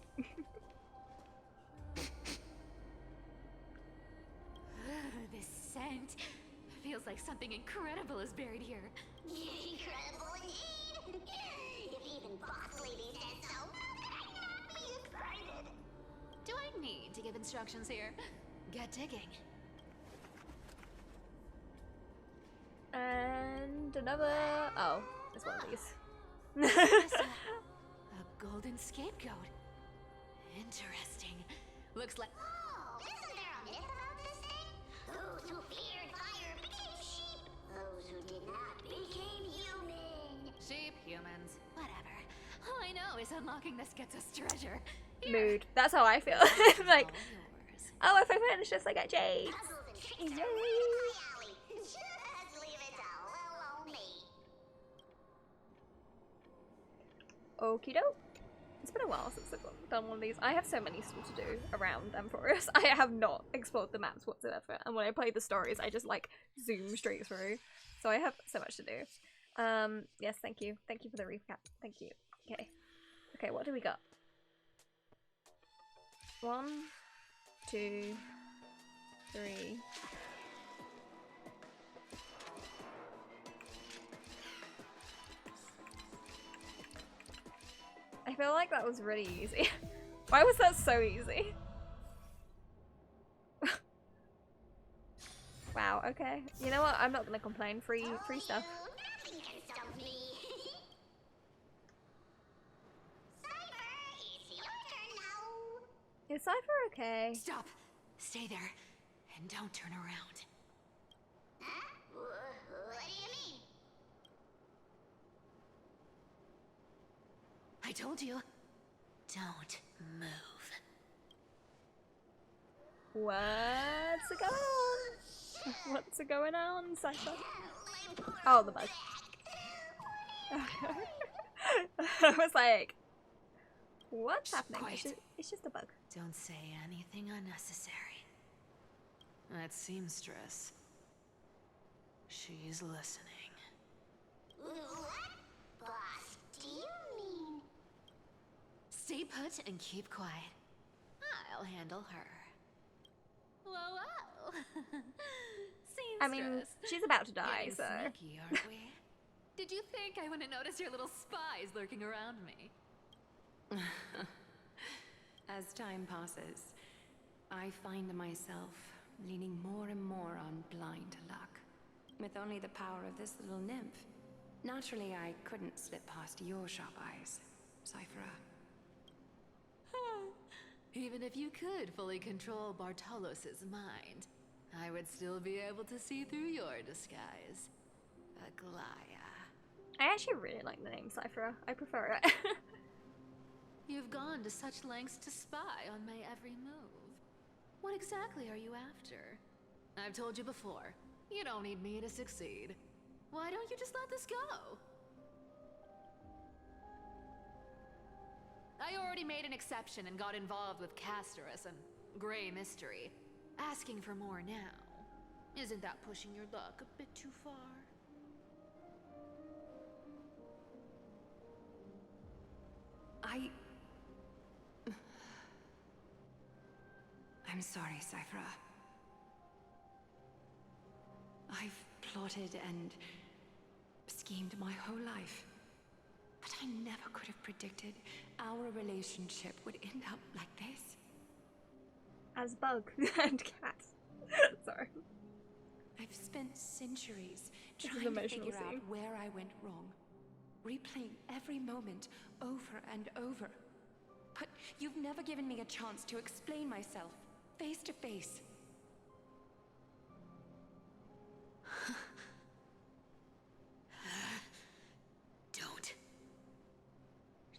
S4: This scent feels like something incredible is buried here.
S8: Incredible indeed. If even boss lady said so, how could I not be excited?
S4: Do I need to give instructions here? Get digging.
S1: And another... Oh, it's one of these.
S4: A golden scapegoat. Interesting. Looks like...
S8: Oh, isn't there a myth about this thing? Those who feared fire became sheep. Those who did not became human.
S4: Sheep, humans, whatever. All I know is unlocking this gets us treasure.
S1: Mood. That's how I feel. Like, oh, if I finish this, I get jade.
S8: Puzzles and tricks are
S1: Yay.
S8: right up my alley. Just leave it to little old me.
S1: Okie doke. It's been a while since I've done one of these. I have so many still to do around Emphorus. I have not explored the maps whatsoever. And when I play the stories, I just like zoom straight through. So I have so much to do. Yes, thank you. Thank you for the recap. Thank you. Okay. Okay, what do we got? 1, 2, 3. I feel like that was really easy. Why was that so easy? Wow, okay. You know what? I'm not gonna complain. Free stuff.
S8: Nothing can stop me. Cypher, it's your turn now.
S1: Is Cypher okay?
S4: Stop! Stay there, and don't turn around.
S8: Huh? What do you mean?
S4: I told you, don't move.
S1: What's going on? What's going on, Cypher? Oh, the bug. I was like, what's happening?
S4: Quiet.
S1: It's just a bug.
S4: Don't say anything unnecessary. That seamstress. She's listening.
S8: What? Boss, do you mean?
S4: Stay put and keep quiet. I'll handle her. Whoa, whoa. Seamstress.
S1: I mean, she's about to die,
S4: Getting
S1: so.
S4: sneaky, aren't we? Did you think I wouldn't notice your little spies lurking around me?
S10: As time passes, I find myself leaning more and more on blind luck. With only the power of this little nymph. Naturally, I couldn't slip past your sharp eyes, Cyphera.
S4: Even if you could fully control Bartolos's mind, I would still be able to see through your disguise. Aglaya.
S1: I actually really like the name Cypher. I prefer it.
S4: You've gone to such lengths to spy on my every move. What exactly are you after? I've told you before, you don't need me to succeed. Why don't you just let this go? I already made an exception and got involved with Castorus and Grey Mystery. Asking for more now. Isn't that pushing your luck a bit too far?
S10: I'm sorry, Cyphera. I've plotted and schemed my whole life. But I never could have predicted our relationship would end up like this.
S1: As bug and cat. Sorry.
S10: I've spent centuries
S1: This is
S10: trying to
S1: emotional
S10: figure out
S1: scene.
S10: where I went wrong. Replaying every moment over and over. But you've never given me a chance to explain myself, face to face.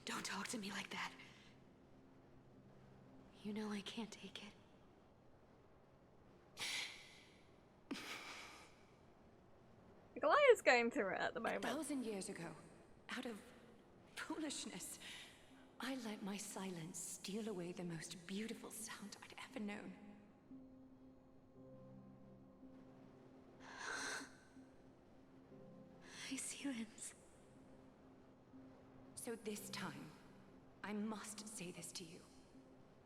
S4: Don't talk to me like that. You know I can't take it.
S1: Goliath's going through it at the moment.
S10: 1,000 years ago, out of foolishness, I let my silence steal away the most beautiful sound I'd ever known.
S4: I see limbs.
S10: So this time, I must say this to you,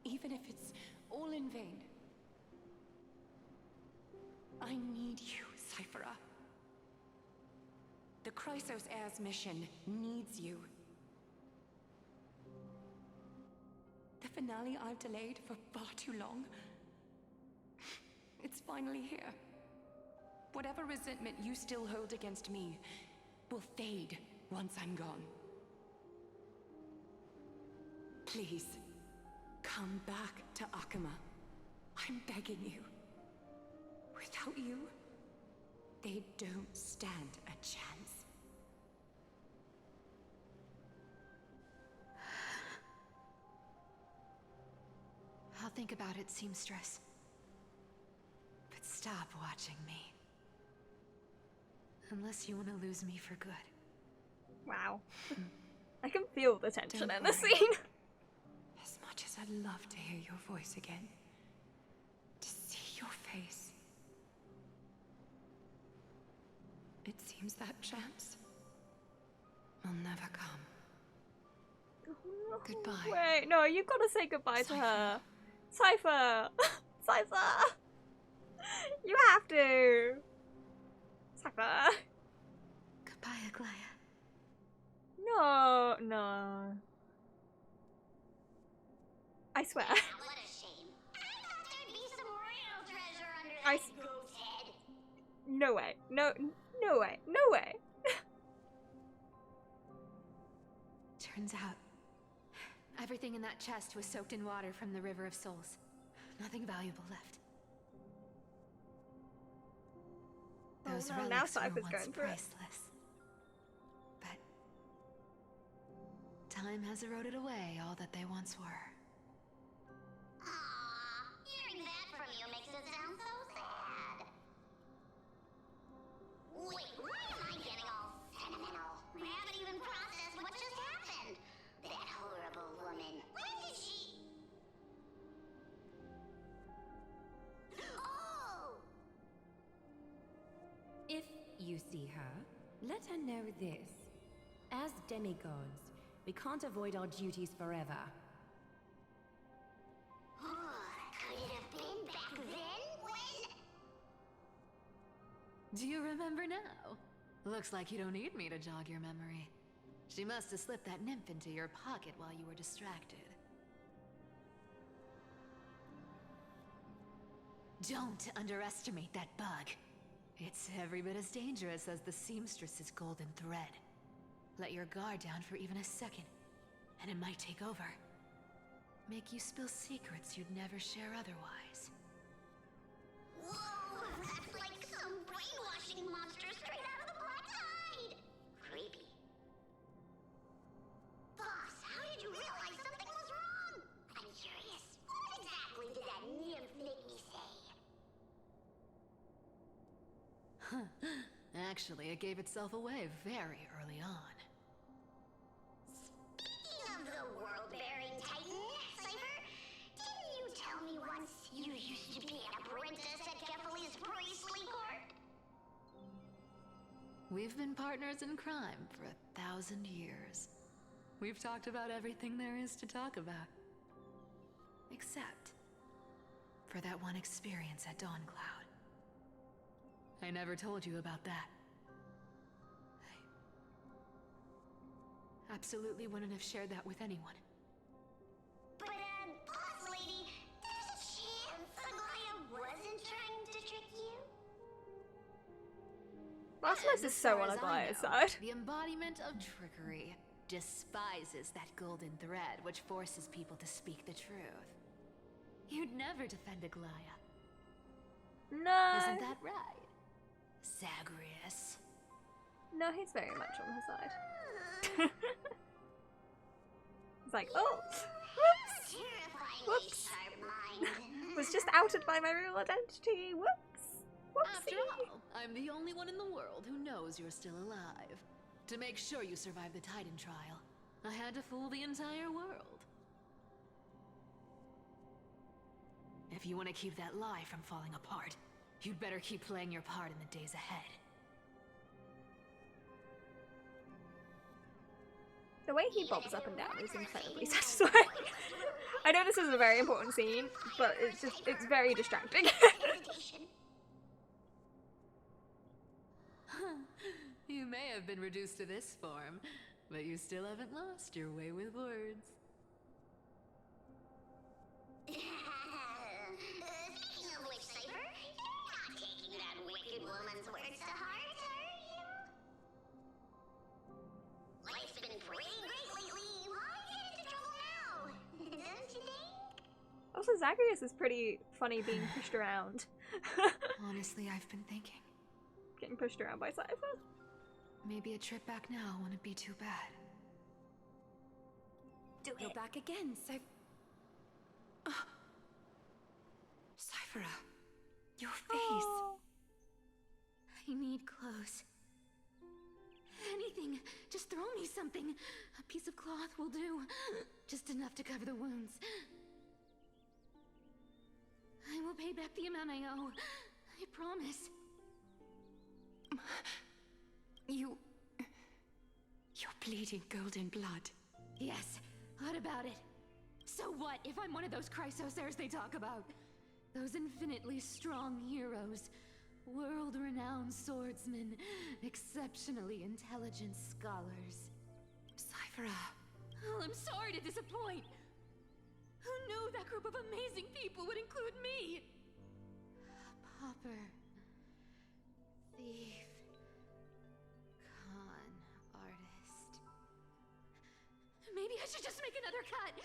S10: even if it's all in vain. I need you, Cyphera. The Chrysos Heir's mission needs you. The finale I've delayed for far too long. It's finally here. Whatever resentment you still hold against me will fade once I'm gone. Please, come back to Akama. I'm begging you. Without you, they don't stand a chance.
S4: I'll think about it, seamstress. But stop watching me. Unless you want to lose me for good.
S1: Wow. I can feel the tension
S10: Don't
S1: in the
S10: worry.
S1: scene.
S10: As much as I'd love to hear your voice again, to see your face, it seems that chance will never come. Goodbye.
S1: Wait, no, you've got to say goodbye to her. Cypher! Cypher! You have to! Cypher!
S4: Goodbye, Aglaya.
S1: No, no. swear.
S8: What a shame. I thought there'd be some real treasure under that goat's head.
S1: No way. No way. No way.
S10: Turns out, everything in that chest was soaked in water from the River of Souls. Nothing valuable left. Those
S1: no, now
S10: relics were
S1: Cypher's
S10: once
S1: going through it.
S10: priceless. But time has eroded away all that they once were.
S8: Aww, hearing that from you makes it sound so sad. Wait, why am I getting all sentimental? I haven't even processed what just happened. That horrible woman. When did she... Oh!
S13: If you see her, let her know this. As demigods, we can't avoid our duties forever.
S8: Could it have been back then when...
S4: Do you remember now? Looks like you don't need me to jog your memory. She must have slipped that nymph into your pocket while you were distracted. Don't underestimate that bug. It's every bit as dangerous as the seamstress's golden thread. Let your guard down for even a second, and it might take over. Make you spill secrets you'd never share otherwise.
S8: Whoa, that's like some brainwashing monster straight out of the Black Tide! Creepy. Boss, how did you realize something was wrong? I'm curious. What exactly did that nymph make me say?
S4: Actually, it gave itself away very early on.
S8: Speaking of the world-bearing titan, Cypher, didn't you tell me once you used to be an apprentice at Kefali's priestly court?
S4: We've been partners in crime for 1,000 years. We've talked about everything there is to talk about. Except for that one experience at Dawncloud. I never told you about that. I absolutely wouldn't have shared that with anyone.
S8: But, boss lady, there's a chance Aglaia wasn't trying to trick you?
S1: Blasphemous is so on Aglia's side.
S4: The embodiment of trickery despises that golden thread which forces people to speak the truth. You'd never defend Aglaia.
S1: No.
S4: Isn't that right, Zagreus?
S1: No, he's very much on her side. It's like, oh, whoops, was just outed by my real identity. Whoops, whoopsie.
S4: After all, I'm the only one in the world who knows you're still alive. To make sure you survive the Titan trial, I had to fool the entire world. If you want to keep that lie from falling apart, you'd better keep playing your part in the days ahead.
S1: The way he bobs up and down is incredibly satisfying. I know this is a very important scene, but it's very distracting.
S4: You may have been reduced to this form, but you still haven't lost your way with words.
S8: Speaking of which, Cypher, you're not taking that wicked woman's words to heart, are you? Life's been pretty great lately. Why get into trouble now? Don't you think?
S1: Also, Zagreus is pretty funny being pushed around.
S10: Honestly, I've been thinking.
S1: Getting pushed around by Cypher.
S10: Maybe a trip back now wouldn't be too bad.
S13: Go back again,
S10: Cyphera, your face.
S1: Oh.
S10: I need clothes. Anything. Just throw me something. A piece of cloth will do. Just enough to cover the wounds. I will pay back the amount I owe. I promise. You're bleeding golden blood.
S4: Yes, what about it? So what if I'm one of those Chrysosairs they talk about? Those infinitely strong heroes, world-renowned swordsmen, exceptionally intelligent scholars.
S10: Cyphera.
S4: Oh, I'm sorry to disappoint.
S10: Who knew that group of amazing people would include me? Pauper. Thief. Con artist. Maybe I should just make another cut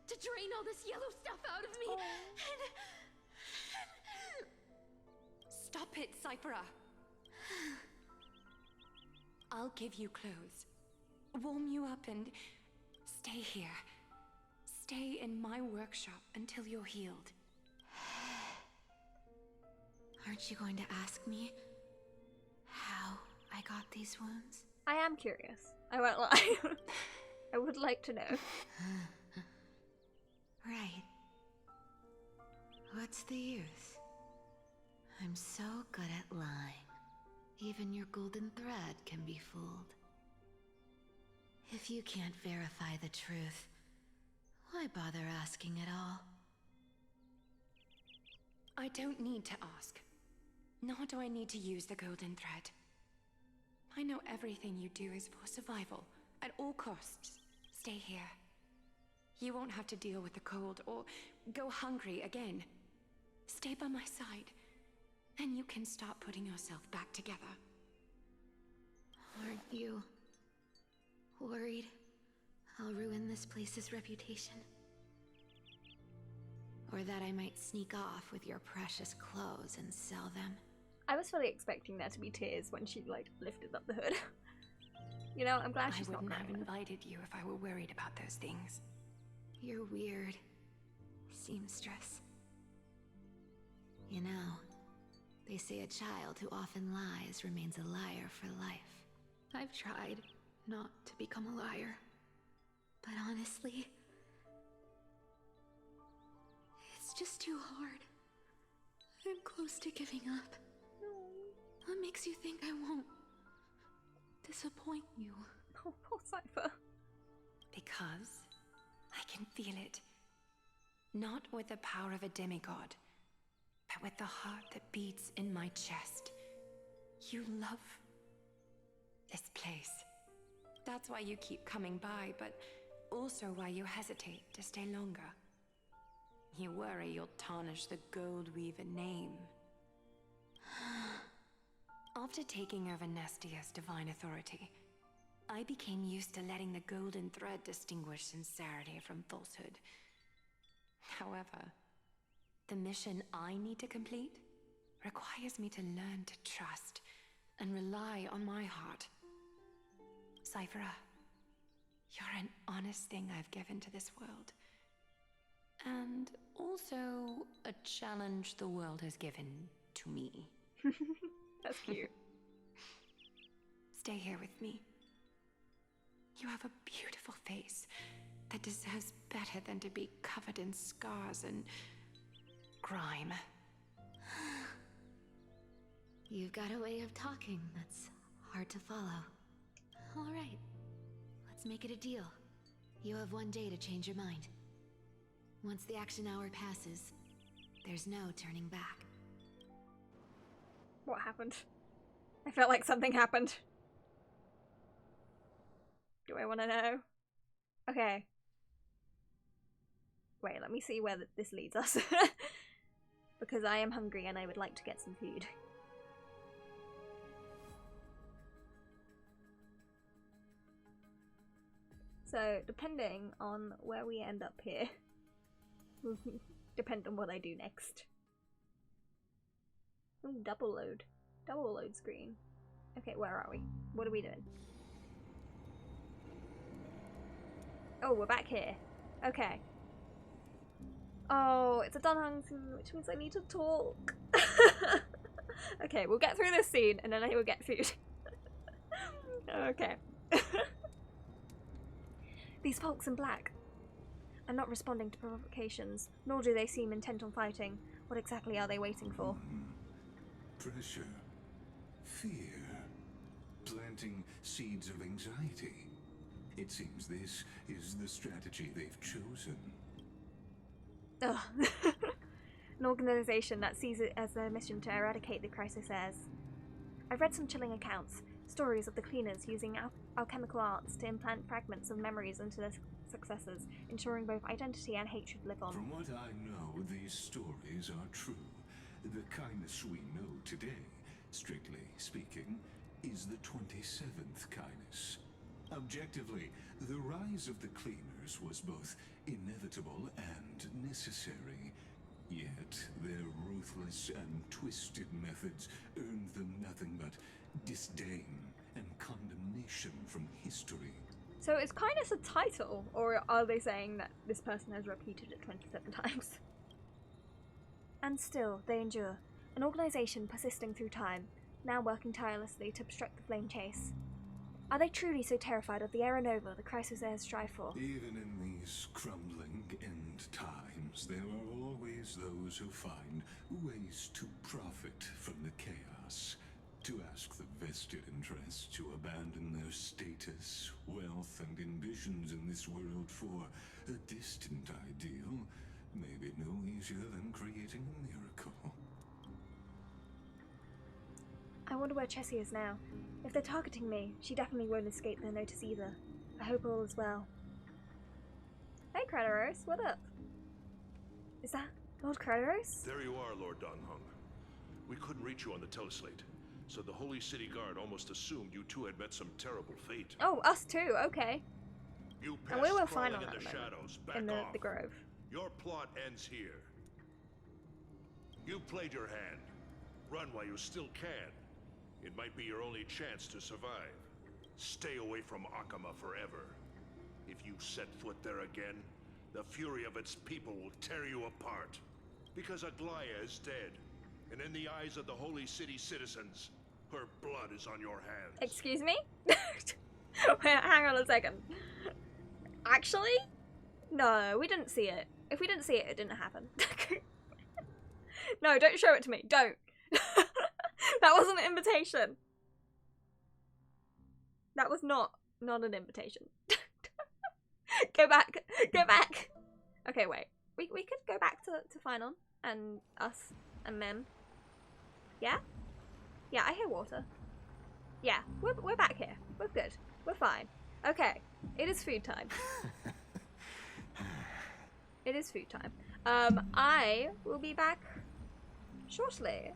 S10: to drain all this yellow stuff out of me.
S2: Stop it, Cyphera. I'll give you clothes, warm you up, and stay here. Stay in my workshop until you're healed.
S10: Aren't you going to ask me how I got these wounds?
S1: I am curious. I won't lie. I would like to know.
S10: Right. What's the use? I'm so good at lying. Even your golden thread can be fooled. If you can't verify the truth, why bother asking at all?
S2: I don't need to ask. Nor do I need to use the golden thread. I know everything you do is for survival, at all costs. Stay here. You won't have to deal with the cold or go hungry again. Stay by my side, and you can start putting yourself back together.
S10: Aren't you worried I'll ruin this place's reputation? Or that I might sneak off with your precious clothes and sell them?
S1: I was fully expecting there to be tears when she, like, lifted up the hood. You know, I'm glad she's not crying.
S2: I wouldn't have invited you if I were worried about those things.
S10: You're weird, seamstress. You know, they say a child who often lies remains a liar for life. I've tried not to become a liar, but honestly, it's just too hard. I'm close to giving up. What makes you think I won't disappoint you?
S1: Oh, poor Cypher.
S2: Because I can feel it. Not with the power of a demigod, but with the heart that beats in my chest. You love this place. That's why you keep coming by, but also why you hesitate to stay longer. You worry you'll tarnish the Gold Weaver name. After taking over Nestia's divine authority, I became used to letting the golden thread distinguish sincerity from falsehood. However, the mission I need to complete requires me to learn to trust and rely on my heart. Cyphera, you're an honest thing I've given to this world. And also a challenge the world has given to me.
S1: That's cute.
S2: Stay here with me. You have a beautiful face that deserves better than to be covered in scars and grime.
S10: You've got a way of talking that's hard to follow. All right, let's make it a deal. You have 1 day to change your mind. Once the action hour passes, there's no turning back.
S1: What happened? I felt like something happened. Do I want to know? Okay. Wait, let me see where this leads us. Because I am hungry and I would like to get some food. So, depending on where we end up here, will depend on what I do next. Ooh, double load. Double load screen. Okay, where are we? What are we doing? Oh, we're back here. Okay. Oh, it's a Dunhung scene, which means I need to talk. Okay, we'll get through this scene and then I will get food. Okay. These folks in black are not responding to provocations, nor do they seem intent on fighting. What exactly are they waiting for?
S3: Pressure. Fear. Planting seeds of anxiety. It seems this is the strategy they've chosen.
S1: Ugh. An organization that sees it as their mission to eradicate the crisis airs. I've read some chilling accounts, stories of the cleaners using alchemical arts to implant fragments of memories into their successors, ensuring both identity and hatred live on.
S3: From what I know, these stories are true. The kindness we know today, strictly speaking, is the 27th kindness. Objectively, the rise of the Cleaners was both inevitable and necessary. Yet, their ruthless and twisted methods earned them nothing but disdain and condemnation from history.
S1: So is kindness a title, or are they saying that this person has repeated it 27 times? And still, they endure. An organisation persisting through time, now working tirelessly to obstruct the flame chase. Are they truly so terrified of the Aeronova the Chrysos heirs strive for?
S3: Even in these crumbling end times, there are always those who find ways to profit from the chaos. To ask the vested interests to abandon their status, wealth, and ambitions in this world for a distant ideal may be no easier than creating a miracle.
S1: I wonder where Chessie is now. If they're targeting me, she definitely won't escape their notice either. I hope all is well. Hey Kratos, what up? Is that Lord Kratos?
S9: There you are, Lord Donghung. We couldn't reach you on the teleslate, so the Holy City Guard almost assumed you two had met some terrible fate.
S1: Oh, us too, okay.
S9: You
S1: And we were
S9: pests
S1: fine
S9: crawling
S1: on
S9: in
S1: that
S9: the
S1: moment,
S9: shadows. Back
S1: in the
S9: off.
S1: grove.
S9: Your plot ends here. You played your hand. Run while you still can. It might be your only chance to survive. Stay away from Akama forever. If you set foot there again, the fury of its people will tear you apart. Because Aglaya is dead, and in the eyes of the Holy City citizens, her blood is on your hands.
S1: Excuse me? Wait, hang on a second. Actually? No, we didn't see it. If we didn't see it, it didn't happen. No, don't show it to me. Don't. That wasn't an invitation. That was not an invitation. Go back. Go back. Okay, wait. We could go back to Finon and us and Mem. Yeah? Yeah, I hear water. Yeah, we're back here. We're good. We're fine. Okay, it is food time. It is food time. I will be back shortly.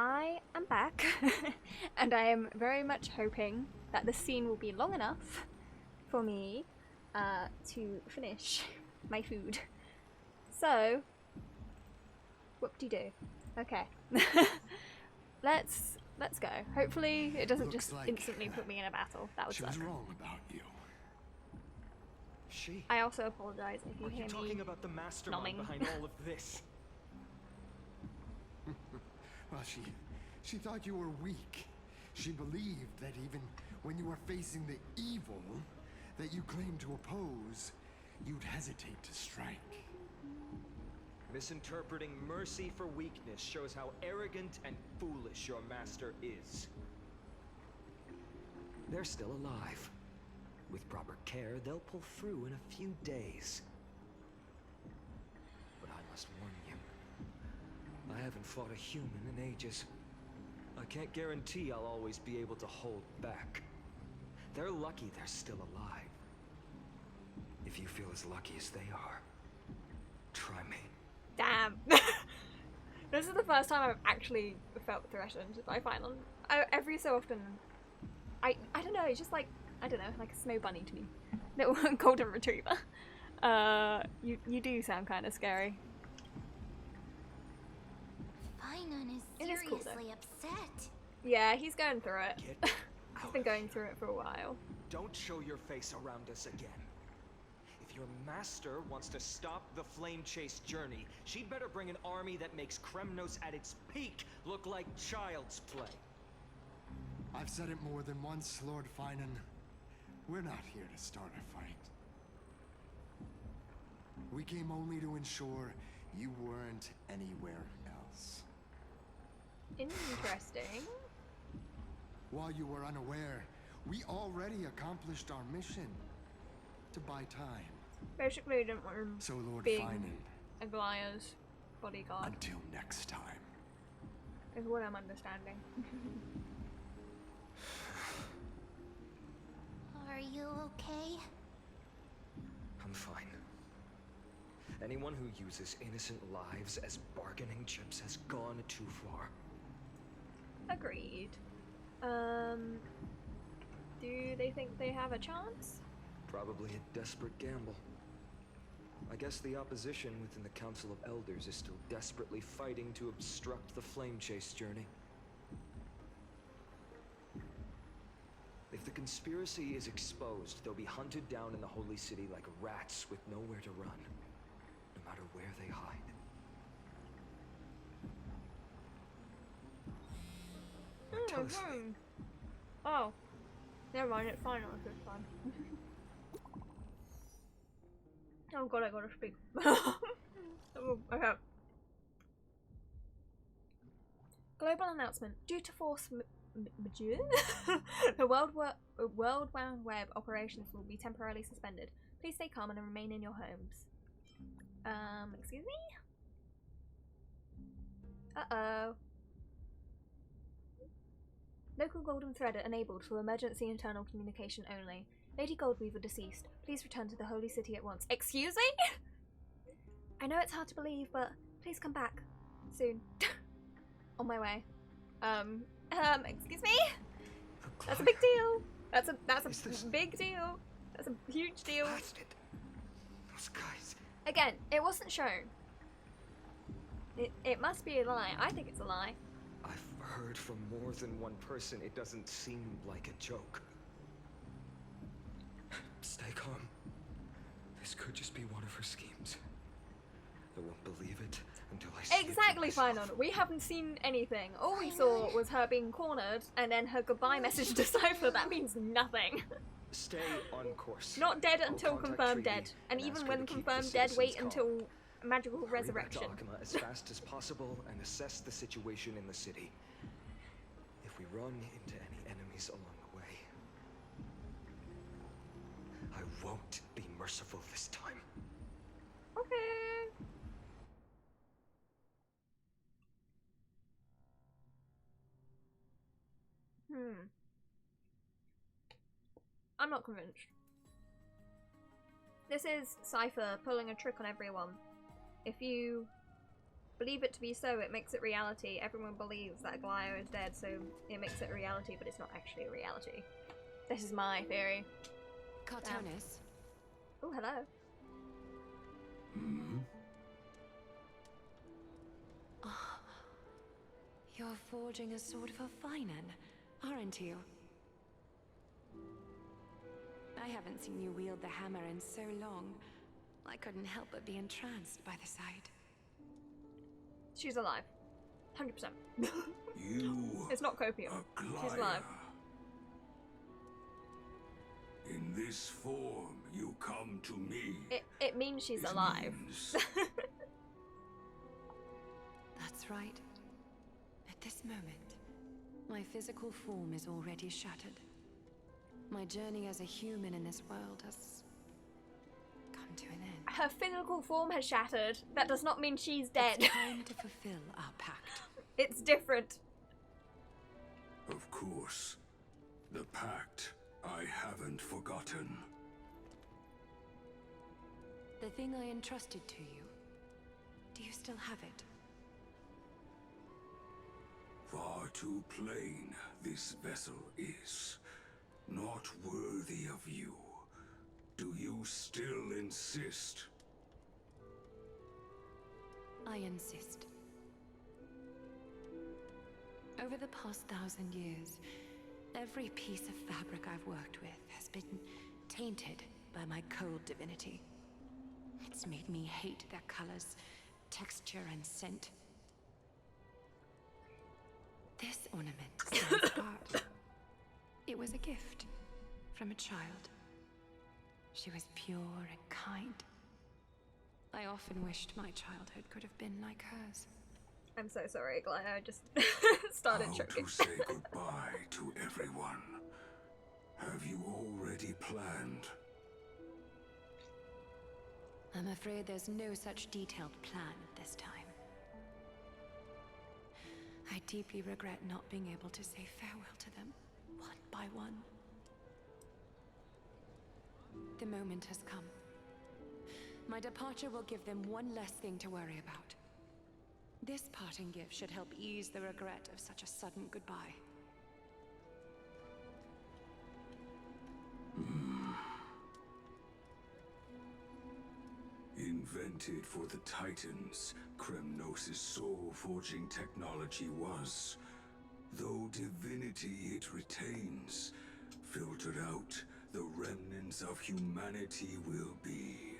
S1: I am back, and I am very much hoping that the scene will be long enough for me to finish my food. So, whoop-de-doo. Okay. Let's go. Hopefully it doesn't just
S7: like
S1: instantly put me in a battle. That would
S7: she
S1: suck.
S7: was wrong about you.
S5: She?
S1: I also apologize if you
S5: Are
S1: hear
S5: you
S1: me
S5: talking about the mastermind
S1: nodding.
S5: behind all of this?
S7: Well, she thought you were weak. She believed that even when you were facing the evil that you claimed to oppose, you'd hesitate to strike.
S5: Misinterpreting mercy for weakness shows how arrogant and foolish your master is. They're still alive. With proper care, they'll pull through in a few days. But I must warn you, I haven't fought a human in ages. I can't guarantee I'll always be able to hold back. They're lucky they're still alive. If you feel as lucky as they are, try me.
S1: Damn. This is the first time I've actually felt threatened by Final. Every so often, I don't know, it's just like, I don't know, like a snow bunny to me. Little golden retriever. You do sound kind of scary.
S2: Finon is
S1: It is cool, though.
S2: seriously upset.
S1: Yeah, he's going through it.
S5: Get
S1: He's been going through it for a while.
S5: Don't show your face around us again. If your master wants to stop the flame chase journey, she'd better bring an army that makes Kremnos at its peak look like child's play.
S7: I've said it more than once, Lord Finan. We're not here to start a fight. We came only to ensure you weren't anywhere else.
S1: Interesting.
S7: While you were unaware, we already accomplished our mission to buy time.
S1: Basically, I didn't want him
S7: So, Lord
S1: being
S7: Finan,
S1: Aglaya's bodyguard,
S7: until next time.
S1: is what I'm understanding.
S2: Are you okay?
S5: I'm fine. Anyone who uses innocent lives as bargaining chips has gone too far.
S1: Agreed. Do they think they have a chance?
S5: Probably a desperate gamble. I guess the opposition within the Council of Elders is still desperately fighting to obstruct the flame chase journey. If the conspiracy is exposed, they'll be hunted down in the Holy City like rats with nowhere to run, no matter where they hide. Tell us.
S1: Oh. Never mind, it's fine on this time. Oh god, I gotta speak. Oh, okay. Global announcement. Due to force the World Wide Web operations will be temporarily suspended. Please stay calm and remain in your homes. Excuse me? Uh-oh. Local Golden Thread enabled for emergency internal communication only. Lady Goldweaver deceased. Please return to the Holy City at once. Excuse me? I know it's hard to believe, but please come back. Soon. On my way. Excuse me? That's a big deal. That's a big deal. That's a huge deal.
S5: Blasted. Those guys.
S1: Again, it wasn't shown. It must be a lie. I think it's a lie.
S5: I've heard from more than one person. It doesn't seem like a joke. Stay calm. This could just be one of her schemes. I won't believe it until I see
S1: Exactly,
S5: it for myself.
S1: Finon. We haven't seen anything. All we saw was her being cornered and then her goodbye message to Cypher. That means nothing.
S5: Stay on course.
S1: Not dead
S5: I'll
S1: until
S5: contact
S1: confirmed
S5: Treaty
S1: dead. And even
S5: ask her
S1: when
S5: to keep
S1: confirmed
S5: the
S1: dead, wait
S5: citizens
S1: until
S5: calm.
S1: magical
S5: Hurry
S1: resurrection.
S5: back to Akama as fast as possible and assess the situation in the city. If we run into any enemies along the way, I won't be merciful this time.
S1: Okay. I'm not convinced. This is Cypher pulling a trick on everyone. If you Believe it to be so, it makes it reality. Everyone believes that Glio is dead, so it makes it a reality, but it's not actually a reality. This is my theory.
S10: Cartonis.
S1: Oh, hello.
S3: Hmm?
S10: Oh, you're forging a sword for Finan, aren't you? I haven't seen you wield the hammer in so long. I couldn't help but be entranced by the sight.
S1: She's alive. 100%.
S3: You
S1: It's not copium. She's alive.
S3: In this form, you come to me.
S1: It means she's alive.
S10: That's right. At this moment, my physical form is already shattered. My journey as a human in this world has come to an end.
S1: Her physical form has shattered. That does not mean she's dead.
S10: It's time to fulfill our pact.
S1: It's different.
S3: Of course. The pact I haven't forgotten.
S10: The thing I entrusted to you. Do you still have it?
S3: Far too plain this vessel is. Not worthy of you. Do you still insist?
S10: I insist. Over the past 1,000 years, every piece of fabric I've worked with has been tainted by my cold divinity. It's made me hate their colors, texture, and scent. This ornament stands apart. It was a gift from a child. She was pure and kind. I often wished my childhood could have been like hers.
S1: I'm so sorry, Glio. I just started choking.
S3: To say goodbye to everyone. Have you already planned?
S10: I'm afraid there's no such detailed plan at this time. I deeply regret not being able to say farewell to them, one by one. The moment has come. My departure will give them one less thing to worry about. This parting gift should help ease the regret of such a sudden goodbye.
S3: Invented for the Titans, Kremnos' soul-forging technology was. Though divinity it retains, filtered out, the remnants of humanity will be.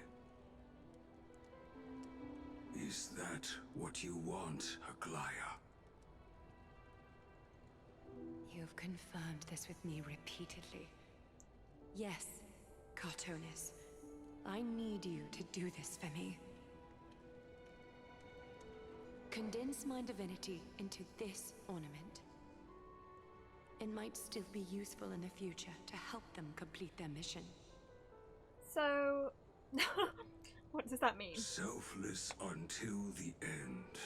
S3: Is that what you want, Aglaya?
S10: You've confirmed this with me repeatedly. Yes, Cartonis. I need you to do this for me. Condense my divinity into this ornament. It might still be useful in the future to help them complete their mission.
S1: So, what does that mean?
S3: Selfless until the end.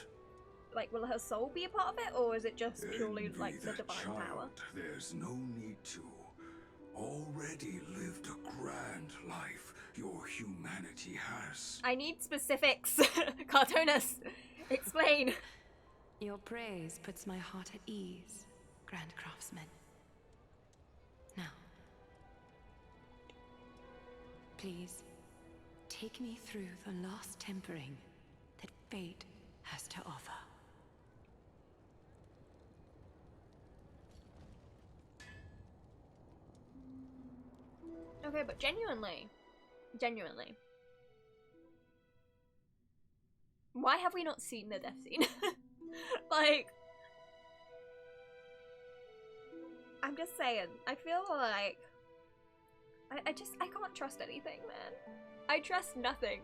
S1: Like, will her soul be a part of it, or is it just purely
S3: Envy
S1: like the
S3: that
S1: divine
S3: child.
S1: power?
S3: There's no need to. Already lived a grand life your humanity has.
S1: I need specifics. Cartonis, explain.
S10: Your praise puts my heart at ease, Grand Craftsman. Now, please, take me through the last tempering that fate has to offer.
S1: Okay, but genuinely, why have we not seen the death scene? Like, I'm just saying, I feel like I can't trust anything, man. I trust nothing.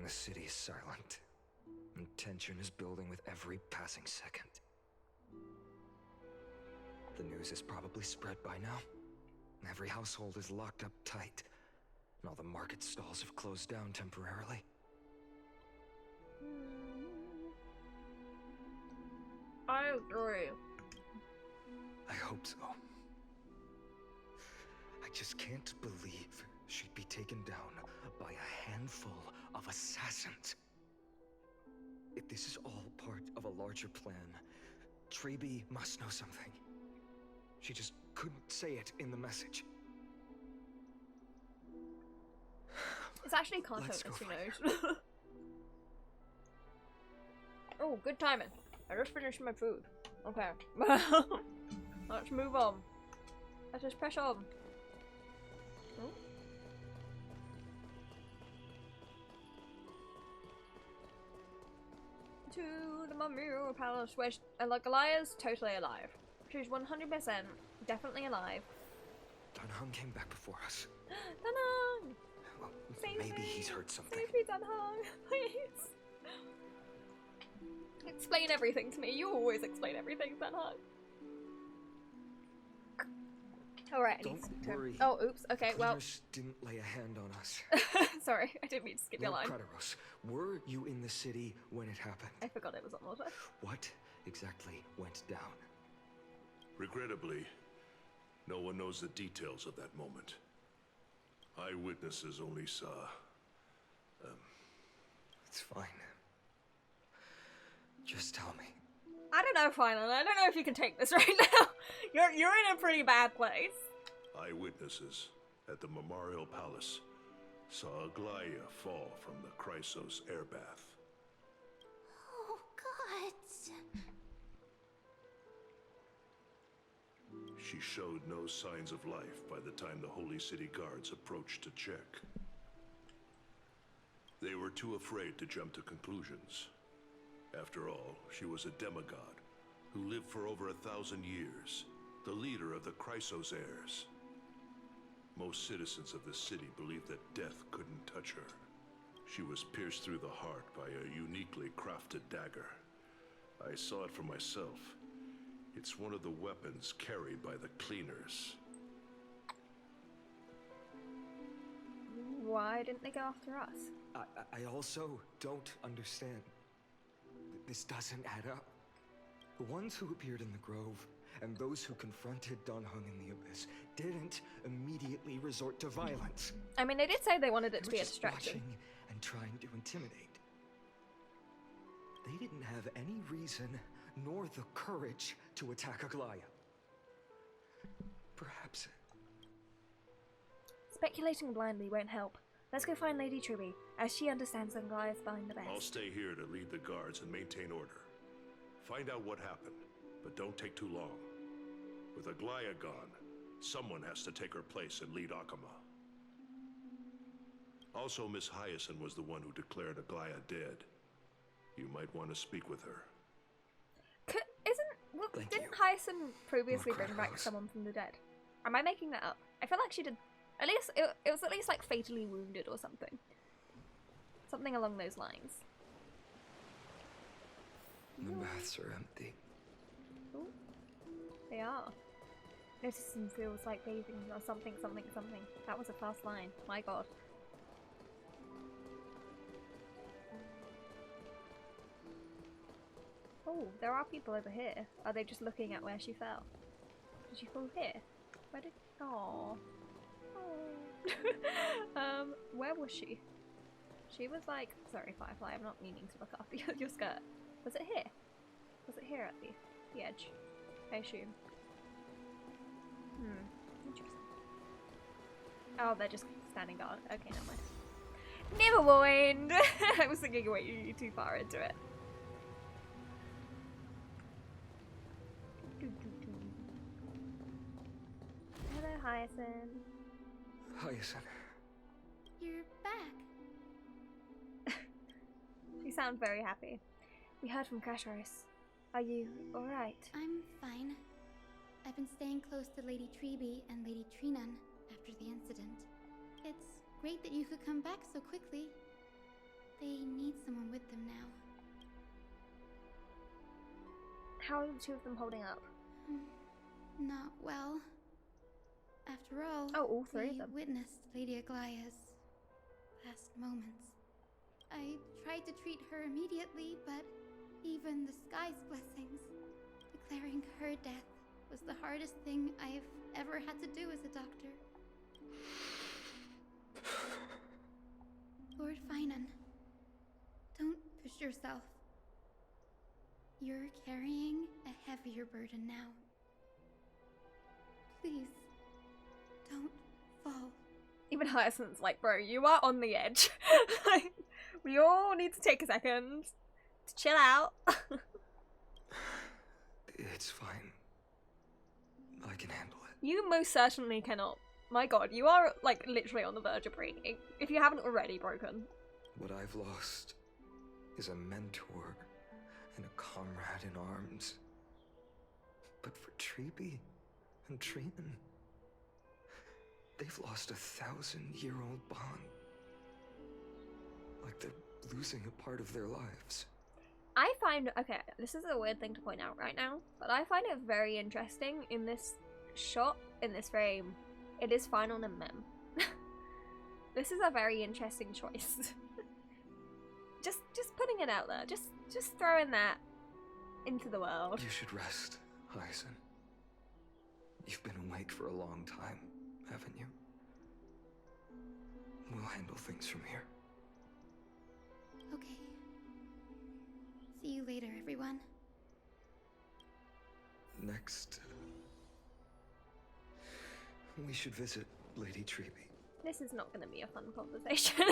S5: The city is silent, and tension is building with every passing second. The news is probably spread by now. Every household is locked up tight, and all the market stalls have closed down temporarily.
S1: I agree.
S5: I hope so. I just can't believe she'd be taken down by a handful of assassins. If this is all part of a larger plan, Treby must know something. She just couldn't say it in the message.
S1: It's actually Kanto, as she knows. Oh, good timing. I just finished my food. Okay. Let's move on. Let's just press on. Oh. To the Mamuru Palace, where like Goliath's totally alive. She's 100% definitely alive.
S5: Danhong came back before us.
S1: Danhong!
S5: Well,
S1: Save
S5: maybe
S1: me.
S5: he's heard something.
S1: Save me, Danhong, please. Explain everything to me. You always explain everything, Danhong. Alright,
S5: Don't worry.
S1: Oh, oops. Okay, well.
S5: Cleaners didn't lay a hand on us.
S1: Sorry, I didn't mean to skip your line.
S5: Kratos, were you in the city when it happened?
S1: I forgot it was on water.
S5: What exactly went down?
S9: Regrettably, no one knows the details of that moment. Eyewitnesses only saw...
S5: It's fine. Just tell me.
S1: I don't know, Final. I don't know if you can take this right now. You're in a pretty bad place.
S9: Eyewitnesses at the Memorial Palace saw Aglaia fall from the Chrysos airbath.
S8: Oh, gods.
S9: She showed no signs of life by the time the Holy City guards approached to check. They were too afraid to jump to conclusions. After all, she was a demigod who lived for over 1,000 years, the leader of the Chrysos heirs. Most citizens of the city believed that death couldn't touch her. She was pierced through the heart by a uniquely crafted dagger. I saw it for myself. It's one of the weapons carried by the cleaners.
S1: Why didn't they go after us?
S5: I also don't understand. This doesn't add up. The ones who appeared in the Grove and those who confronted Danhong in the Abyss didn't immediately resort to violence.
S1: I mean, they did say they wanted it to be a distraction.
S5: Watching and trying to intimidate. They didn't have any reason nor the courage to attack Aglaia. Perhaps...
S1: Speculating blindly won't help. Let's go find Lady Treby, as she understands that Aglaia's behind the best.
S9: I'll stay here to lead the guards and maintain order. Find out what happened, but don't take too long. With Aglaia gone, someone has to take her place and lead Akama. Also, Miss Hyacinth was the one who declared Aglaia dead. You might want to speak with her.
S1: Didn't Hyacinth previously bring back someone from the dead? Am I making that up? I feel like she did. At least it was at least like fatally wounded or something. Something along those lines.
S5: The baths are empty.
S1: Ooh. They are. Noticing feels like bathing or something. That was a fast line. My god. Oh, there are people over here. Are they just looking at where she fell? Did she fall here? Where did... Aww. Oh. Where was she? She was like... Sorry, Firefly, I'm not meaning to look after your skirt. Was it here? Was it here at the edge? I assume. Interesting. Oh, they're just standing guard. Okay, never mind. Never mind! I was thinking, wait, you're too far into it. Hello, Hyacinth.
S5: Hyacinth.
S8: You're back.
S1: You sound very happy. We heard from Kasharis. Are you alright?
S8: I'm fine. I've been staying close to Lady Treby and Lady Trinan after the incident. It's great that you could come back so quickly. They need someone with them now.
S1: How are the two of them holding up?
S8: Not well. After all,
S1: all three of them
S8: witnessed Lady Aglaia's last moments. I tried to treat her immediately, but even the sky's blessings, declaring her death was the hardest thing I've ever had to do as a doctor. Lord Finan, don't push yourself.
S14: You're carrying a heavier burden now. Please, don't fall.
S1: Even Hyacinth's like, bro, you are on the edge. Like, we all need to take a second to chill out.
S5: It's fine. I can handle it.
S1: You most certainly cannot. My god, you are, like, literally on the verge of breaking, if you haven't already broken.
S5: What I've lost is a mentor and a comrade in arms. But for Treeby and Trian, they've lost a 1,000-year-old bond. Like they're losing a part of their lives.
S1: I find, okay, this is a weird thing to point out right now, but I find it very interesting in this shot, in this frame. It is Final and Mem. This is a very interesting choice. just putting it out there. Just throwing that into the world.
S5: You should rest, Hyacinth. You've been awake for a long time, haven't you? We'll handle things from here.
S14: Okay. See you later, everyone.
S5: Next, we should visit Lady Treeby.
S1: This is not going to be a fun conversation.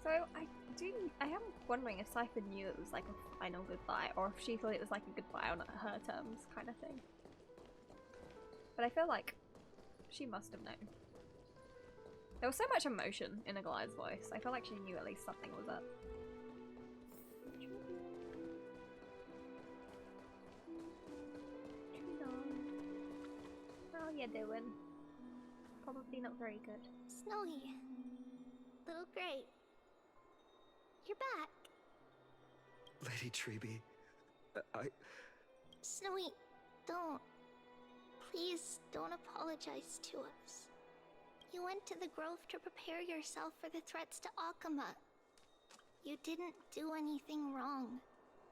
S1: So I am wondering if Cypher knew it was like a final goodbye, or if she thought it was like a goodbye on her terms kind of thing. But I feel like she must have known. There was so much emotion in Aglaya's voice. I feel like she knew at least something was up. How you doing? Probably not very good.
S8: Snowy. Little Gray. You're back.
S5: Lady Treeby,
S8: Snowy, don't. Please don't apologize to us. You went to the grove to prepare yourself for the threats to Akama. You didn't do anything wrong,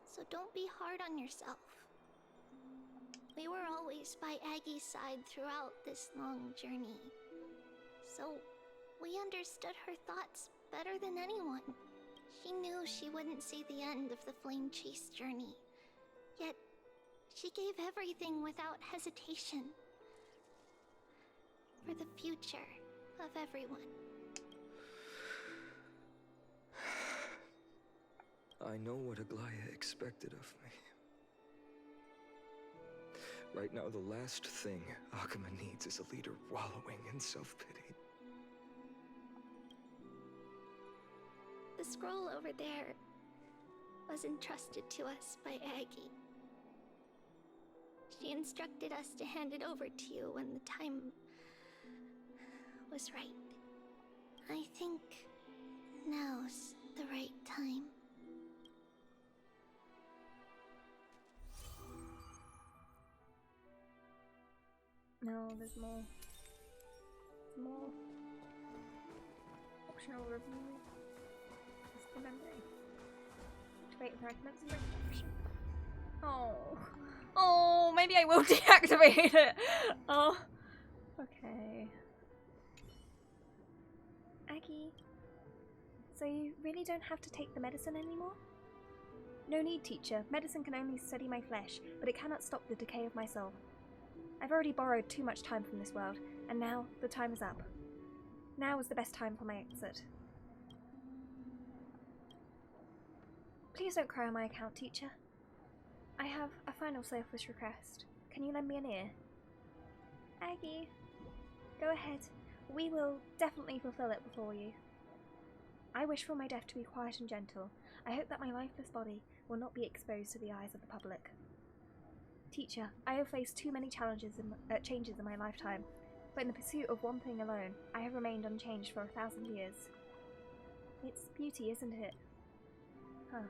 S8: so don't be hard on yourself. We were always by Aggie's side throughout this long journey, so we understood her thoughts better than anyone. She knew she wouldn't see the end of the Flame Chase journey, yet she gave everything without hesitation. For the future of everyone.
S5: I know what Aglaya expected of me. Right now, the last thing Akama needs is a leader wallowing in self-pity.
S8: The scroll over there was entrusted to us by Aggie. She instructed us to hand it over to you when the time was right. I think now's the right time.
S1: No, there's more. More. Optional review. Just remembering. Activate fragments and reproduction. Oh. Oh, maybe I will deactivate it. Oh. Okay. Aggie. So you really don't have to take the medicine anymore? No need, teacher. Medicine can only steady my flesh, but it cannot stop the decay of my soul. I've already borrowed too much time from this world, and now the time is up. Now is the best time for my exit. Please don't cry on my account, teacher. I have a final selfish request. Can you lend me an ear? Aggie, go ahead. We will definitely fulfill it before you. I wish for my death to be quiet and gentle. I hope that my lifeless body will not be exposed to the eyes of the public. Teacher, I have faced too many changes in my lifetime, but in the pursuit of one thing alone, I have remained unchanged for 1,000 years. It's beauty, isn't it? Huh.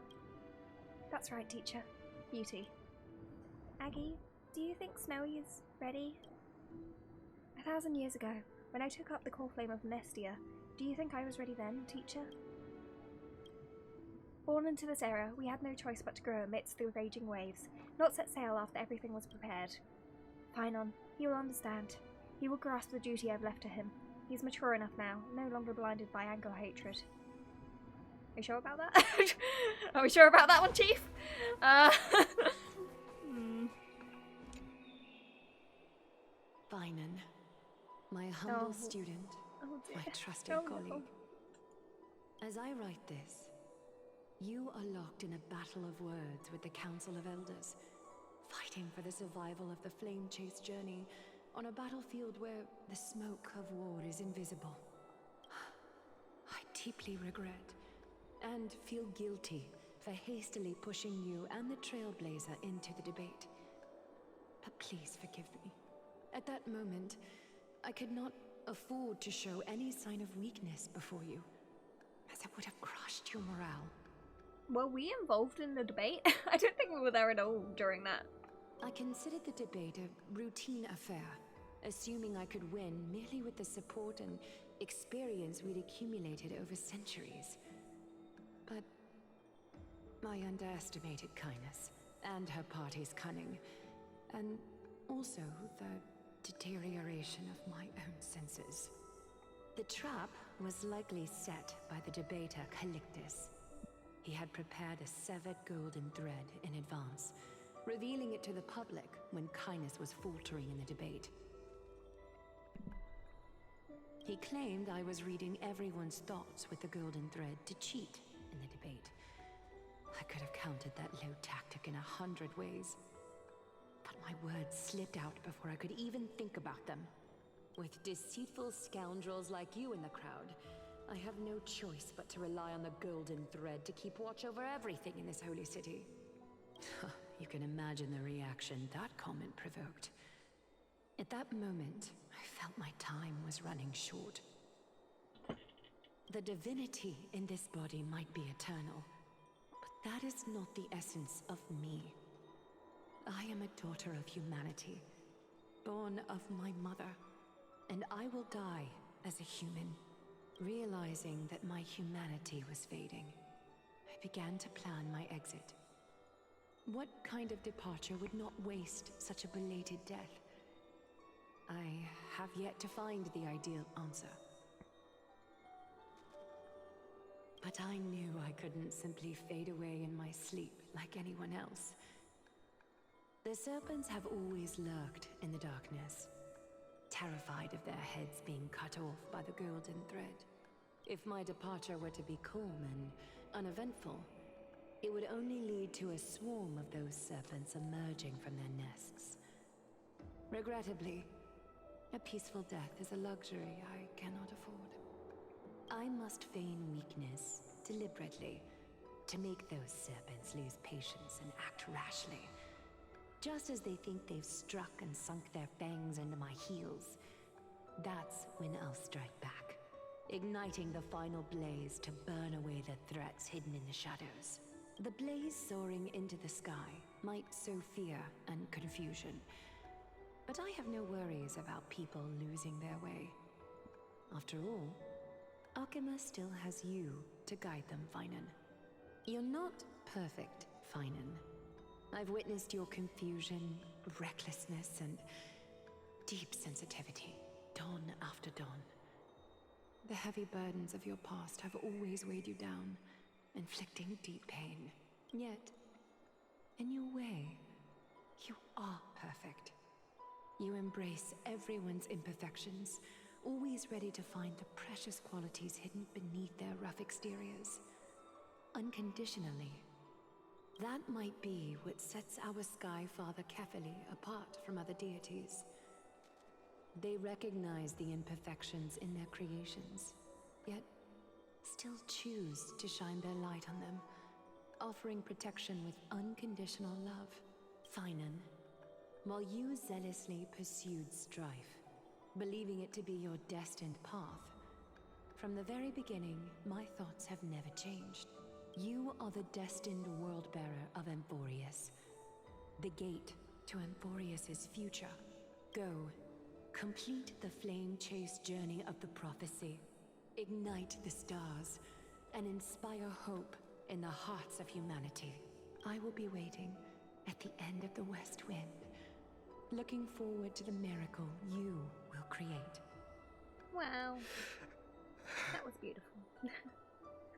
S1: That's right, teacher. Beauty. Aggie, do you think Snowy is ready? 1,000 years ago, when I took up the core flame of Nestia, do you think I was ready then, teacher? Born into this era, we had no choice but to grow amidst the raging waves, not set sail after everything was prepared. Finon, he will understand. He will grasp the duty I've left to him. He's mature enough now, no longer blinded by anger or hatred. you sure about that? Are we sure about that one, Chief?
S10: Finan, my humble student, my trusted colleague. As I write this, you are locked in a battle of words with the Council of Elders, fighting for the survival of the Flame Chase journey on a battlefield where the smoke of war is invisible. I deeply regret and feel guilty for hastily pushing you and the Trailblazer into the debate. But please forgive me. At that moment, I could not afford to show any sign of weakness before you, as it would have crushed your morale.
S1: Were we involved in the debate? I don't think we were there at all during that.
S10: I considered the debate a routine affair, assuming I could win merely with the support and experience we'd accumulated over centuries. But I underestimated Kindness and her party's cunning, and also the deterioration of my own senses. The trap was likely set by the debater Calictus. He had prepared a severed golden thread in advance, revealing it to the public when Kindness was faltering in the debate. He claimed I was reading everyone's thoughts with the golden thread to cheat in the debate. I could have countered that low tactic in 100 ways. But my words slipped out before I could even think about them. With deceitful scoundrels like you in the crowd, I have no choice but to rely on the golden thread to keep watch over everything in this holy city. You can imagine the reaction that comment provoked. At that moment, I felt my time was running short. The divinity in this body might be eternal, but that is not the essence of me. I am a daughter of humanity, born of my mother, and I will die as a human. Realizing that my humanity was fading, I began to plan my exit. What kind of departure would not waste such a belated death? I have yet to find the ideal answer. But I knew I couldn't simply fade away in my sleep like anyone else. The serpents have always lurked in the darkness, terrified of their heads being cut off by the golden thread. If my departure were to be calm and uneventful, it would only lead to a swarm of those serpents emerging from their nests. Regrettably, a peaceful death is a luxury I cannot afford. I must feign weakness deliberately to make those serpents lose patience and act rashly. Just as they think they've struck and sunk their fangs into my heels, that's when I'll strike back, igniting the final blaze to burn away the threats hidden in the shadows. The blaze soaring into the sky might sow fear and confusion, but I have no worries about people losing their way. After all, Akima still has you to guide them, Finan. You're not perfect, Finan. I've witnessed your confusion, recklessness, and deep sensitivity, dawn after dawn. The heavy burdens of your past have always weighed you down, inflicting deep pain. Yet, in your way, you are perfect. You embrace everyone's imperfections, always ready to find the precious qualities hidden beneath their rough exteriors. Unconditionally. That might be what sets our Sky Father Kefili apart from other deities. They recognize the imperfections in their creations, yet still choose to shine their light on them, offering protection with unconditional love. Finan, while you zealously pursued strife, believing it to be your destined path, from the very beginning, my thoughts have never changed. You are the destined world-bearer of Amphorius, the gate to Amphorius's future. Go, complete the flame chase journey of the prophecy, ignite the stars, and inspire hope in the hearts of humanity. I will be waiting at the end of the West Wind, looking forward to the miracle you will create.
S1: Wow. That was beautiful.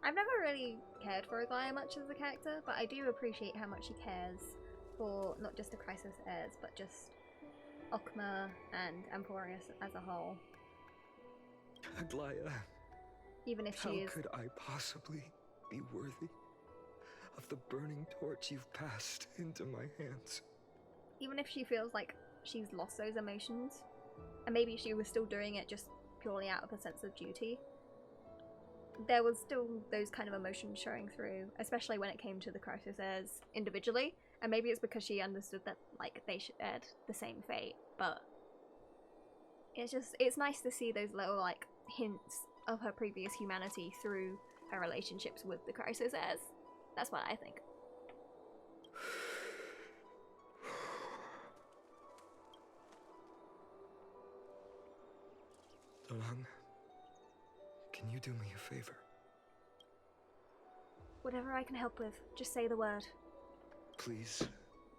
S1: I've never really cared for Aglaya much as a character, but I do appreciate how much she cares for not just the Crisis heirs, but just Okma and Emporius as a whole.
S5: Aglaya,
S1: Even if she
S5: how
S1: is...
S5: could I possibly be worthy of the burning torch you've passed into my hands?
S1: Even if she feels like she's lost those emotions, and maybe she was still doing it just purely out of a sense of duty, there was still those kind of emotions showing through, especially when it came to the Crisis heirs individually. And maybe it's because she understood that, like, they shared the same fate, but it's nice to see those little, like, hints of her previous humanity through her relationships with the Crisis heirs. That's what I think.
S5: Dolang, can you do me a favor?
S1: Whatever I can help with, just say the word.
S5: Please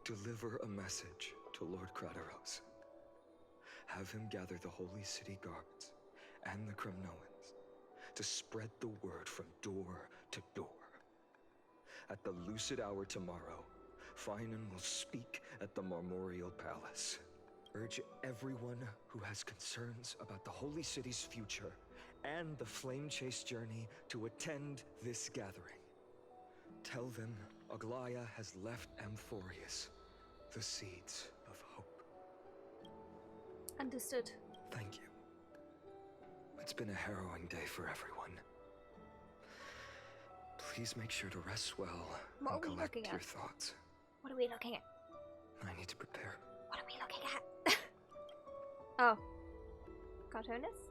S5: deliver a message to Lord Krateros. Have him gather the Holy City guards and the Kremnoans to spread the word from door to door. At the lucid hour tomorrow, Finan will speak at the Marmorial Palace. Urge everyone who has concerns about the Holy City's future and the Flame Chase journey to attend this gathering. Tell them Aglaya has left Amphorius the seeds of hope.
S1: Understood.
S5: Thank you. It's been a harrowing day for everyone. Please make sure to rest well
S1: What
S5: and
S1: are we
S5: collect
S1: looking
S5: your
S1: at?
S5: thoughts.
S1: What are we looking at?
S5: I need to prepare.
S1: What are we looking at? Oh. Cartoonist?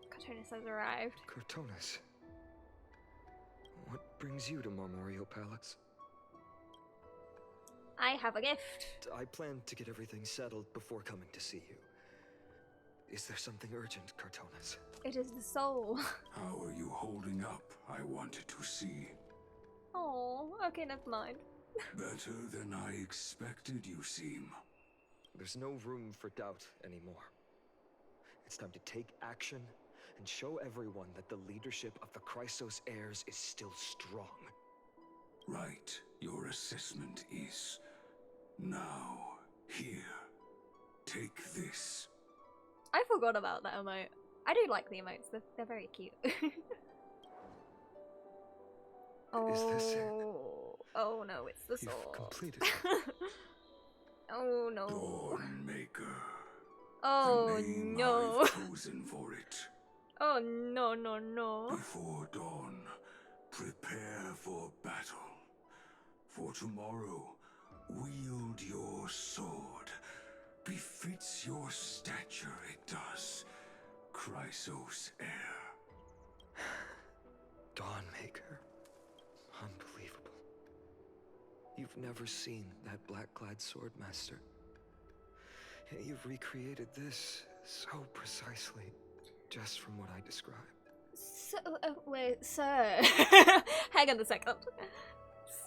S1: Cartoonist has arrived.
S5: Cortonis, what brings you to Marmorial Palace?
S1: I have a gift.
S5: I plan to get everything settled before coming to see you. Is there something urgent, Cortonis?
S1: It is the soul.
S3: How are you holding up? I wanted to see.
S1: Oh, okay, never mind.
S3: Better than I expected, you seem.
S5: There's no room for doubt anymore. It's time to take action and show everyone that the leadership of the Chrysos heirs is still strong.
S3: Right. Your assessment is... Now, here. Take this.
S1: I forgot about that emote. I do like the emotes, they're very cute. Oh,
S5: Is this it?
S1: Oh no, it's the
S5: You've
S1: sword.
S5: completed
S1: Oh no.
S3: Dawnmaker.
S1: Oh
S3: The name
S1: no.
S3: I've chosen for it.
S1: Oh no, no, no.
S3: Before dawn, prepare for battle. For tomorrow, wield your sword. Befits your stature, it does. Chrysos heir.
S5: Dawnmaker. Unbelievable. You've never seen that black-clad sword master. Yet you've recreated this so precisely, just from what I described.
S1: So, wait, sir. Hang on a second.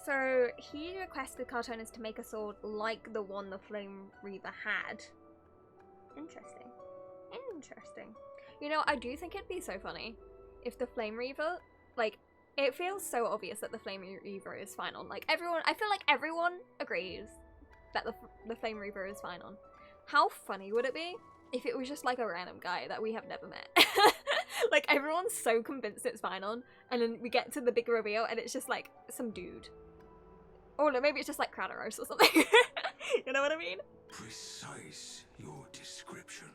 S1: So, he requested Cartoonist to make a sword like the one the Flame Reaver had. Interesting. Interesting. You know, I do think it'd be so funny if the Flame Reaver, like, it feels so obvious that the Flame Reaver is final. Like, everyone, I feel like everyone agrees that the Flame Reaver is final. How funny would it be if it was just like a random guy that we have never met? Like, everyone's so convinced it's final, and then we get to the big reveal and it's just like some dude. Or no, maybe it's just like Krateros or something. You know what I mean?
S3: Precise your description.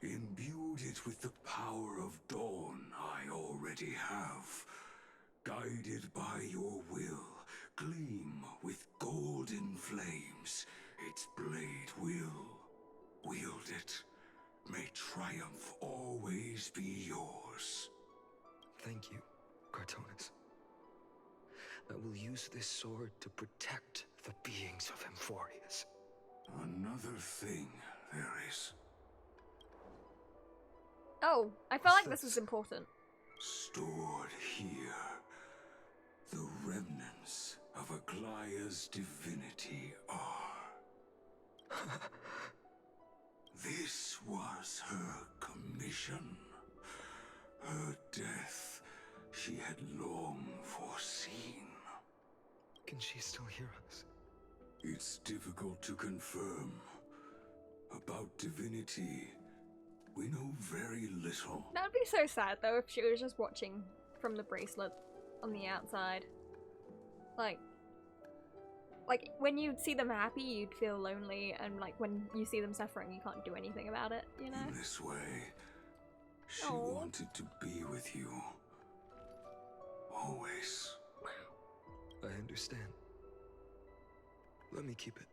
S3: Imbued it with the power of dawn I already have. Guided by your will, gleam with golden flames. Its blade will wield it. May triumph always be yours.
S5: Thank you, Cartoonus. I will use this sword to protect the beings of Amphorius.
S3: Another thing there is.
S1: Oh, I felt like this was important.
S3: Stored here. The remnants of Aglaya's divinity are. This was her commission. had long foreseen.
S5: Can she still hear us?
S3: It's difficult to confirm. About divinity, we know very little.
S1: That would be so sad though if she was just watching from the bracelet on the outside. Like when you see them happy, you'd feel lonely, and like when you see them suffering, you can't do anything about it, you know?
S3: In this way, she
S1: Aww.
S3: wanted to be with you. Always.
S5: I understand. Let me keep it.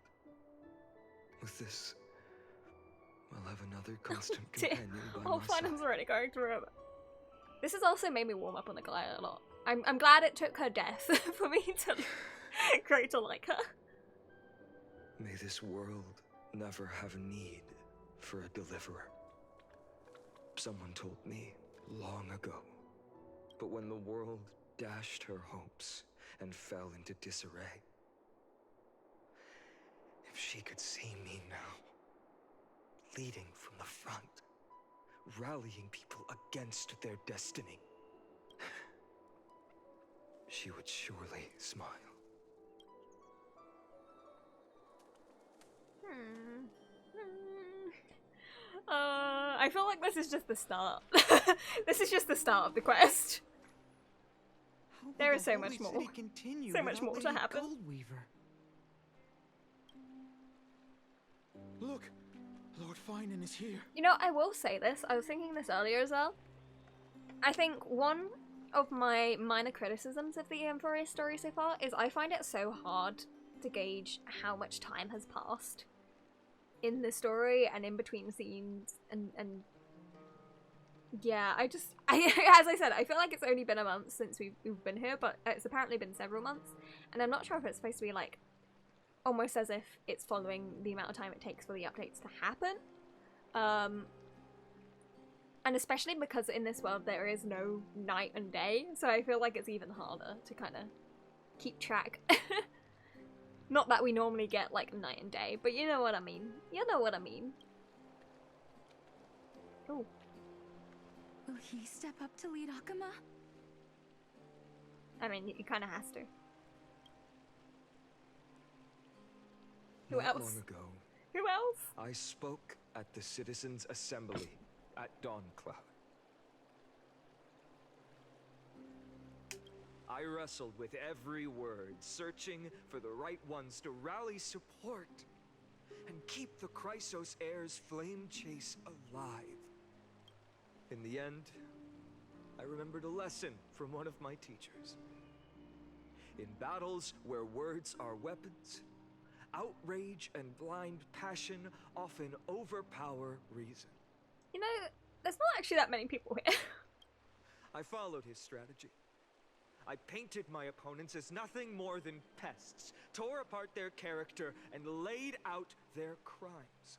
S5: With this, I'll have another constant companion by my side.
S1: Final's already going through it. This has also made me warm up on the Gaia a lot. I'm glad it took her death for me to grow to like her.
S5: May this world never have need for a deliverer. Someone told me long ago. But when the world dashed her hopes and fell into disarray, if she could see me now, leading from the front, rallying people against their destiny, she would surely smile.
S1: I feel like this is just the start. This is just the start of the quest. There is so much more. So much more to happen.
S12: Goldweaver. Look, Lord Finan is here.
S1: You know, I will say this. I was thinking this earlier as well. I think one of my minor criticisms of the Amphoria story so far is I find it so hard to gauge how much time has passed in the story and in between scenes, and yeah, as I said, I feel like it's only been a month since we've been here, but it's apparently been several months, and I'm not sure if it's supposed to be like almost as if it's following the amount of time it takes for the updates to happen, and especially because in this world there is no night and day, so I feel like it's even harder to kind of keep track. Not that we normally get like night and day, but you know what I mean. You know what I mean. Oh.
S10: Will he step up to lead Akama?
S1: I mean, he kind of has to. Who
S5: Not
S1: else?
S5: long ago,
S1: Who else?
S5: I spoke at the Citizens' Assembly at Dawncloud. I wrestled with every word, searching for the right ones to rally support and keep the Chrysos heir's flame chase alive. In the end, I remembered a lesson from one of my teachers. In battles where words are weapons, outrage and blind passion often overpower reason.
S1: You know, there's not actually that many people here.
S5: I followed his strategy. I painted my opponents as nothing more than pests, tore apart their character, and laid out their crimes.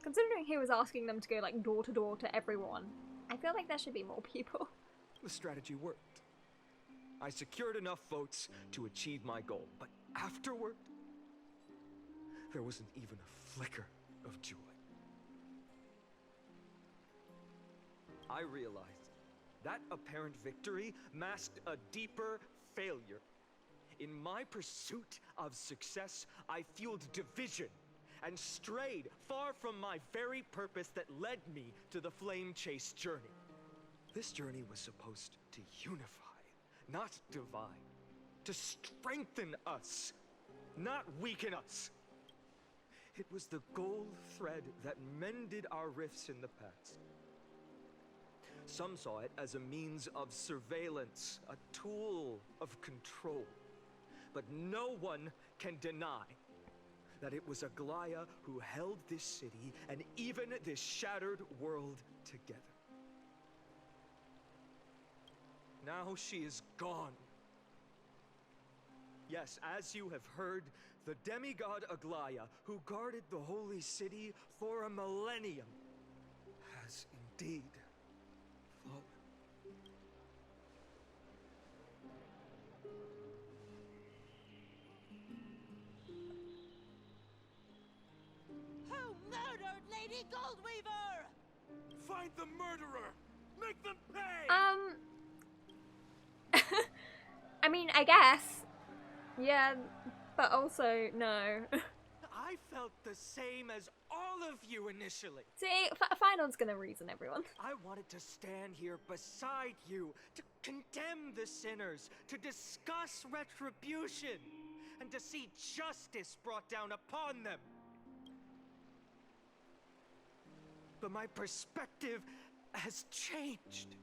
S1: Considering he was asking them to go like door to door to everyone, I feel like there should be more people.
S5: The strategy worked. I secured enough votes to achieve my goal, but afterward, there wasn't even a flicker of joy. I realized that apparent victory masked a deeper failure. In my pursuit of success, I fueled division and strayed far from my very purpose that led me to the flame chase journey. This journey was supposed to unify, not divide, to strengthen us, not weaken us. It was the gold thread that mended our rifts in the past. Some saw it as a means of surveillance, a tool of control. But no one can deny that it was Aglaya who held this city and even this shattered world together. Now she is gone. Yes, as you have heard, the demigod Aglaya, who guarded the holy city for a millennium, has indeed fallen.
S12: Who murdered Lady Goldweaver? Find the murderer! Make them pay!
S1: mean, I guess. Yeah, but also, no.
S15: I felt the same as all of you initially.
S1: See, Final's gonna reason everyone.
S15: I wanted to stand here beside you, to condemn the sinners, to discuss retribution, and to see justice brought down upon them. But my perspective has changed.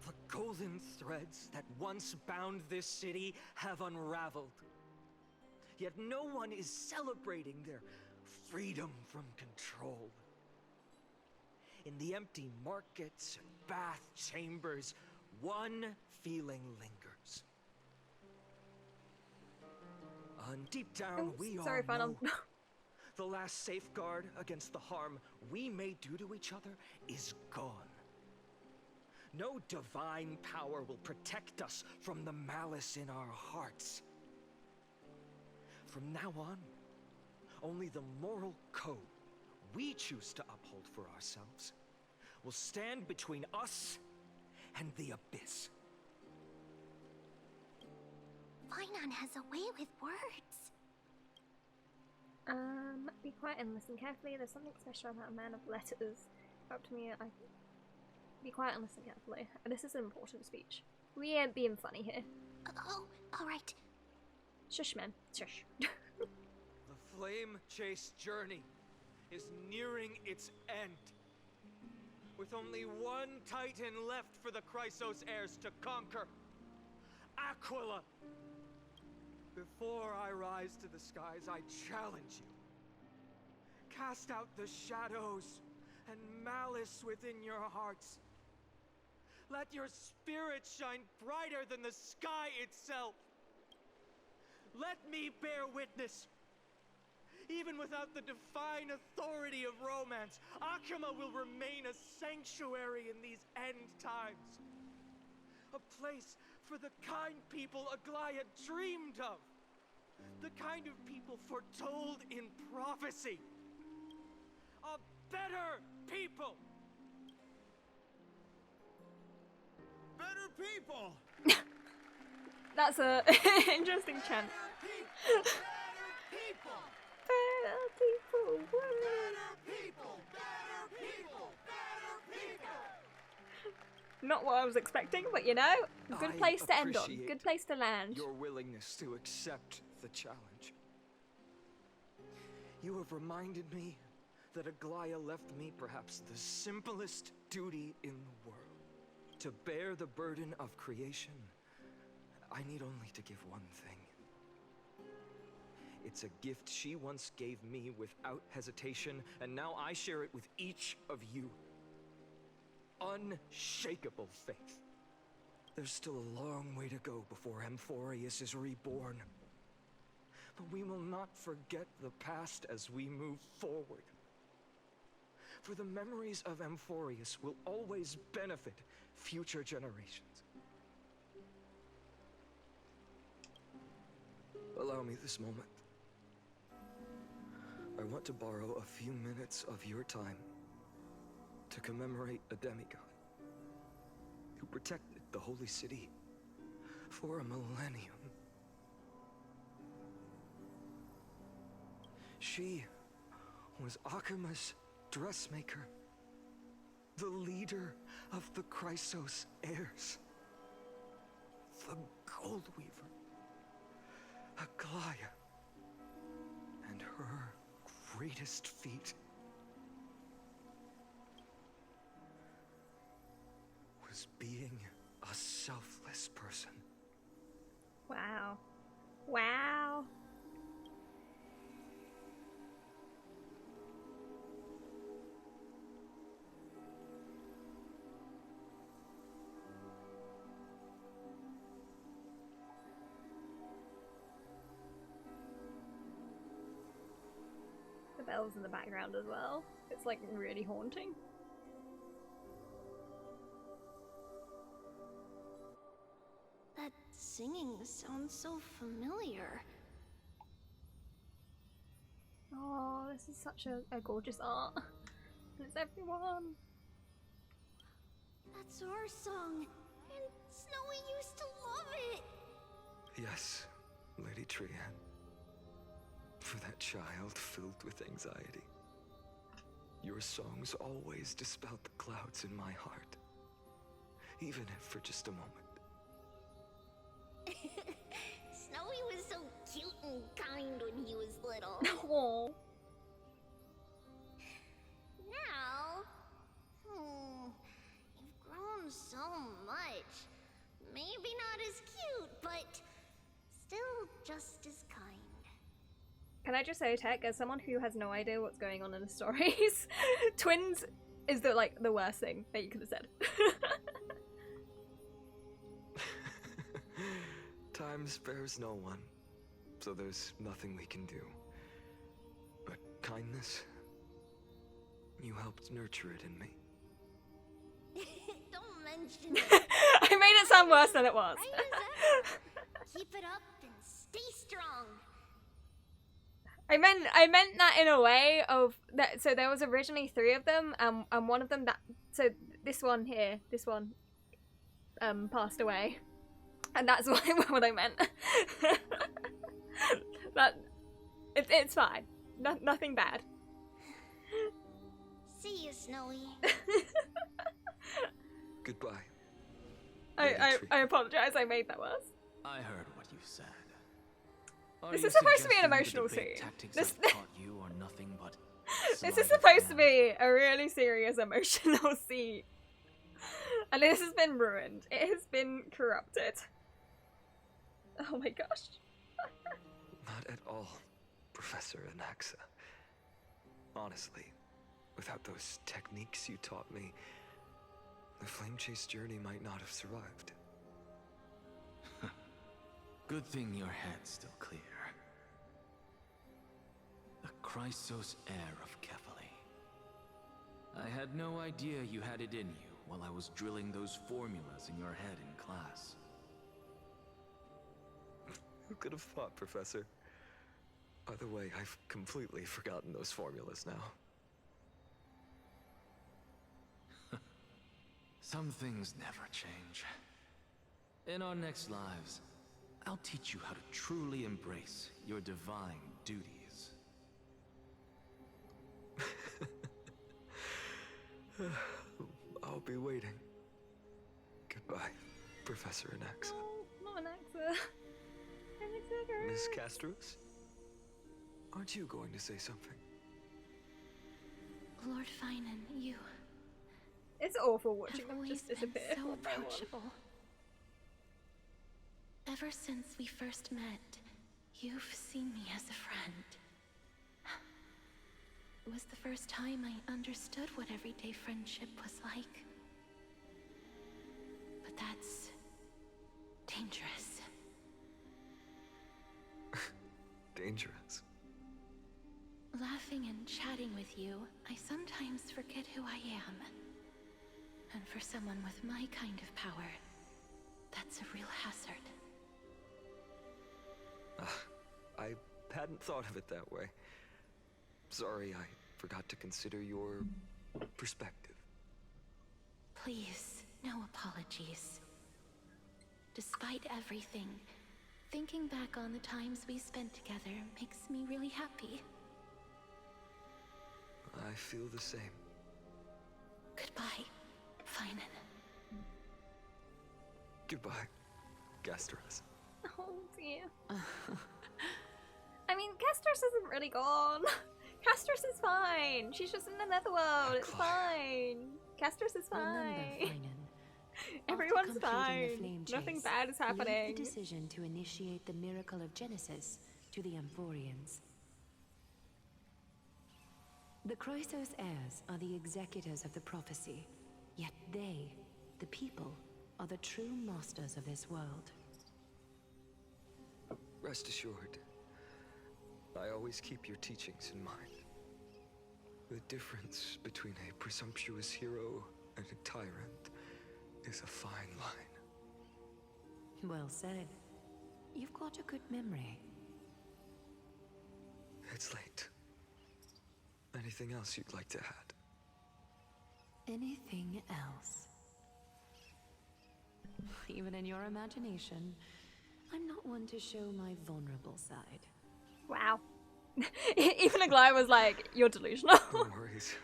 S15: The golden threads that once bound this city have unraveled. Yet no one is celebrating their freedom from control. In the empty markets and bath chambers, one feeling lingers. And deep down, we all know the last safeguard against the harm we may do to each other is gone. No divine power will protect us from the malice in our hearts. From now on, only the moral code we choose to uphold for ourselves will stand between us and the abyss.
S8: Finon has a way with words.
S1: Be quiet and listen carefully. There's something special about a man of letters. Up to me, be quiet and listen carefully. This is an important speech. We ain't being funny here.
S8: Oh, alright.
S1: Shush, man. Shush.
S15: The flame-chased journey is nearing its end. With only one titan left for the Chrysos heirs to conquer. Aquila! Before I rise to the skies, I challenge you. Cast out the shadows and malice within your hearts. Let your spirit shine brighter than the sky itself. Let me bear witness. Even without the divine authority of romance, Akama will remain a sanctuary in these end times. A place for the kind people Aglaya dreamed of. The kind of people foretold in prophecy. A better people!
S16: Better people!
S1: That's a interesting chant.
S16: Better people!
S1: Better people!
S16: Better people! Better people! Better people!
S1: Not what I was expecting, but you know, good place to end on. Good place to land.
S15: Your willingness to accept the challenge. You have reminded me that Aglaya left me perhaps the simplest duty in the world. To bear the burden of creation, I need only to give one thing. It's a gift she once gave me without hesitation, and now I share it with each of you. Unshakable faith. There's still a long way to go before Amphorius is reborn. But we will not forget the past as we move forward. For the memories of Amphorius will always benefit future generations. Allow me this moment. I want to borrow a few minutes of your time to commemorate a demigod who protected the holy city for a millennium. She was Akama's dressmaker, the leader of the Chrysos heirs, the Gold Weaver, Aglaya, and her greatest feat was being a selfless person.
S1: Wow. Wow. The bells in the background as well. It's like really haunting.
S8: That singing sounds so familiar.
S1: Oh, this is such a gorgeous art. It's everyone.
S8: That's our song, and Snowy used to love it.
S5: Yes, Lady Trian. For that child filled with anxiety. Your songs always dispelled the clouds in my heart. Even if for just a moment.
S8: Snowy was so cute and kind when he was little.
S1: Aww.
S8: Now, you've grown so much. Maybe not as cute, but still just as kind.
S1: Can I just say, Tech, as someone who has no idea what's going on in the stories, twins is the worst thing that you could have said.
S5: Time spares no one, so there's nothing we can do. But kindness, you helped nurture it in me.
S8: Don't mention it.
S1: I made it sound worse than it was.
S8: Right as ever. Keep it up and stay strong.
S1: I meant that in a way of that. So there was originally 3 of them, and one of them so this one here, passed away, and that's what I meant. It's fine. Nothing bad.
S8: See you, Snowy.
S5: Goodbye.
S1: I apologize. I made that worse.
S12: I heard what you said.
S1: This is supposed to be an emotional scene. This
S12: you are nothing but
S1: is supposed to be a really serious emotional scene. And this has been ruined. It has been corrupted. Oh my gosh.
S5: Not at all, Professor Anaxa. Honestly, without those techniques you taught me, the Flame Chase journey might not have survived.
S12: Good thing your head's still clear. The Chrysos heir of Kefali. I had no idea you had it in you while I was drilling those formulas in your head in class.
S5: Who could have thought, Professor? By the way, I've completely forgotten those formulas now.
S12: Some things never change. In our next lives, I'll teach you how to truly embrace your divine duties.
S5: I'll be waiting. Goodbye, Professor Anaxa.
S1: No, not Anaxa. Anaxa.
S5: Miss Castros? Aren't you going to say something?
S2: Lord Finan, you...
S1: It's awful watching them
S2: always
S1: just
S2: been
S1: disappear.
S2: so
S1: one by one.
S2: approachable. Ever since we first met, you've seen me as a friend. It was the first time I understood what everyday friendship was like. But that's... dangerous.
S5: Dangerous?
S2: Laughing and chatting with you, I sometimes forget who I am. And for someone with my kind of power, that's a real hazard.
S5: I hadn't thought of it that way. Sorry, I forgot to consider your perspective.
S2: Please, no apologies. Despite everything, thinking back on the times we spent together makes me really happy.
S5: I feel the same.
S2: Goodbye, Finan.
S5: Goodbye, Castros.
S1: Oh dear. I mean, Castros isn't really gone. Castros is fine. She's just in the netherworld. It's fine. Castros is fine.
S13: Remember, Finan.
S1: Everyone's
S13: After completing the
S1: fine.
S13: flame
S1: Nothing
S13: chase,
S1: bad is happening.
S13: leave the decision to initiate the miracle of Genesis to the Amphorians. The Chrysos heirs are the executors of the prophecy, yet they, the people, are the true masters of this world.
S5: Rest assured, I always keep your teachings in mind. The difference between a presumptuous hero and a tyrant is a fine line.
S13: Well said. You've got a good memory.
S5: It's late. Anything else you'd like to add?
S13: Anything else? Even in your imagination, I'm not one to show my vulnerable side.
S1: Wow. Even Aglaya was like, you're delusional.
S5: No worries.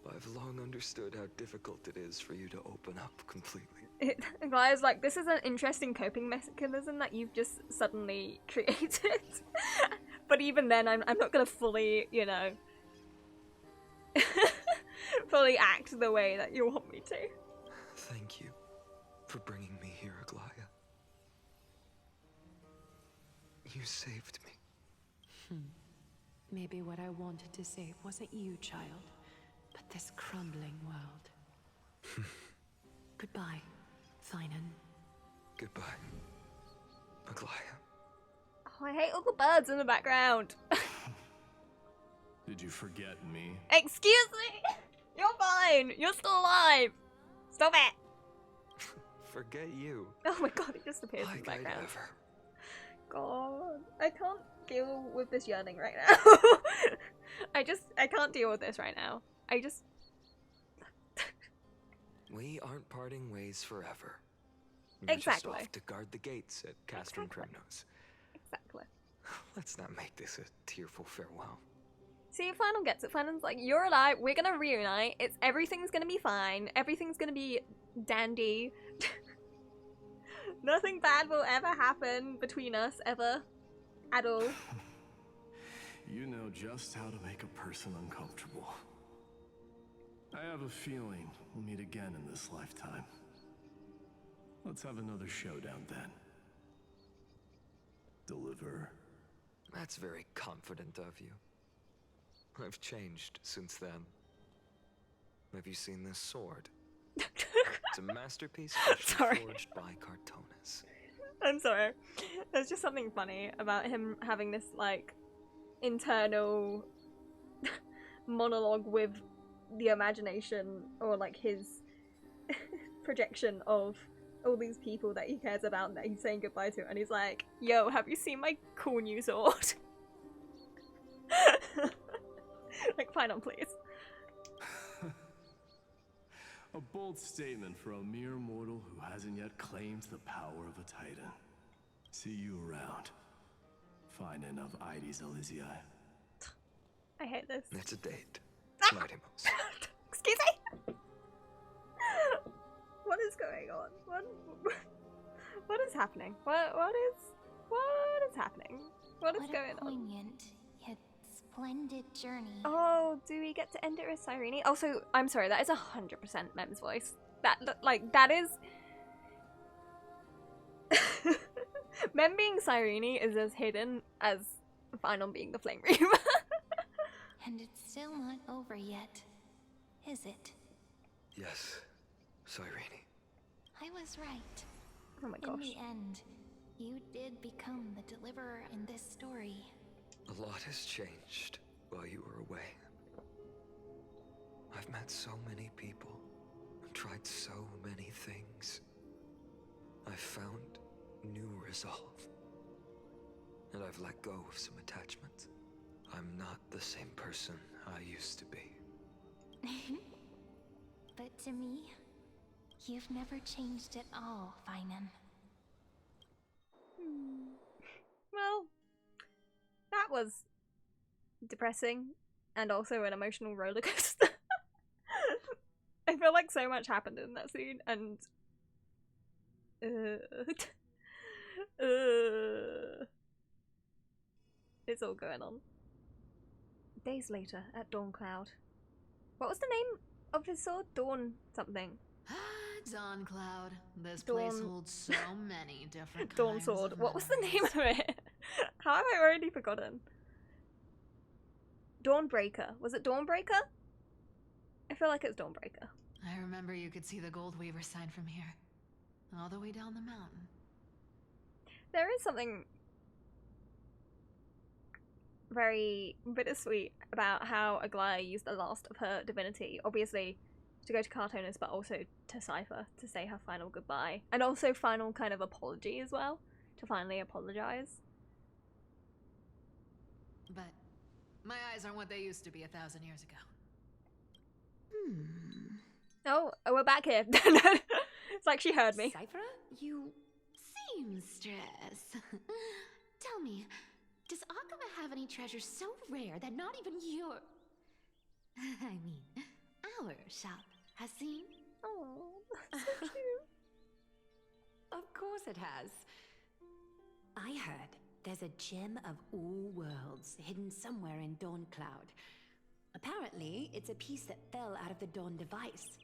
S5: I've long understood how difficult it is for you to open up completely.
S1: Aglaya's like, this is an interesting coping mechanism that you've just suddenly created. But even then, I'm not gonna fully, you know, fully act the way that you want me to.
S5: Thank you for bringing me here, Aglaya. You saved me.
S13: Maybe what I wanted to save wasn't you, child, but this crumbling world. Goodbye, Finan.
S5: Goodbye, Aglaya.
S1: Oh, I hate all the birds in the background.
S17: Did you forget me?
S1: Excuse me! You're fine! You're still alive! Stop it!
S5: Forget you.
S1: Oh my god, he just appears in the background. God, I can't deal with this yearning right now. I can't deal with this right now.
S5: We aren't parting ways forever.
S1: Exactly.
S5: Just off to guard the gates at Castrum Kremnos.
S1: Exactly.
S5: Let's not make this a tearful farewell.
S1: See, Final gets it. Final's like, you're alive, we're gonna reunite, everything's gonna be fine, everything's gonna be dandy. Nothing bad will ever happen between us, ever. At all.
S17: You know just how to make a person uncomfortable. I have a feeling we'll meet again in this lifetime. Let's have another showdown then. Deliver.
S5: That's very confident of you. I've changed since then. Have you seen this sword? It's a masterpiece forged by Cartonis.
S1: I'm sorry. There's just something funny about him having this, like, internal monologue with the imagination, or like his projection of all these people that he cares about and that he's saying goodbye to, and he's like, yo, have you seen my cool new sword? Like, fine on, please.
S17: A bold statement for a mere mortal who hasn't yet claimed the power of a titan. See you around. Finan of Ides Elysiae.
S1: I hate this.
S5: It's a date. Mightymost.
S1: Excuse me? What is going on? What is happening? What is happening? What is going on?
S2: Poignant yet splendid journey.
S1: Oh, do we get to end it with Cyrene? Also, I'm sorry, that is 100% Mem's voice. That is... Mem being Cyrene is as hidden as Final being the Flame Reaver.
S2: And it's still not over yet, is it?
S5: Yes, Cyrene.
S2: I was right.
S1: Oh my gosh.
S2: In the end, you did become the deliverer in this story.
S5: A lot has changed while you were away. I've met so many people and tried so many things. I've found new resolve. And I've let go of some attachments. I'm not the same person I used to be.
S2: But to me, you've never changed at all, Finan.
S1: Well, that was depressing and also an emotional roller coaster. I feel like so much happened in that scene, and it's all going on. Days later, at Dawncloud. What was the name of his sword? Dawn something.
S4: Dawn Cloud. This
S1: Dawn...
S4: place holds so many different
S1: Dawn
S4: kinds
S1: sword.
S4: of
S1: What was the name
S4: memories.
S1: of it? How have I already forgotten? Dawnbreaker. Was it Dawnbreaker? I feel like it's Dawnbreaker.
S4: I remember you could see the Gold Weaver sign from here. All the way down the mountain.
S1: There is something very bittersweet about how Aglaya used the last of her divinity, obviously to go to Cartonis, but also to Cypher to say her final goodbye, and also final kind of apology as well, to finally apologize.
S4: But my eyes aren't what they used to be 1,000 years ago.
S1: Oh, we're back here. like she heard me.
S4: Cyphera, you seamstress. Tell me, does Akama have any treasures so rare that not even your... I mean, our shop has seen?
S1: Oh, so cute.
S10: Of course it has. I heard there's a gem of all worlds hidden somewhere in Dawn Cloud. Apparently, it's a piece that fell out of the Dawn device.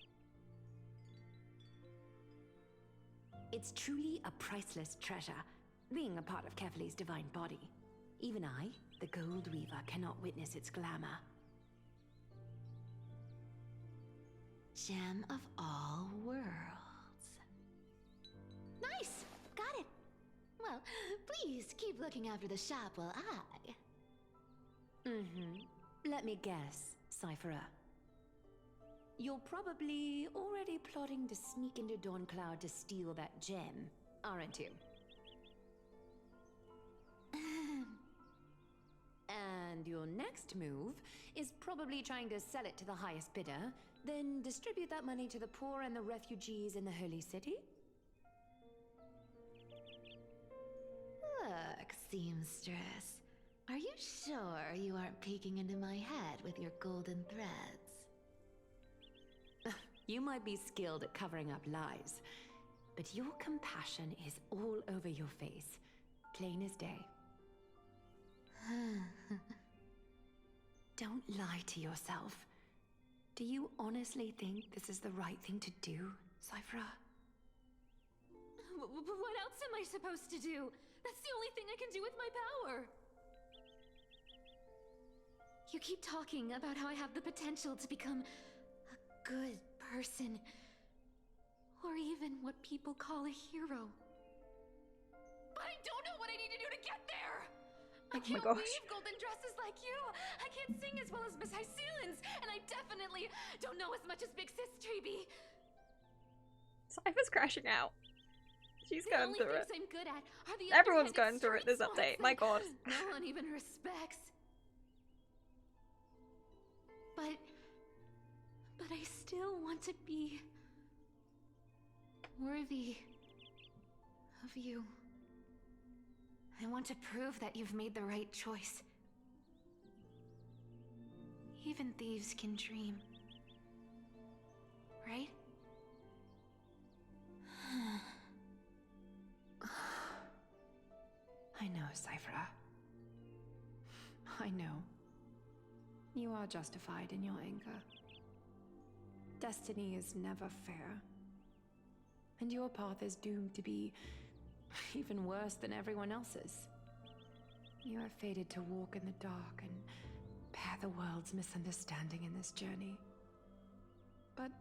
S10: It's truly a priceless treasure, being a part of Kefali's divine body. Even I, the Gold Weaver, cannot witness its glamour.
S4: Gem of all worlds. Nice! Got it! Well, please keep looking after the shop while I...
S10: Let me guess, Cyphera. You're probably already plotting to sneak into Dawn Cloud to steal that gem, aren't you? And your next move is probably trying to sell it to the highest bidder, then distribute that money to the poor and the refugees in the Holy City?
S4: Look, seamstress. Are you sure you aren't peeking into my head with your golden threads?
S10: You might be skilled at covering up lies, but your compassion is all over your face, plain as day. Don't lie to yourself. Do you honestly think this is the right thing to do, Cyphera?
S4: What else am I supposed to do? That's the only thing I can do with my power. You keep talking about how I have the potential to become a good person, or even what people call a hero. But I don't know what I need to do to get there! I can't weave golden dresses like you! I can't sing as well as Miss Hyceelins! And I definitely don't know as much as Big Sis Treby!
S1: Cypher's crashing out. She's going through it.
S4: I'm good at are the
S1: Everyone's going through it this update, my god.
S4: No one even respects. But I still want to be worthy of you. I want to prove that you've made the right choice. Even thieves can dream. Right?
S10: I know, Cyphera. I know. You are justified in your anger. Destiny is never fair. And your path is doomed to be even worse than everyone else's. You are fated to walk in the dark and bear the world's misunderstanding in this journey. But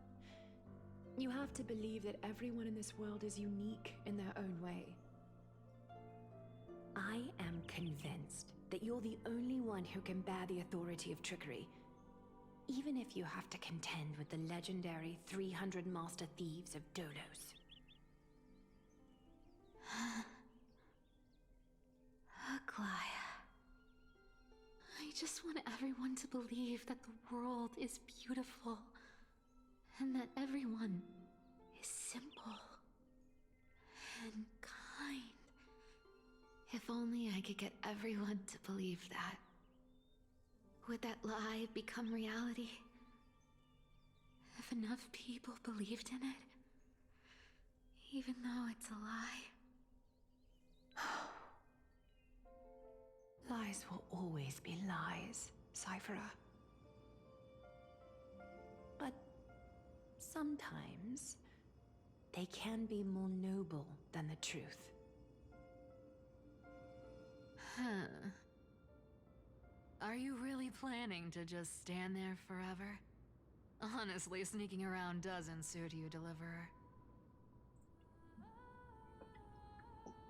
S10: you have to believe that everyone in this world is unique in their own way. I am convinced that you're the only one who can bear the authority of trickery, even if you have to contend with the legendary 300 master thieves of Dolos.
S4: Aglaya. I just want everyone to believe that the world is beautiful, and that everyone is simple and kind. If only I could get everyone to believe that. Would that lie become reality? If enough people believed in it, even though it's a lie.
S10: Lies will always be lies, Cyphera. But sometimes they can be more noble than the truth.
S4: Huh. Are you really planning to just stand there forever? Honestly, sneaking around doesn't suit you, Deliverer.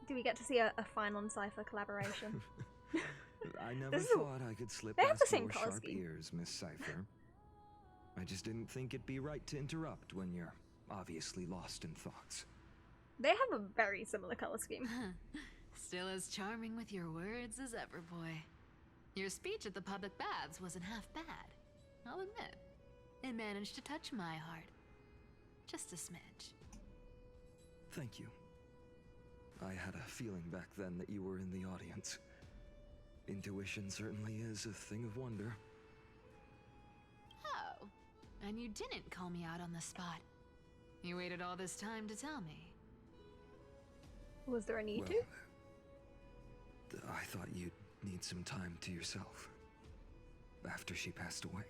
S1: Do we get to see a Fine on Cypher collaboration?
S5: I never thought I could slip
S1: they have the
S5: past
S1: same
S5: your
S1: color
S5: sharp
S1: scheme.
S5: ears, Miss Cypher. I just didn't think it'd be right to interrupt when you're obviously lost in thoughts.
S1: They have a very similar color scheme.
S4: Still as charming with your words as ever, boy. Your speech at the public baths wasn't half bad, I'll admit. It managed to touch my heart. Just a smidge.
S5: Thank you. I had a feeling back then that you were in the audience. Intuition certainly is a thing of wonder.
S4: Oh, and you didn't call me out on the spot. You waited all this time to tell me.
S1: Was there a need to?
S5: I thought you'd need some time to yourself. After she passed away.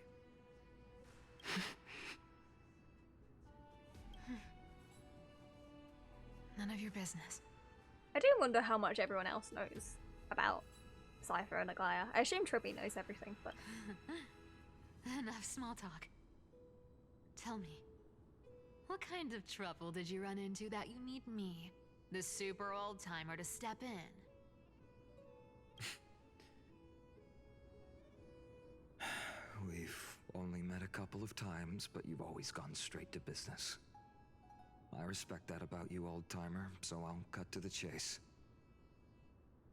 S4: None of your business.
S1: I do wonder how much everyone else knows about Cypher and Aglaya. I assume Tribby knows everything, but...
S4: Enough small talk. Tell me, what kind of trouble did you run into that you need me, the super old-timer, to step in?
S5: We've only met a couple of times, but you've always gone straight to business. I respect that about you, old-timer, so I'll cut to the chase.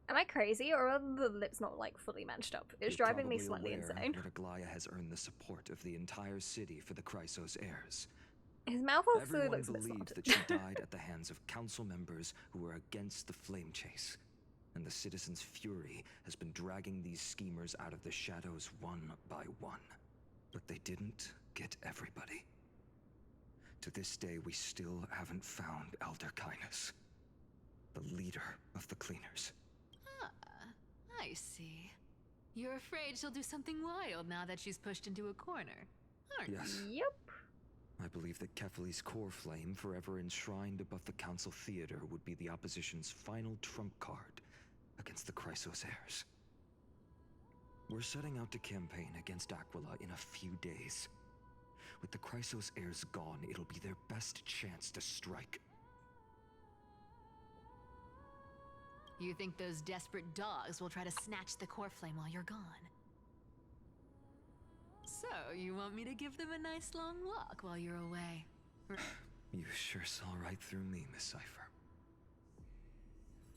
S1: Am I crazy, or are the lips not, like, fully matched up? It's
S5: You're
S1: driving me
S5: probably
S1: slightly
S5: aware
S1: insane.
S5: that Aglaya has earned the support of the entire city for the Chrysos heirs.
S1: His mouth also
S5: Everyone
S1: looks a bit
S5: believed
S1: slanted.
S5: that she died at the hands of council members who were against the flame chase. And the citizens' fury has been dragging these schemers out of the shadows one by one. But they didn't get everybody. To this day, we still haven't found Elder Kindness, the leader of the cleaners.
S4: Ah, I see. You're afraid she'll do something wild now that she's pushed into a corner, aren't
S5: Yes.
S4: you?
S1: Yep.
S5: I believe that Kefali's core flame, forever enshrined above the council theater, would be the opposition's final trump card against the Chrysos heirs. We're setting out to campaign against Aquila in a few days. With the Chrysos heirs gone, it'll be their best chance to strike.
S4: You think those desperate dogs will try to snatch the core flame while you're gone? So, you want me to give them a nice long walk while you're away?
S5: You sure saw right through me, Miss Cypher.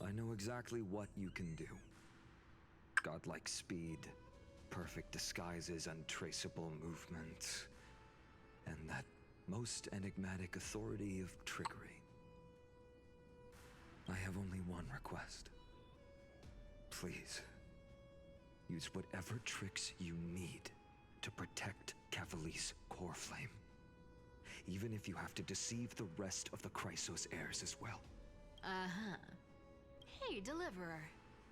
S5: I know exactly what you can do. Godlike speed, perfect disguises, untraceable movement, and that most enigmatic authority of trickery. I have only one request. Please, use whatever tricks you need to protect Kefali's core flame. Even if you have to deceive the rest of the Chrysos heirs as well.
S4: Uh-huh. Hey, Deliverer.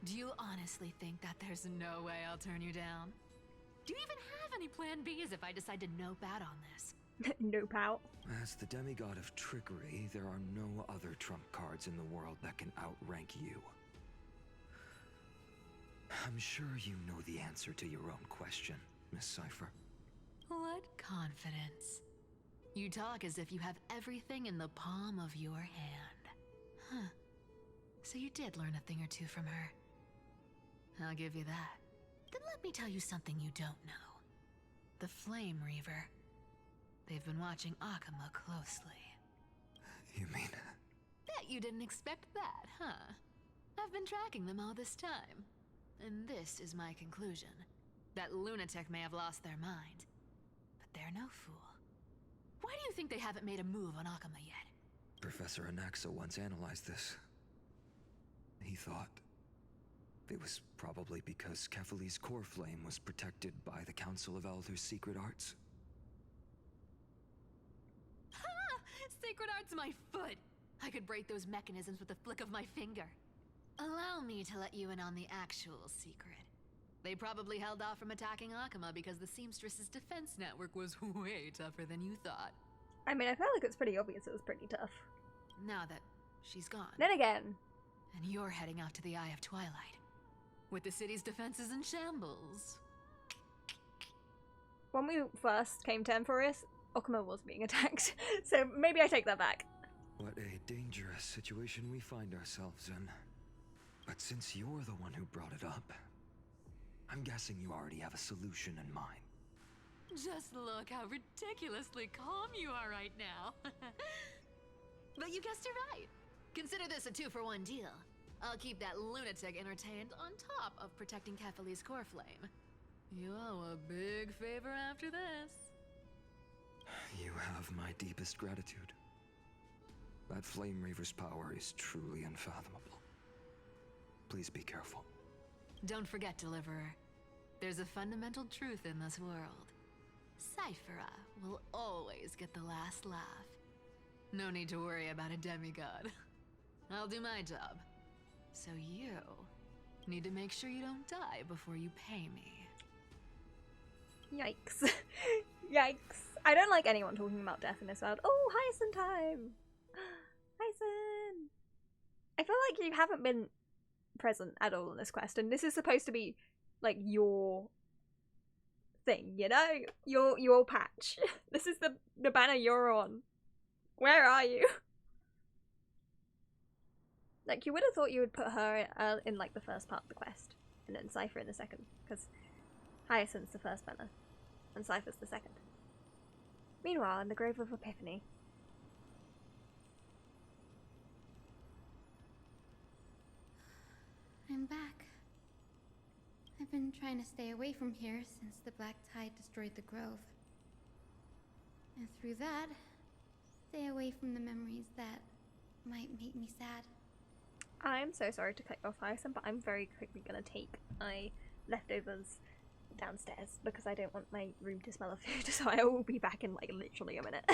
S4: Do you honestly think that there's no way I'll turn you down? Do you even have any plan Bs if I decide to nope out on this?
S1: Nope out.
S5: As the demigod of trickery, there are no other trump cards in the world that can outrank you. I'm sure you know the answer to your own question, Miss Cypher.
S4: What confidence. You talk as if you have everything in the palm of your hand. Huh. So you did learn a thing or two from her. I'll give you that. Then let me tell you something you don't know. The Flame Reaver. They've been watching Akama closely.
S5: You mean...
S4: Bet you didn't expect that, huh? I've been tracking them all this time. And this is my conclusion. That lunatic may have lost their mind. But they're no fool. Why do you think they haven't made a move on Akama yet?
S5: Professor Anaxa once analyzed this. He thought it was probably because Kefali's core flame was protected by the Council of Elders' secret arts.
S4: Ha! Sacred art's my foot! I could break those mechanisms with a flick of my finger. Allow me to let you in on the actual secret. They probably held off from attacking Akama because the Seamstress's defense network was way tougher than you thought.
S1: I mean, I feel like it's pretty obvious it was pretty tough.
S4: Now that she's gone.
S1: Then again...
S4: And you're heading out to the Eye of Twilight. With the city's defenses in shambles.
S1: When we first came to Emphorus, Okama was being attacked, so maybe I take that back.
S5: What a dangerous situation we find ourselves in. But since you're the one who brought it up, I'm guessing you already have a solution in mind.
S4: Just look how ridiculously calm you are right now. But you guessed it right. Consider this a 2-for-1 deal. I'll keep that lunatic entertained on top of protecting Kefali's core flame. You owe a big favor after this.
S5: You have my deepest gratitude. That Flame Reaver's power is truly unfathomable. Please be careful.
S4: Don't forget, Deliverer. There's a fundamental truth in this world. Cyphera will always get the last laugh. No need to worry about a demigod. I'll do my job. So you need to make sure you don't die before you pay me.
S1: Yikes. Yikes. I don't like anyone talking about death in this world. Oh, Hyacin time! Hyacin! I feel like you haven't been present at all in this quest, and this is supposed to be, like, your thing, you know? Your patch. This is the banner you're on. Where are you? Like, you would have thought you would put her in, like, the first part of the quest, and then Cypher in the second, because Hyacinth's the first banner, and Cypher's the second. Meanwhile, in the Grove of Epiphany.
S14: I'm back. I've been trying to stay away from here since the Black Tide destroyed the Grove. And through that, stay away from the memories that might make me sad.
S1: I'm so sorry to cut you off, Hyacin, but I'm very quickly gonna take my leftovers downstairs because I don't want my room to smell of food, so I will be back in like literally a minute.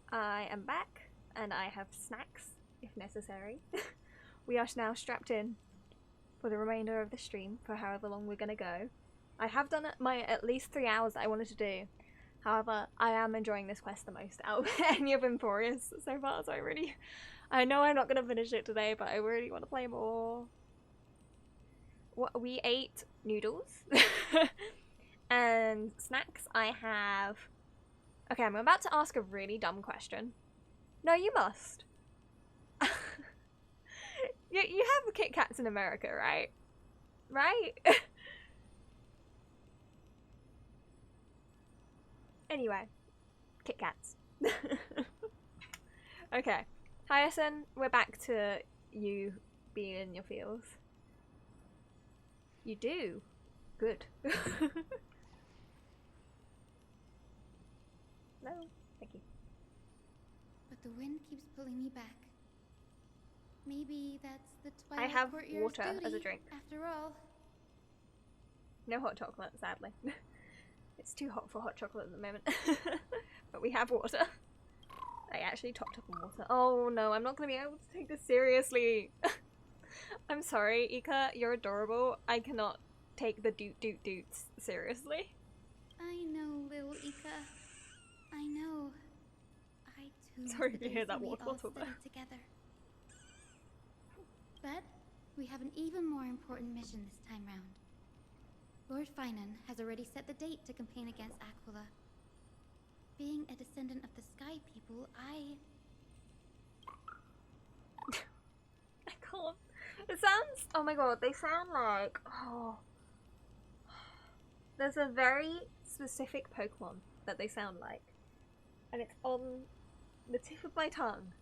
S1: I am back, and I have snacks, if necessary. We are now strapped in for the remainder of the stream, for however long we're gonna go. I have done my at least 3 hours that I wanted to do. However, I am enjoying this quest the most out of any of Emporia's so far, so I know I'm not gonna finish it today, but I really want to play more. What, we ate noodles and snacks. I have... Okay, I'm about to ask a really dumb question. No, you must. you have Kit Kats in America, right? Right? Anyway, Kit Kats. Okay, Hyacin, we're back to you being in your feels. You do. Good. No, thank you.
S14: But the wind keeps pulling me back. Maybe that's the
S1: I
S14: Twilight
S1: have
S14: Courtier's
S1: water
S14: duty,
S1: as a drink.
S14: after all.
S1: No hot chocolate, sadly. It's too hot for hot chocolate at the moment. But we have water. I actually topped up on water. Oh no, I'm not gonna be able to take this seriously. I'm sorry, Ika, you're adorable. I cannot take the doot doot doots seriously.
S14: I know, little Ika. I know. I too
S1: Sorry
S14: miss
S1: to
S14: the
S1: hear
S14: days
S1: that
S14: when we
S1: water
S14: all
S1: bottle there.
S14: studied together. But we have an even more important mission this time round. Lord Finan has already set the date to campaign against Aquila. Being a descendant of the Sky People, I
S1: can't. It sounds. Oh my god, they sound like. Oh. There's a very specific Pokemon that they sound like. And it's on the tip of my tongue.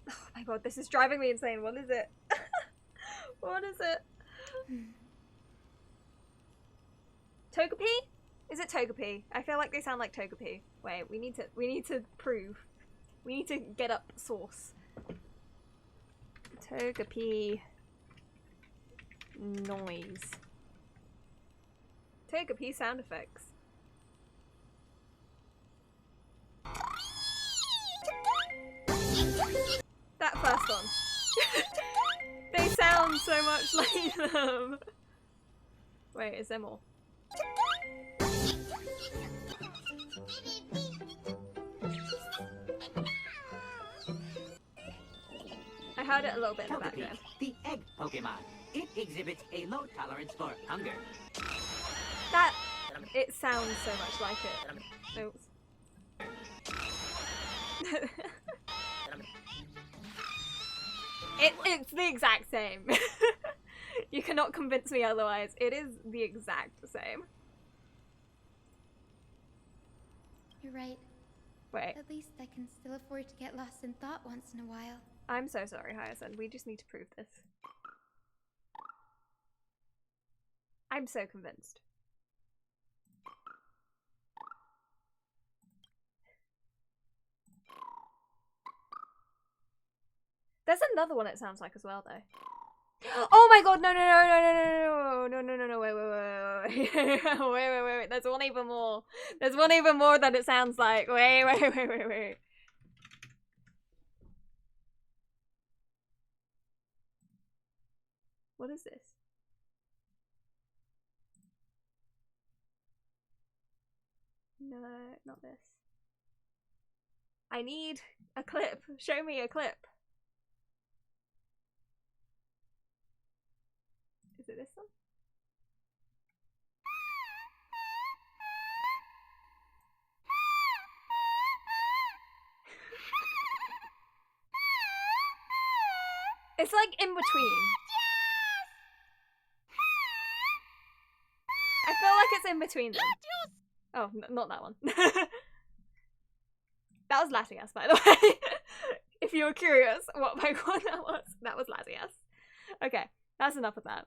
S1: Oh my god, this is driving me insane. What is it? What is it? Togepi? Is it Togepi? I feel like they sound like Togepi. Wait, we need to prove. We need to get up source. Togepi noise. Togepi sound effects. That first one. They sound so much like them. Wait, is there more? I heard it a little bit in the background.
S18: The egg Pokemon. It exhibits a low tolerance for hunger.
S1: That it sounds so much like it. Oops. It's the exact same. You cannot convince me otherwise. It is the exact same.
S14: You're right.
S1: Wait.
S14: At least I can still afford to get lost in thought once in a while.
S1: I'm so sorry, Hyacinth. We just need to prove this. I'm so convinced. There's another one it sounds like as well, though. Oh my god, no, wait, there's one even more. There's one even more that it sounds like. Wait. What is this? No, not this. I need a clip. Show me a clip. Is it this one? It's like in between. I feel like it's in between them. Oh, not that one. That was Latias, by the way. If you were curious what Pokemon that was Latias. Okay, that's enough of that.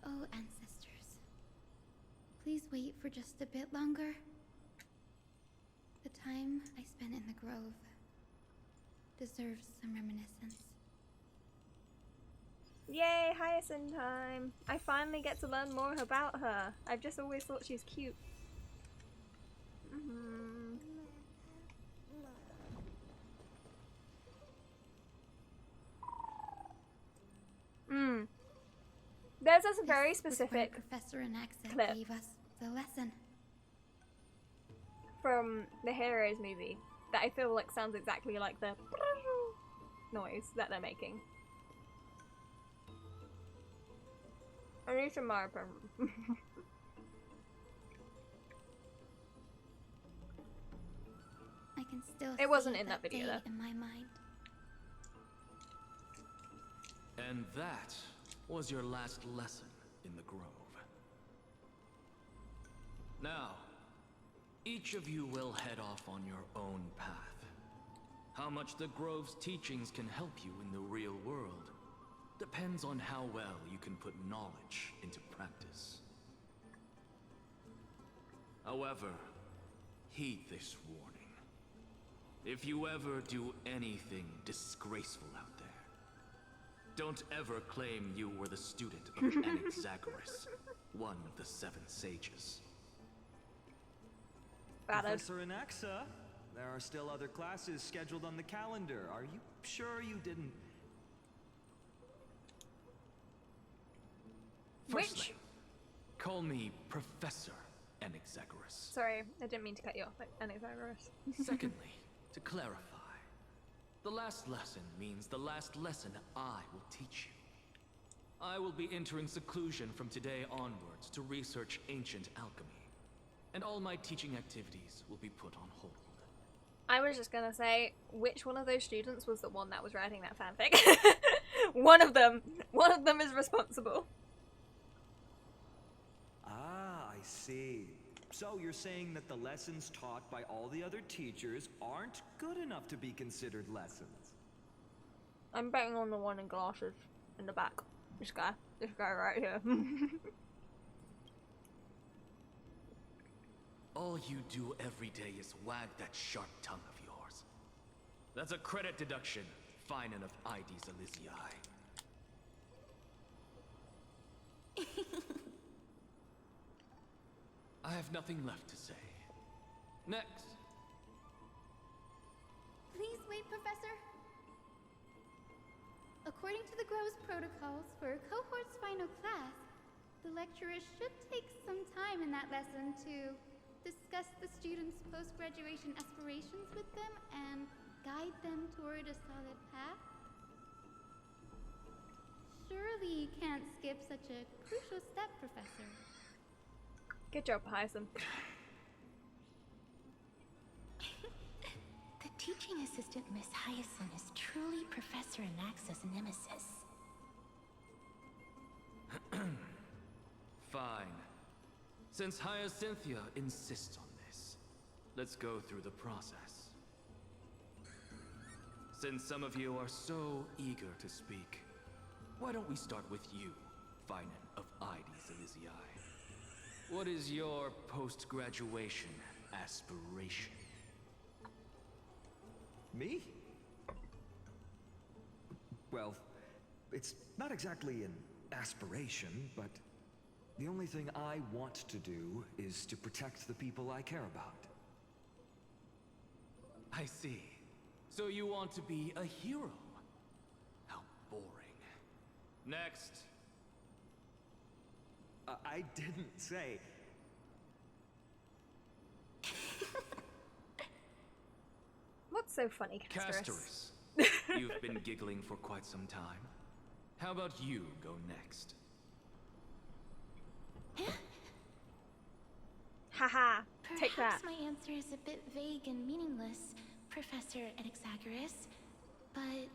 S14: Oh, ancestors. Please wait for just a bit longer. The time I spent in the grove deserves some reminiscence.
S1: Yay, Hyacinth time! I finally get to learn more about her. I've just always thought she's cute. There's a very specific
S14: Professor Anaxa
S1: clip
S14: gave us the lesson
S1: from the Heroes movie that I feel like sounds exactly like the noise that they're making. I need some more.
S14: I can still
S1: It wasn't
S14: see
S1: in that video
S14: day
S1: though.
S14: in my mind.
S12: And that was your last lesson in the grove. Now, Each of you will head off on your own path. How much the Grove's teachings can help you in the real world depends on how well you can put knowledge into practice. However, heed this warning. If you ever do anything disgraceful out there, don't ever claim you were the student of Anaxagoras, one of the 7 sages.
S19: Professor Anaxa, there are still other classes scheduled on the calendar. Are you sure you didn't...
S12: Firstly, call me Professor Anaxagoras.
S1: Sorry, I didn't mean to cut you off, Anaxagoras.
S12: Secondly, to clarify, the last lesson means the last lesson I will teach you. I will be entering seclusion from today onwards to research ancient alchemy, and all my teaching activities will be put on hold.
S1: I was just gonna say, which one of those students was the one that was writing that fanfic? One of them is responsible.
S19: Ah, I see. So you're saying that the lessons taught by all the other teachers aren't good enough to be considered lessons?
S1: I'm betting on the one in glasses in the back. This guy right here.
S12: All you do every day is wag that sharp tongue of yours. That's a credit deduction, Finan of Ides Elysiae. I have nothing left to say. Next.
S14: Please wait, Professor. According to the Grove's protocols for a cohort's final class, the lecturer should take some time in that lesson to discuss the students' post-graduation aspirations with them and guide them toward a solid path. Surely you can't skip such a crucial step, Professor.
S1: Good job, Hyson.
S2: The teaching assistant, Miss Hyson, is truly Professor Anaxa's nemesis.
S12: Fine. Since Hyacinthia insists on this, let's go through the process. Since some of you are so eager to speak, why don't we start with you, Finan of Ides Elysiae? What is your post-graduation aspiration?
S19: Me? Well, it's not exactly an aspiration, but the only thing I want to do is to protect the people I care about.
S12: I see. So you want to be a hero? How boring. Next.
S19: I didn't say...
S1: What's so funny,
S12: Castorus? You've been giggling for quite some time. How about you go next?
S1: Haha, take that.
S2: Perhaps my answer is a bit vague and meaningless, Professor Anaxagoras, but...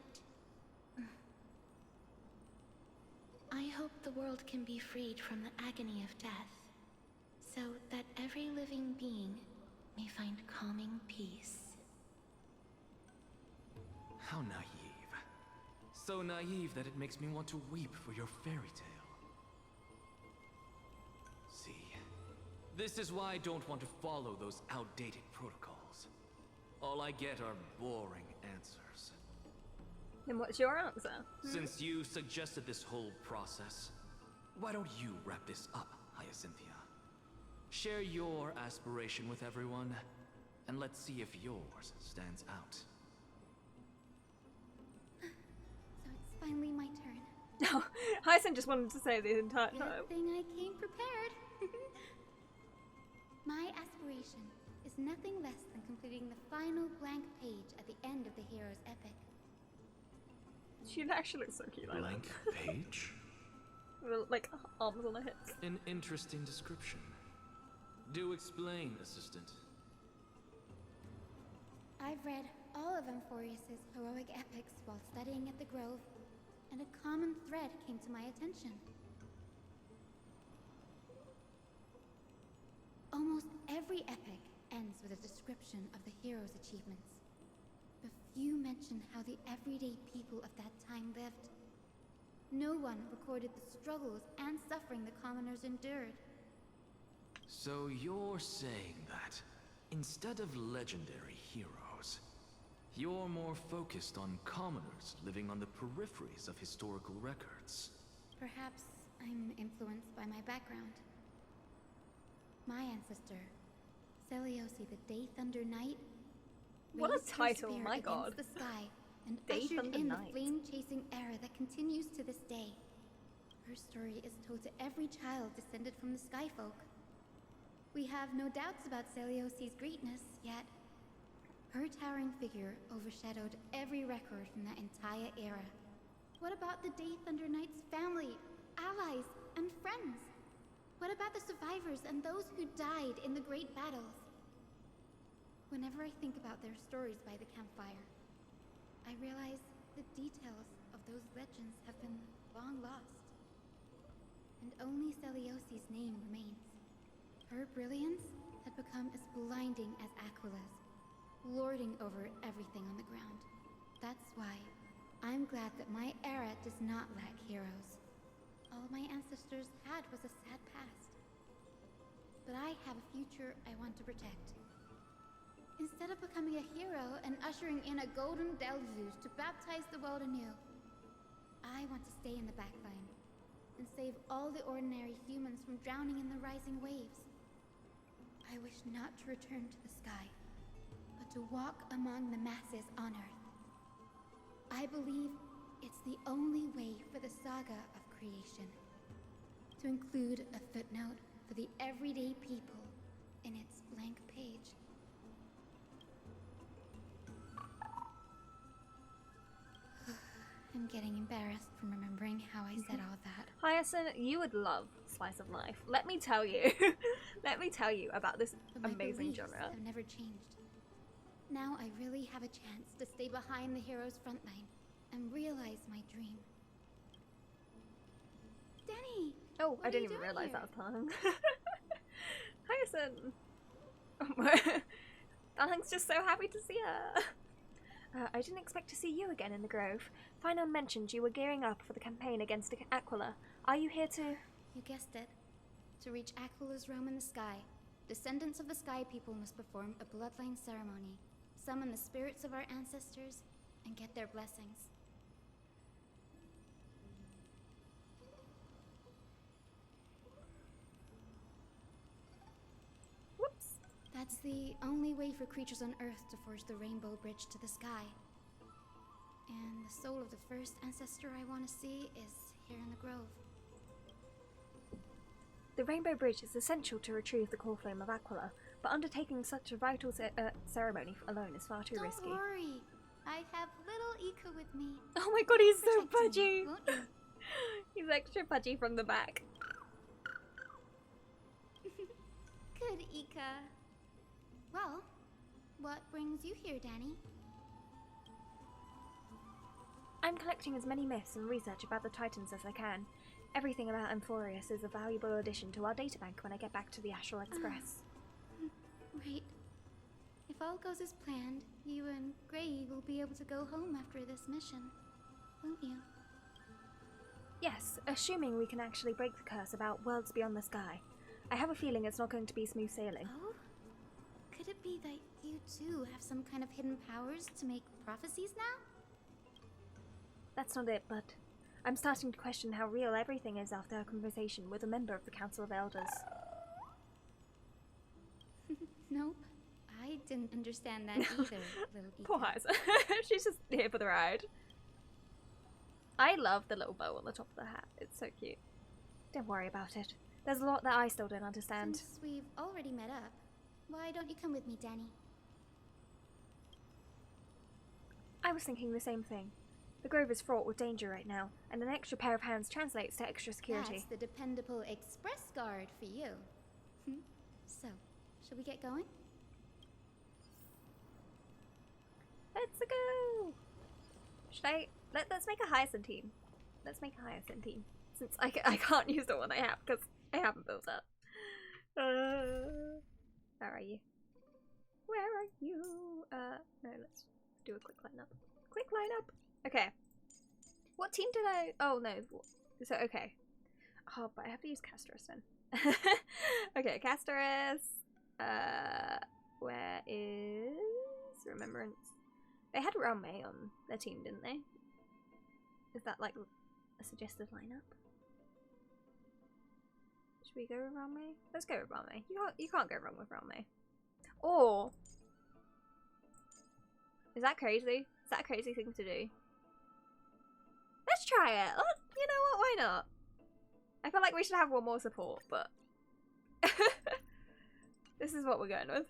S2: I hope the world can be freed from the agony of death, so that every living being may find calming peace.
S12: How naive. So naive that it makes me want to weep for your fairy tale. See, this is why I don't want to follow those outdated protocols. All I get are boring answers.
S1: Then what's your answer?
S12: Since you suggested this whole process, why don't you wrap this up, Hyacinthia? Share your aspiration with everyone, and let's see if yours stands out.
S14: So it's finally my turn.
S1: No, Hyson just wanted to say the entire time.
S14: Good thing I came prepared. My aspiration is nothing less than completing the final blank page at the end of the hero's epic.
S1: She actually looks so cute.
S12: Blank page?
S1: With, like, arms on her hips.
S12: An interesting description. Do explain, assistant.
S14: I've read all of Amphorius's heroic epics while studying at the Grove, and a common thread came to my attention. Almost every epic ends description of the heroes' achievements. But few mention how the everyday people of that time lived. No one recorded the struggles and suffering the commoners endured.
S12: So you're saying that, instead of legendary heroes, you're more focused on commoners living on the peripheries of historical records.
S14: Perhaps I'm influenced by my background. My ancestor, Seliosi the Day Thunder Knight,
S1: what a
S14: raised her
S1: title,
S14: spear
S1: my god.
S14: against the sky and
S1: Day
S14: ushered
S1: Thunder
S14: in
S1: Knight.
S14: the flame-chasing era that continues to this day. Her story is told to every child descended from the Skyfolk. We have no doubts about Celiosi's greatness, yet her towering figure overshadowed every record from that entire era. What about the Day Thunder Knight's family, allies, and friends? What about the survivors and those who died in the great battles? Whenever I think about their stories by the campfire, I realize the details of those legends have been long lost. And only Celiosi's name remains. Her brilliance had become as blinding as Aquila's, lording over everything on the ground. That's why I'm glad that my era does not lack heroes. All my ancestors had was a sad past. But I have a future I want to protect. Instead of becoming a hero and ushering in a golden Delzus to baptize the world anew, I want to stay in the backline and save all the ordinary humans from drowning in the rising waves. I wish not to return to the sky, but to walk among the masses on Earth. I believe it's the only way for the saga of creation to include a footnote for the everyday people in its blank page. I'm getting embarrassed from remembering how I said all that.
S1: Hyacinth, you would love Slice of Life. Let me tell you. Let me tell you about this
S14: But my
S1: amazing
S14: beliefs
S1: genre.
S14: have never changed. Now I really have a chance to stay behind the hero's front line and realize my dream. Danny!
S1: Oh,
S14: what
S1: I
S14: are
S1: didn't
S14: you
S1: even
S14: doing
S1: realize
S14: here?
S1: that was Hyacinth! Darling's just so happy to see her. I didn't expect to see you again in the Grove. Finon mentioned you were gearing up for the campaign against Aquila. Are you here to...
S14: You guessed it. To reach Aquila's realm in the sky, descendants of the Sky People must perform a bloodline ceremony, summon the spirits of our ancestors, and get their blessings.
S1: Whoops.
S14: That's the only way for creatures on Earth to forge the Rainbow Bridge to the sky. And the soul of the first ancestor I want to see is here in the Grove.
S1: The Rainbow Bridge is essential to retrieve the core flame of Aquila, but undertaking such a vital ceremony alone is far too risky.
S14: Don't worry, I have little Ika with me.
S1: Oh my god, he's so
S14: Protecting
S1: pudgy!
S14: me, won't you?
S1: He's extra pudgy from the back.
S14: Good, Ika. Well, what brings you here, Danny?
S1: I'm collecting as many myths and research about the Titans as I can. Everything about Amphorius is a valuable addition to our databank when I get back to the Astral Express.
S14: Right. If all goes as planned, you and Gray will be able to go home after this mission, won't you?
S1: Yes, assuming we can actually break the curse about worlds beyond the sky. I have a feeling it's not going to be smooth sailing.
S14: Oh? Could it be that you too have some kind of hidden powers to make prophecies now?
S1: That's not it, but I'm starting to question how real everything is after our conversation with a member of the Council of Elders.
S14: Nope. I didn't understand that either, little Ika.
S1: Poor Heiser. She's just here for the ride. I love the little bow on the top of the hat. It's so cute. Don't worry about it. There's a lot that I still don't understand.
S14: Since we've already met up, why don't you come with me, Danny?
S1: I was thinking the same thing. The Grove is fraught with danger right now, and an extra pair of hands translates to extra security.
S14: That's the dependable express guard for you. So, shall we get going?
S1: Let's go! Should I... Let's make a Hyacinth team. Let's make a Hyacinth team. Since I can't use the one I have, because I haven't built up. Where are you? Where are you? No, let's do a quick lineup. Quick lineup! Okay. What team did I... Oh, no. So, okay. Oh, but I have to use Casterus then. Okay, Casterus. Where is Remembrance? They had Raume on their team, didn't they? Is that like a suggested lineup? Should we go with Raume? Let's go with Raume. You can't go wrong with Raume. Or is that crazy? Is that a crazy thing to do? Let's try it. You know what? Why not? I feel like we should have one more support, but this is what we're going with.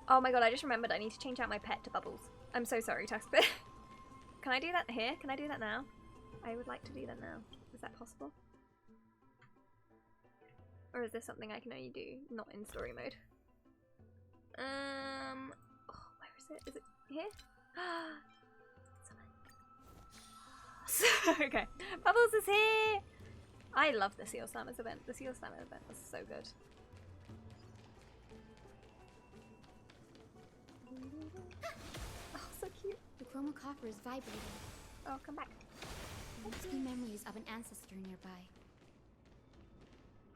S1: Oh my god, I just remembered I need to change out my pet to Bubbles. I'm so sorry, Tuxbit. Can I do that here? Can I do that now? I would like to do that now. Is that possible? Or is this something I can only do not in story mode? Oh, where is it? Is it here? Okay, Bubbles is here! I love the Seal Slammers event. The Seal Slammer event was so good. Oh, so cute.
S14: The chroma coffer is vibrating.
S1: Oh, come back.
S14: There must be memories of an ancestor nearby.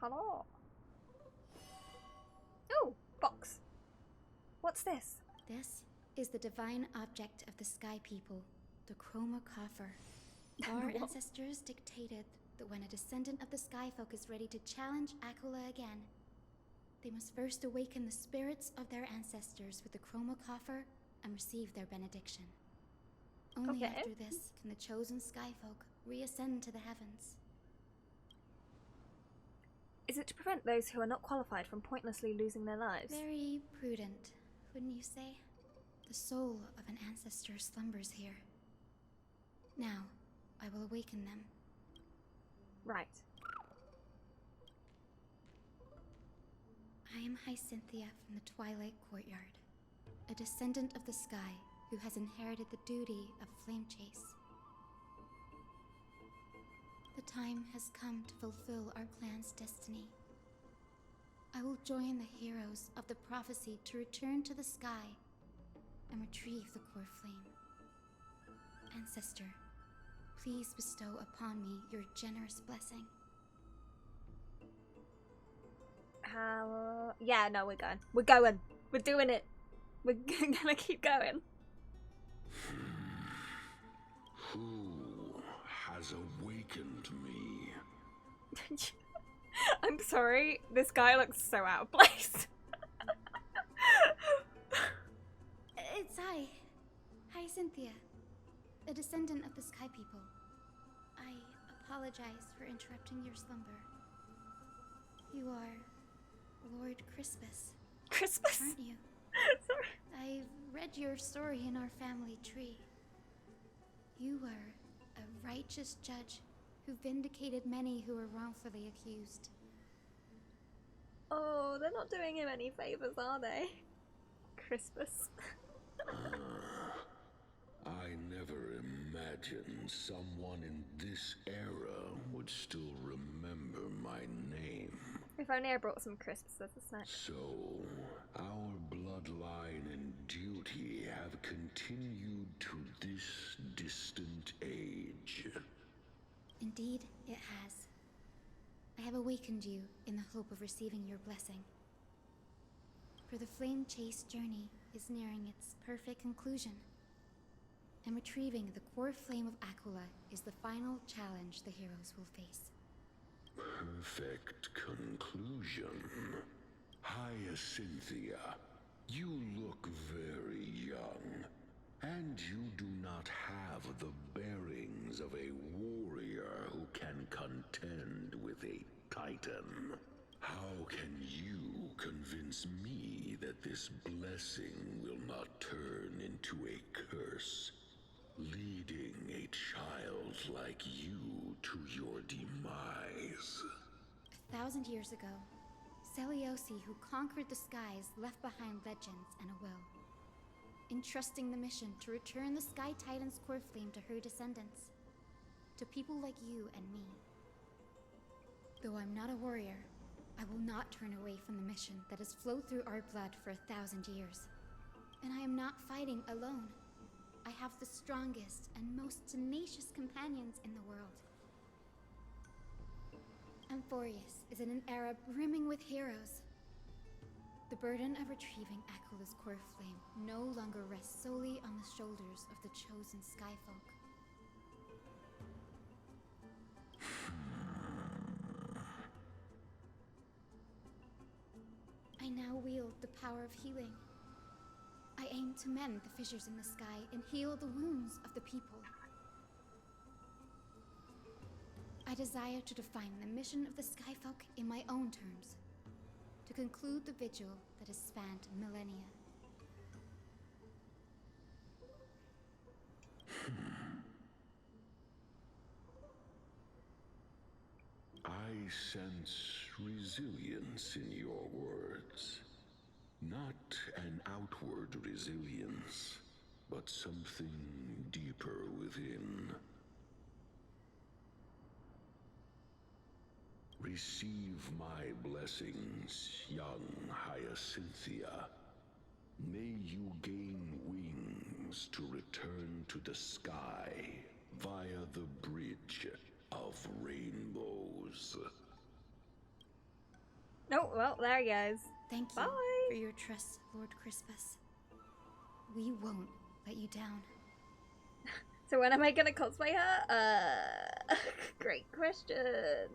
S1: Hello. Oh, box. What's this?
S14: This is the divine object of the Sky People, the chroma coffer. Our ancestors dictated that when a descendant of the Sky Folk is ready to challenge Aquila again, they must first awaken the spirits of their ancestors with the chroma coffer and receive their benediction. Only after this can the chosen Sky Folk reascend to the heavens.
S1: Is it to prevent those who are not qualified from pointlessly losing their lives?
S14: Very prudent, wouldn't you say? The soul of an ancestor slumbers here. Now, I will awaken them.
S1: Right.
S14: I am Hyacinthia from the Twilight Courtyard, a descendant of the sky who has inherited the duty of flame chase. The time has come to fulfill our clan's destiny. I will join the heroes of the prophecy to return to the sky and retrieve the core flame. Ancestor, please bestow upon me your generous blessing.
S1: Yeah, no, we're going. We're going. We're doing it. We're gonna keep going.
S9: Who has awakened me?
S1: I'm sorry, this guy looks so out of place.
S14: It's Hyacinthia, a descendant of the Sky People. I apologize for interrupting your slumber. You are Lord Crispus.
S1: Crispus?
S14: Aren't you?
S1: Sorry.
S14: I've read your story in our family tree. You were a righteous judge who vindicated many who were wrongfully accused.
S1: Oh, they're not doing him any favors, are they? Crispus.
S9: I never imagined someone in this era would still remember my name.
S1: If only I brought some crisps as a snack.
S9: So, our bloodline and duty have continued to this distant age.
S14: Indeed, it has. I have awakened you in the hope of receiving your blessing. For the flame chase journey is nearing its perfect conclusion. And retrieving the core flame of Aquila is the final challenge the heroes will face.
S9: Perfect conclusion. Hyacinthia, you look very young, and you do not have the bearings of a warrior who can contend with a titan. How can you convince me that this blessing will not turn into a curse, leading a child like you to your demise?
S14: 1,000 years ago, Seliosi, who conquered the skies, left behind legends and a will, entrusting the mission to return the Sky Titan's core flame to her descendants, to people like you and me. Though I'm not a warrior, I will not turn away from the mission that has flowed through our blood for 1,000 years. And I am not fighting alone. I have the strongest and most tenacious companions in the world. Amphorius is in an era brimming with heroes. The burden of retrieving Akula's core flame no longer rests solely on the shoulders of the chosen Skyfolk. I now wield the power of healing. I aim to mend the fissures in the sky and heal the wounds of the people. I desire to define the mission of the Skyfolk in my own terms, to conclude the vigil that has spanned millennia.
S3: I sense resilience in your words. Not an outward resilience, but something deeper within. Receive my blessings, young Hyacinthia. May you gain wings to return to the sky via the bridge of rainbows.
S1: Oh, well, there he goes.
S14: Thank you
S1: Bye.
S14: for your trust, Lord Crispus. We won't let you down.
S1: So when am I gonna cosplay her? Great question.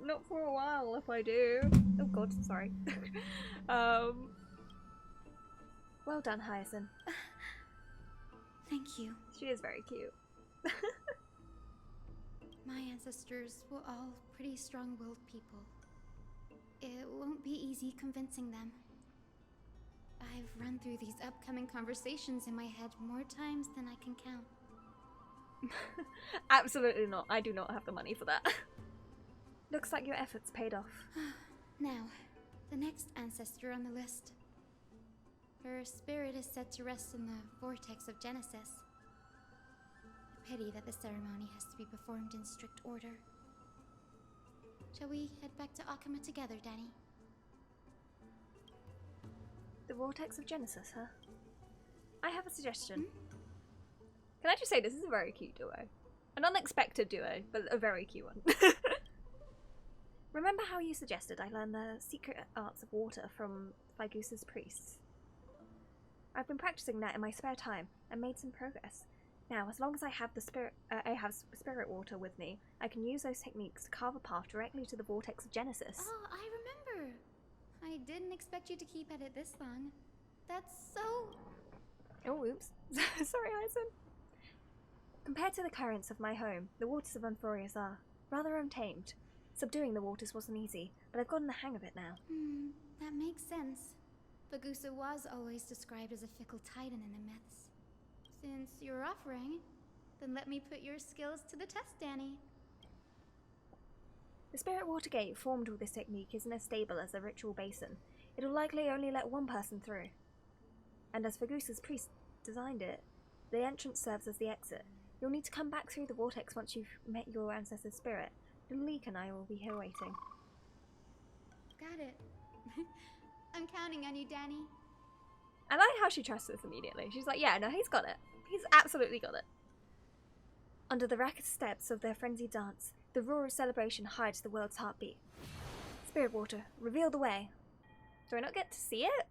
S1: Not for a while if I do. Oh god, sorry. Well done, Hyacinth.
S14: Thank you.
S1: She is very cute.
S14: My ancestors were all pretty strong-willed people. It won't be easy convincing them. I've run through these upcoming conversations in my head more times than I can count.
S1: Absolutely not. I do not have the money for that. Looks like your efforts paid off.
S14: Now, the next ancestor on the list. Her spirit is said to rest in the vortex of Genesis. A pity that the ceremony has to be performed in strict order. Shall we head back to Akama together, Danny?
S1: The vortex of Genesis, huh? I have a suggestion. Can I just say this is a very cute duo? An unexpected duo, but a very cute one. Remember how you suggested I learn the secret arts of water from Phygus's priests? I've been practicing that in my spare time and made some progress. Now, as long as I have the spirit water with me, I can use those techniques to carve a path directly to the vortex of Genesis.
S14: Oh, I remember. I didn't expect you to keep at it this long. That's so...
S1: Oh, oops. Sorry, Hyacinth. Compared to the currents of my home, the waters of Amphorius are rather untamed. Subduing the waters wasn't easy, but I've gotten the hang of it now.
S14: That makes sense. Phagusa was always described as a fickle titan in the myths. Since you're offering, then let me put your skills to the test, Danny.
S1: The spirit water gate formed with this technique isn't as stable as a ritual basin. It'll likely only let one person through. And as Phygus's priest designed it, the entrance serves as the exit. You'll need to come back through the vortex once you've met your ancestor's spirit. Little Leek and I will be here waiting.
S14: Got it. I'm counting on you, Danny.
S1: I like how she trusts us immediately. She's like, yeah, no, he's got it. He's absolutely got it. Under the racket steps of their frenzied dance, the roar of celebration hides the world's heartbeat. Spirit water, reveal the way. Do I not get to see it?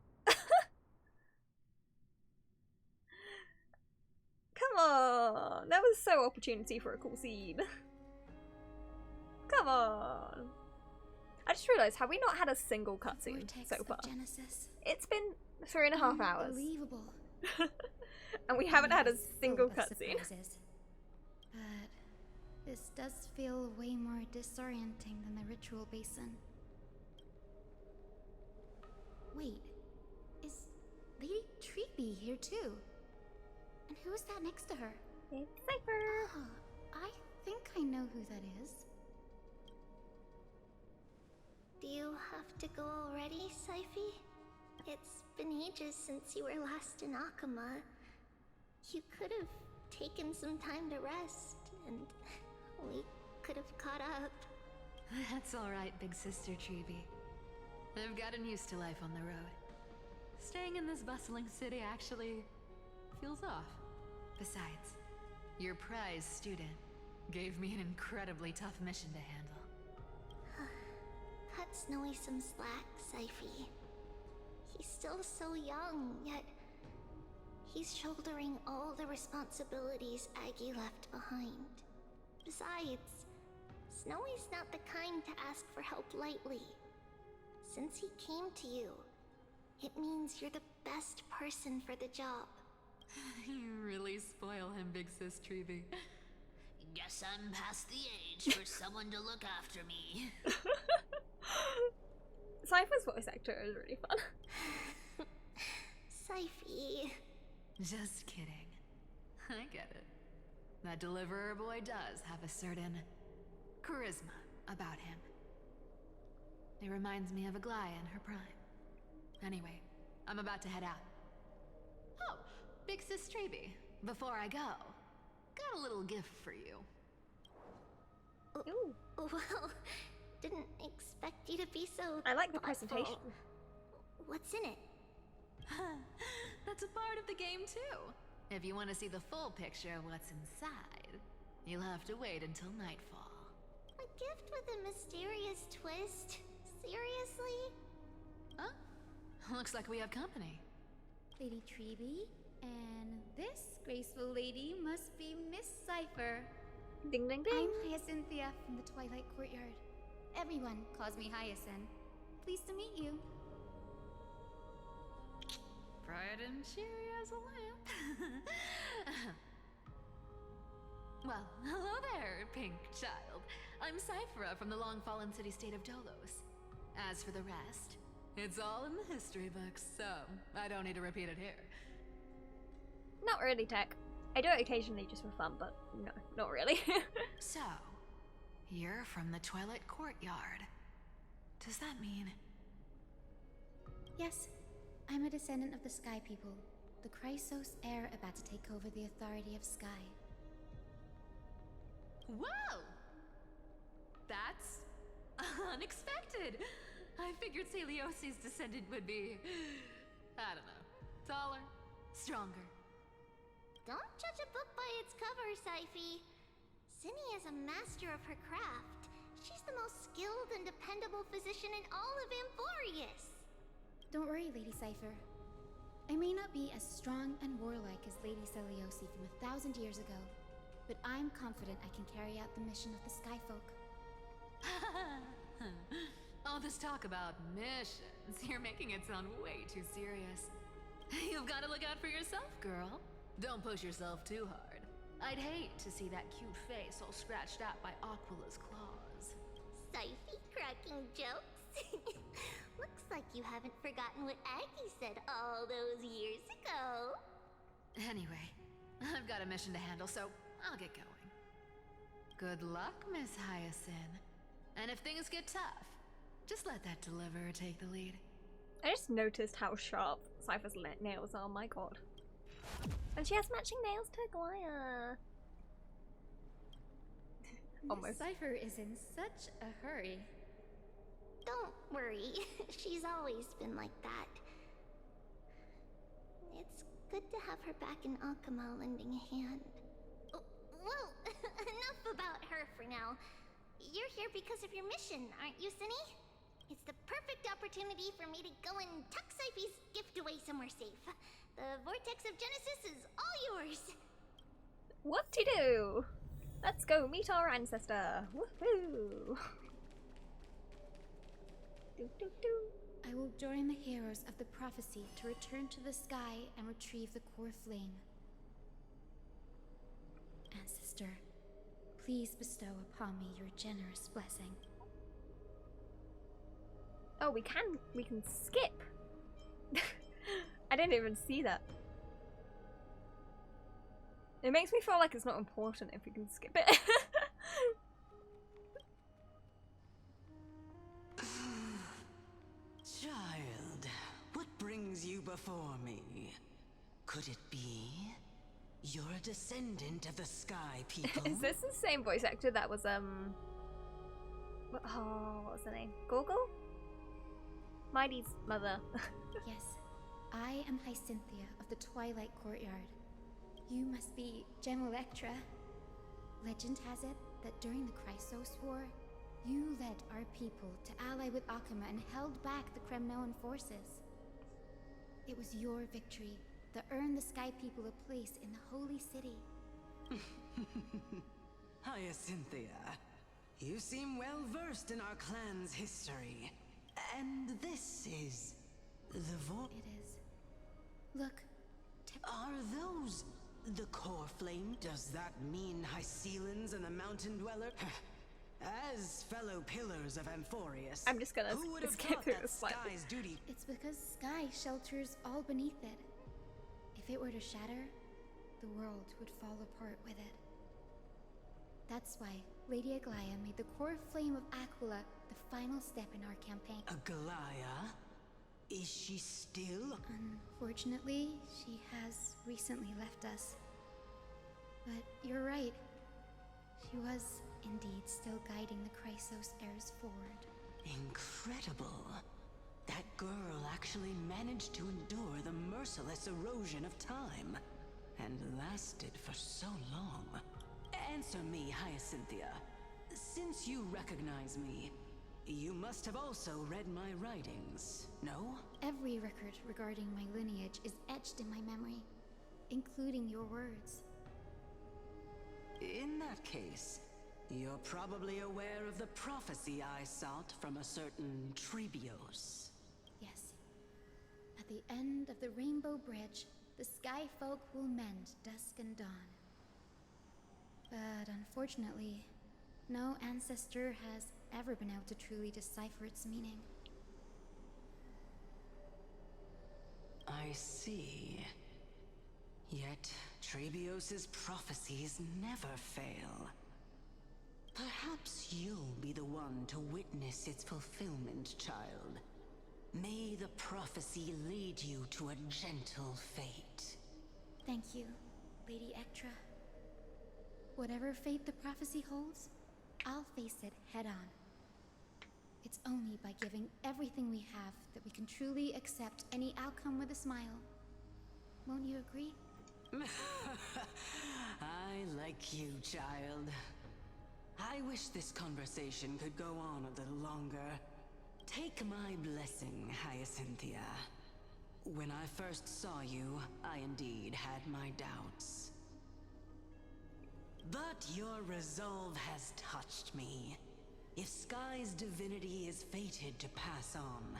S1: Come on! That was so opportunity for a cool scene. Come on! I just realised, have we not had a single cutscene so far?
S14: Genesis.
S1: It's been 3.5 hours.
S14: Unbelievable.
S1: And we haven't had a single cutscene.
S14: But this does feel way more disorienting than the ritual basin. Wait, is Lady Treeby here too? And who is that next to her?
S1: It's Cypher.
S14: Oh, I think I know who that is.
S8: Do you have to go already, Syphy? It's been ages since you were last in Akama. You could have taken some time to rest, and we could have caught up.
S10: That's alright, big sister Treeby.
S4: I've gotten used to life on the road. Staying in this bustling city actually feels off. Besides, your prize student gave me an incredibly tough mission to handle.
S8: Cut Snowy some slack, Syphie. He's still so young, yet he's shouldering all the responsibilities Aggie left behind. Besides, Snowy's not the kind to ask for help lightly. Since he came to you, it means you're the best person for the job.
S4: You really spoil him, Big Sis Treeby.
S20: Guess I'm past the age for someone to look after me.
S1: Cypher's voice actor is really fun.
S8: Syphie.
S4: Just kidding. I get it. That deliverer boy does have a certain charisma about him. It reminds me of Aglaia in her prime. Anyway, I'm about to head out. Oh, Big Sis Treeby, before I go, got a little gift for you.
S8: Ooh. Well, didn't expect you to be so
S1: I like the
S8: thoughtful.
S1: presentation.
S8: What's in it?
S4: That's a part of the game too. If you want to see the full picture of what's inside, you'll have to wait until nightfall.
S8: A gift with a mysterious twist? Seriously?
S4: Huh? Looks like we have company.
S14: Lady Treeby, and this graceful lady must be Miss Cypher.
S1: Ding ding ding.
S14: I'm Hyacinthia from the Twilight Courtyard. Everyone calls me Hyacinth. Pleased to meet you.
S4: Bright and cheery as a lamp. Well, hello there, pink child. I'm Cyphera from the long-fallen city-state of Dolos. As for the rest, it's all in the history books, so I don't need to repeat it here.
S1: Not really, Tech. I do it occasionally just for fun, but no, not really.
S4: So, you're from the Twilight Courtyard. Does that mean...
S14: Yes, I'm a descendant of the Sky People, the Chrysos heir about to take over the authority of Sky.
S4: Whoa! That's unexpected. I figured Celiosi's descendant would be, I don't know, taller, stronger.
S8: Don't judge a book by its cover, Syphie. Zinni is a master of her craft. She's the most skilled and dependable physician in all of Amphorius.
S14: Don't worry, Lady Cypher. I may not be as strong and warlike as Lady Celiosi from 1,000 years ago, but I'm confident I can carry out the mission of the Skyfolk.
S4: All this talk about missions, you're making it sound way too serious. You've got to look out for yourself, girl. Don't push yourself too hard. I'd hate to see that cute face all scratched out by Aquila's claws.
S8: Syphie cracking jokes? Looks like you haven't forgotten what Aggie said all those years ago.
S4: Anyway, I've got a mission to handle, so I'll get going. Good luck, Miss Hyacinth. And if things get tough, just let that deliverer take the lead.
S1: I just noticed how sharp Cypher's nails are, my god. And she has matching nails to Aglaia.
S14: Almost. Cypher is in such a hurry.
S8: Don't worry, she's always been like that. It's good to have her back in Akama lending a hand. Well, enough about her for now. You're here because of your mission, aren't you, Zinni? It's the perfect opportunity for me to go and tuck Syphie's gift away somewhere safe. The Vortex of Genesis is all yours.
S1: What-to-do? Let's go meet our ancestor. Woohoo!
S14: I will join the heroes of the prophecy to return to the sky and retrieve the core flame. Ancestor, please bestow upon me your generous blessing.
S1: Oh, we can skip. I didn't even see that. It makes me feel like it's not important if we can skip it.
S21: Child, what brings you before me? Could it be you're a descendant of the Sky People?
S1: Is this the same voice actor that was what was the name? Gorgle? Mighty's mother.
S14: Yes, I am Hyacinthia of the Twilight Courtyard. You must be Electra. Legend has it that during the Chrysos War, you led our people to ally with Akama and held back the Kremnoan forces. It was your victory that earned the Sky People a place in the Holy City.
S21: Hyacinthia, you seem well versed in our clan's history. And this is the vault.
S14: It is. Look.
S21: Are those the core flame? Does that mean Hycelans and the mountain dweller? As fellow pillars of Amphorius,
S1: I'm just gonna
S21: who would have
S1: skip
S21: thought
S1: through
S21: that
S1: this slide.
S21: Sky's duty?
S14: It's because Sky shelters all beneath it. If it were to shatter, the world would fall apart with it. That's why Lady Aglaya made the core flame of Aquila the final step in our campaign.
S21: Aglaya? Is she still?
S14: Unfortunately, she has recently left us. But you're right. She was indeed still guiding the Chrysos heirs forward.
S21: Incredible. That girl actually managed to endure the merciless erosion of time. And lasted for so long. Answer me, Hyacinthia. Since you recognize me, you must have also read my writings, no?
S14: Every record regarding my lineage is etched in my memory, including your words.
S21: In that case, you're probably aware of the prophecy I sought from a certain Trebios.
S14: Yes. At the end of the Rainbow Bridge, the Sky Folk will mend dusk and dawn. But unfortunately, no ancestor has ever been able to truly decipher its meaning.
S21: I see. Yet, Trebios's prophecies never fail. Perhaps you'll be the one to witness its fulfillment, child. May the prophecy lead you to a gentle fate.
S14: Thank you, Lady Ectra. Whatever fate the prophecy holds, I'll face it head on. It's only by giving everything we have that we can truly accept any outcome with a smile. Won't you agree?
S21: I like you, child. I wish this conversation could go on a little longer. Take my blessing, Hyacinthia. When I first saw you, I indeed had my doubts. But your resolve has touched me. If Sky's divinity is fated to pass on,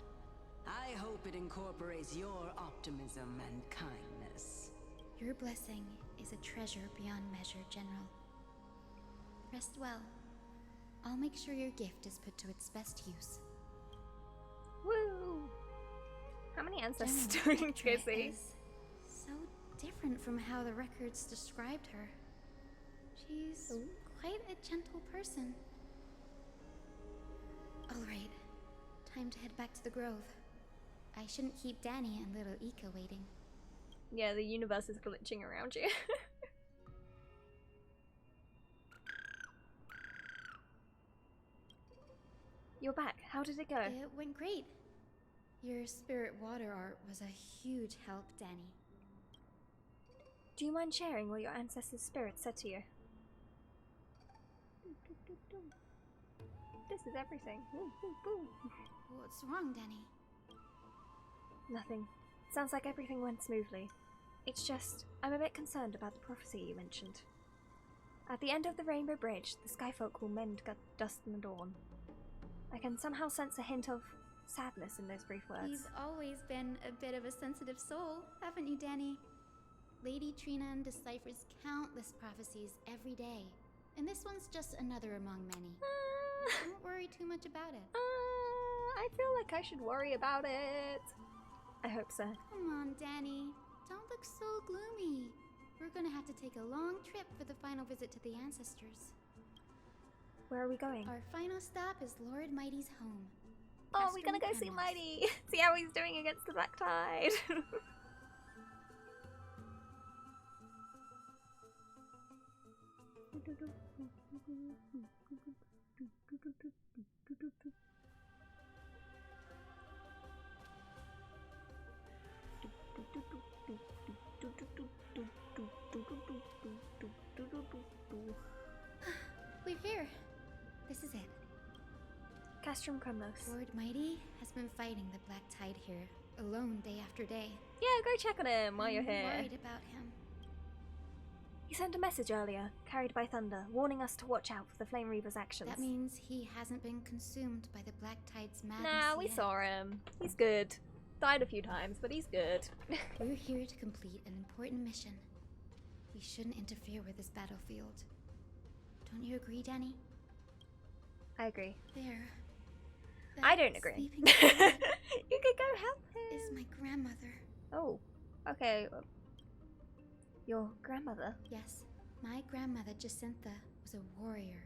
S21: I hope it incorporates your optimism and kindness.
S14: Your blessing is a treasure beyond measure, General. Rest well. I'll make sure your gift is put to its best use.
S1: Woo! How many ancestors do
S14: General
S1: we need to go
S14: Ectra
S1: see?
S14: is so different from how the records described her. She's quite a gentle person. Alright, time to head back to the grove. I shouldn't keep Danny and little Ika waiting.
S1: Yeah, the universe is glitching around you. You're back. How did it go?
S14: It went great. Your spirit water art was a huge help, Danny.
S1: Do you mind sharing what your ancestors' spirits said to you? This is everything.
S14: What's wrong, Danny?
S1: Nothing. Sounds like everything went smoothly. It's just, I'm a bit concerned about the prophecy you mentioned. At the end of the Rainbow Bridge, the Skyfolk will mend dust in the dawn. I can somehow sense a hint of sadness in those brief words.
S14: You've always been a bit of a sensitive soul, haven't you, Danny? Lady Trinan deciphers countless prophecies every day, and this one's just another among many. Don't worry too much about it.
S1: I feel like I should worry about it. I hope so.
S14: Come on, Danny. Don't look so gloomy. We're gonna have to take a long trip for the final visit to the ancestors.
S1: Where are we going?
S14: Our final stop is Lord Mighty's home.
S1: Oh, we're gonna go see Mighty! See how he's doing against the Black Tide!
S14: We're here. This is it.
S1: Castrum Kremlos.
S14: Lord Mighty has been fighting the Black Tide here, alone day after day.
S1: Yeah, go check on him while you're
S14: I'm
S1: here.
S14: worried about him.
S1: He sent a message earlier, carried by thunder, warning us to watch out for the Flame Reaver's actions.
S14: That means he hasn't been consumed by the Black Tide's madness
S1: Nah, we
S14: yet.
S1: saw him. He's good. Died a few times, but he's good.
S14: We're here to complete an important mission. We shouldn't interfere with this battlefield. Don't you agree, Danny?
S1: I agree.
S14: There.
S1: I don't agree.
S14: sleeping
S1: You
S14: person
S1: could go help him.
S14: is my grandmother.
S1: Oh, okay. Your grandmother?
S14: Yes, my grandmother Jacintha was a warrior.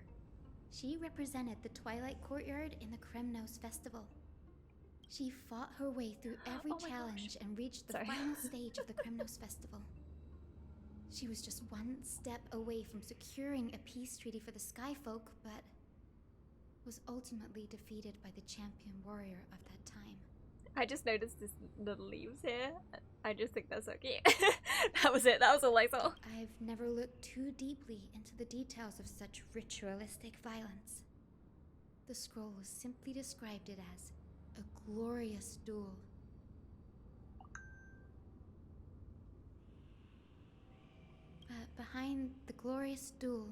S14: She represented the Twilight Courtyard in the Kremnos Festival. She fought her way through every challenge and reached the final stage of the Kremnos Festival. She was just one step away from securing a peace treaty for the Skyfolk, but was ultimately defeated by the champion warrior of that time.
S1: I just noticed this little leaves here. I just think they're so cute. That was it. That was all I saw.
S14: I've never looked too deeply into the details of such ritualistic violence. The scroll simply described it as a glorious duel. But behind the glorious duel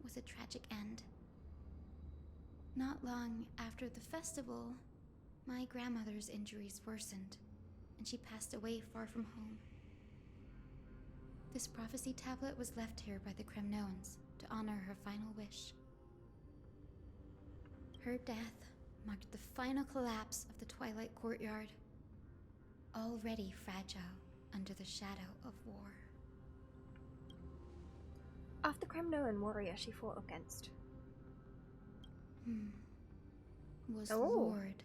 S14: was a tragic end. Not long after the festival, my grandmother's injuries worsened, and she passed away far from home. This prophecy tablet was left here by the Kremnoans to honor her final wish. Her death marked the final collapse of the Twilight Courtyard, already fragile under the shadow of war.
S1: Of the Kremnoan warrior she fought against.
S14: Was
S1: Oh.
S14: Lord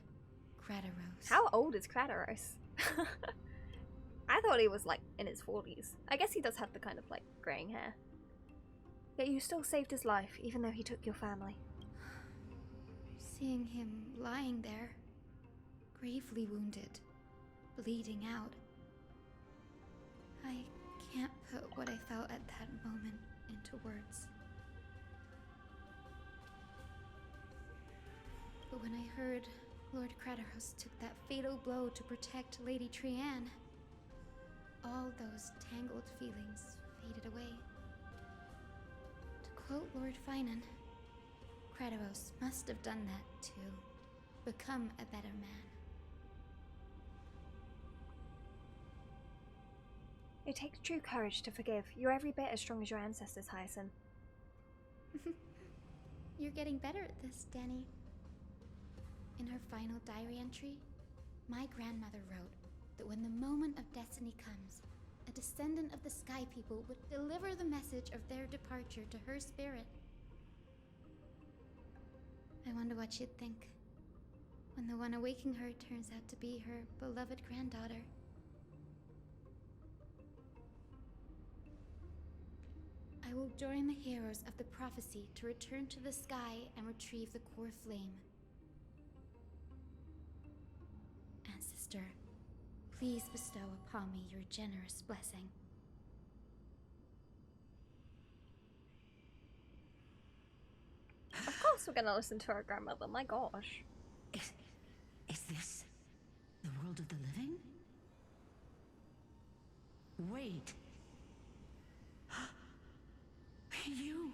S14: Crataros.
S1: How old is Crataros? I thought he was like in his 40s. I guess he does have the kind of like graying hair. Yet you still saved his life, even though he took your family.
S14: Seeing him lying there, gravely wounded, bleeding out. I can't put what I felt at that moment into words. But when I heard Lord Crataros took that fatal blow to protect Lady Trianne, all those tangled feelings faded away. To quote Lord Finan, Crataros must have done that to become a better man.
S1: It takes true courage to forgive. You're every bit as strong as your ancestors, Hyacinth.
S14: You're getting better at this, Danny. In her final diary entry, my grandmother wrote that when the moment of destiny comes, a descendant of the Sky People would deliver the message of their departure to her spirit. I wonder what she'd think when the one awaking her turns out to be her beloved granddaughter. I will join the heroes of the prophecy to return to the sky and retrieve the core flame. Ancestor, please bestow upon me your generous blessing.
S1: Of course we're gonna listen to our grandmother, my gosh.
S21: Is this the world of the living? Wait. You.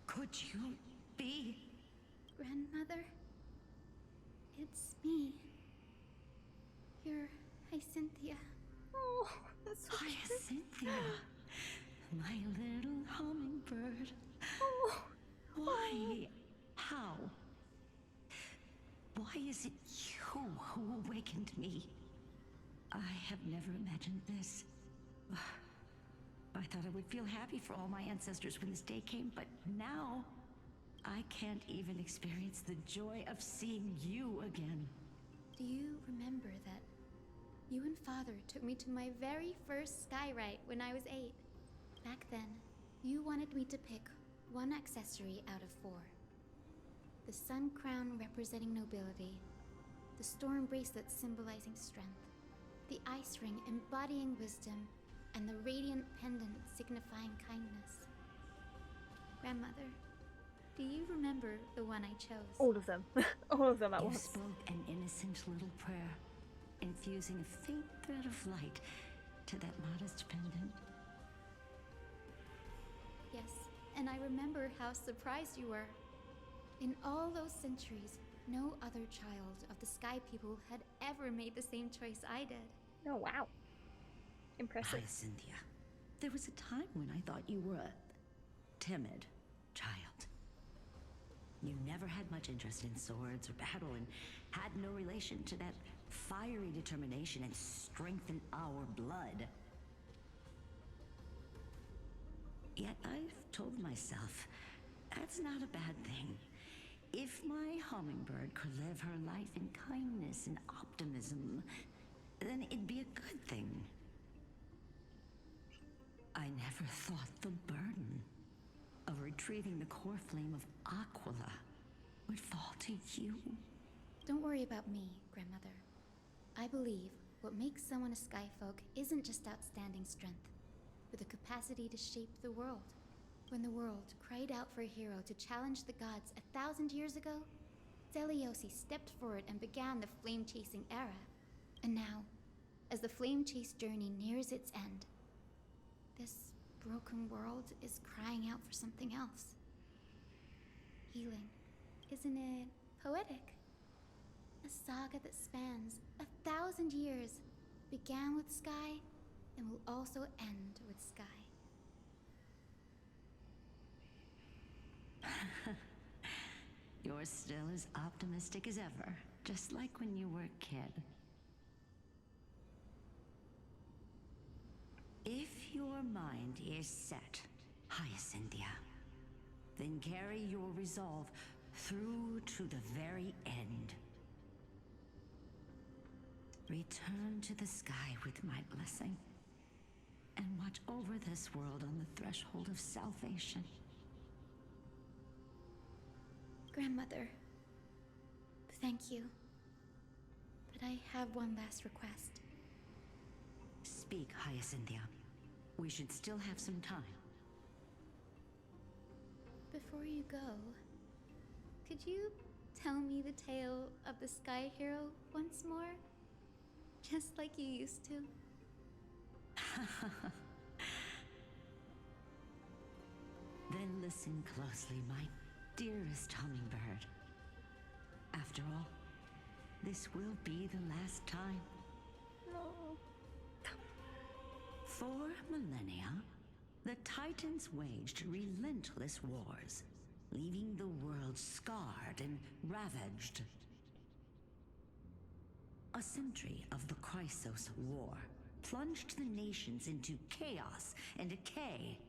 S21: Could you be?
S14: Grandmother? It's me. You're Hyacinthia.
S1: Oh, that's so
S21: Hyacinthia. My little hummingbird.
S1: Oh.
S21: Why? How? Why is it you who awakened me? I have never imagined this. I thought I would feel happy for all my ancestors when this day came, but now I can't even experience the joy of seeing you again.
S14: Do you remember that you and Father took me to my very first skyrite when I was 8? Back then, you wanted me to pick one accessory out of 4. The sun crown representing nobility, the storm bracelet symbolizing strength, the ice ring embodying wisdom, and the radiant pendant signifying kindness. Grandmother, do you remember the one I chose?
S1: All of them. All of them at
S21: You
S1: once.
S21: spoke an innocent little prayer, infusing a faint thread of light to that modest pendant.
S14: Yes, and I remember how surprised you were. In all those centuries, no other child of the Sky People had ever made the same choice I did.
S1: Oh, wow. Impressive.
S6: Cynthia. There was a time when I thought you were a timid child. You never had much interest in swords or battle and had no relation to that fiery determination and strength in our blood. Yet I've told myself, that's not a bad thing. If my hummingbird could live her life in kindness and optimism, then it'd be a good thing. I never thought the burden of retrieving the core flame of Aquila would fall to you.
S14: Don't worry about me, Grandmother. I believe what makes someone a Skyfolk isn't just outstanding strength, but the capacity to shape the world. When the world cried out for a hero to challenge the gods 1,000 years ago, Zeliosi stepped forward and began the flame-chasing era. And now, as the flame-chase journey nears its end, this broken world is crying out for something else. Healing. Isn't it poetic? A saga that spans 1,000 years, began with Sky, and will also end with Sky.
S6: You're still as optimistic as ever, just like when you were a kid. If your mind is set, Hyacinthia, then carry your resolve through to the very end. Return to the sky with my blessing, and watch over this world on the threshold of salvation.
S14: Grandmother, thank you. But I have one last request.
S6: Speak, Hyacinthia. We should still have some time.
S14: Before you go, could you tell me the tale of the Sky Hero once more? Just like you used to.
S6: Then listen closely, my dearest hummingbird. After all, this will be the last time.
S1: No.
S6: For millennia, the Titans waged relentless wars, leaving the world scarred and ravaged. A century of the Chrysos War plunged the nations into chaos and decay.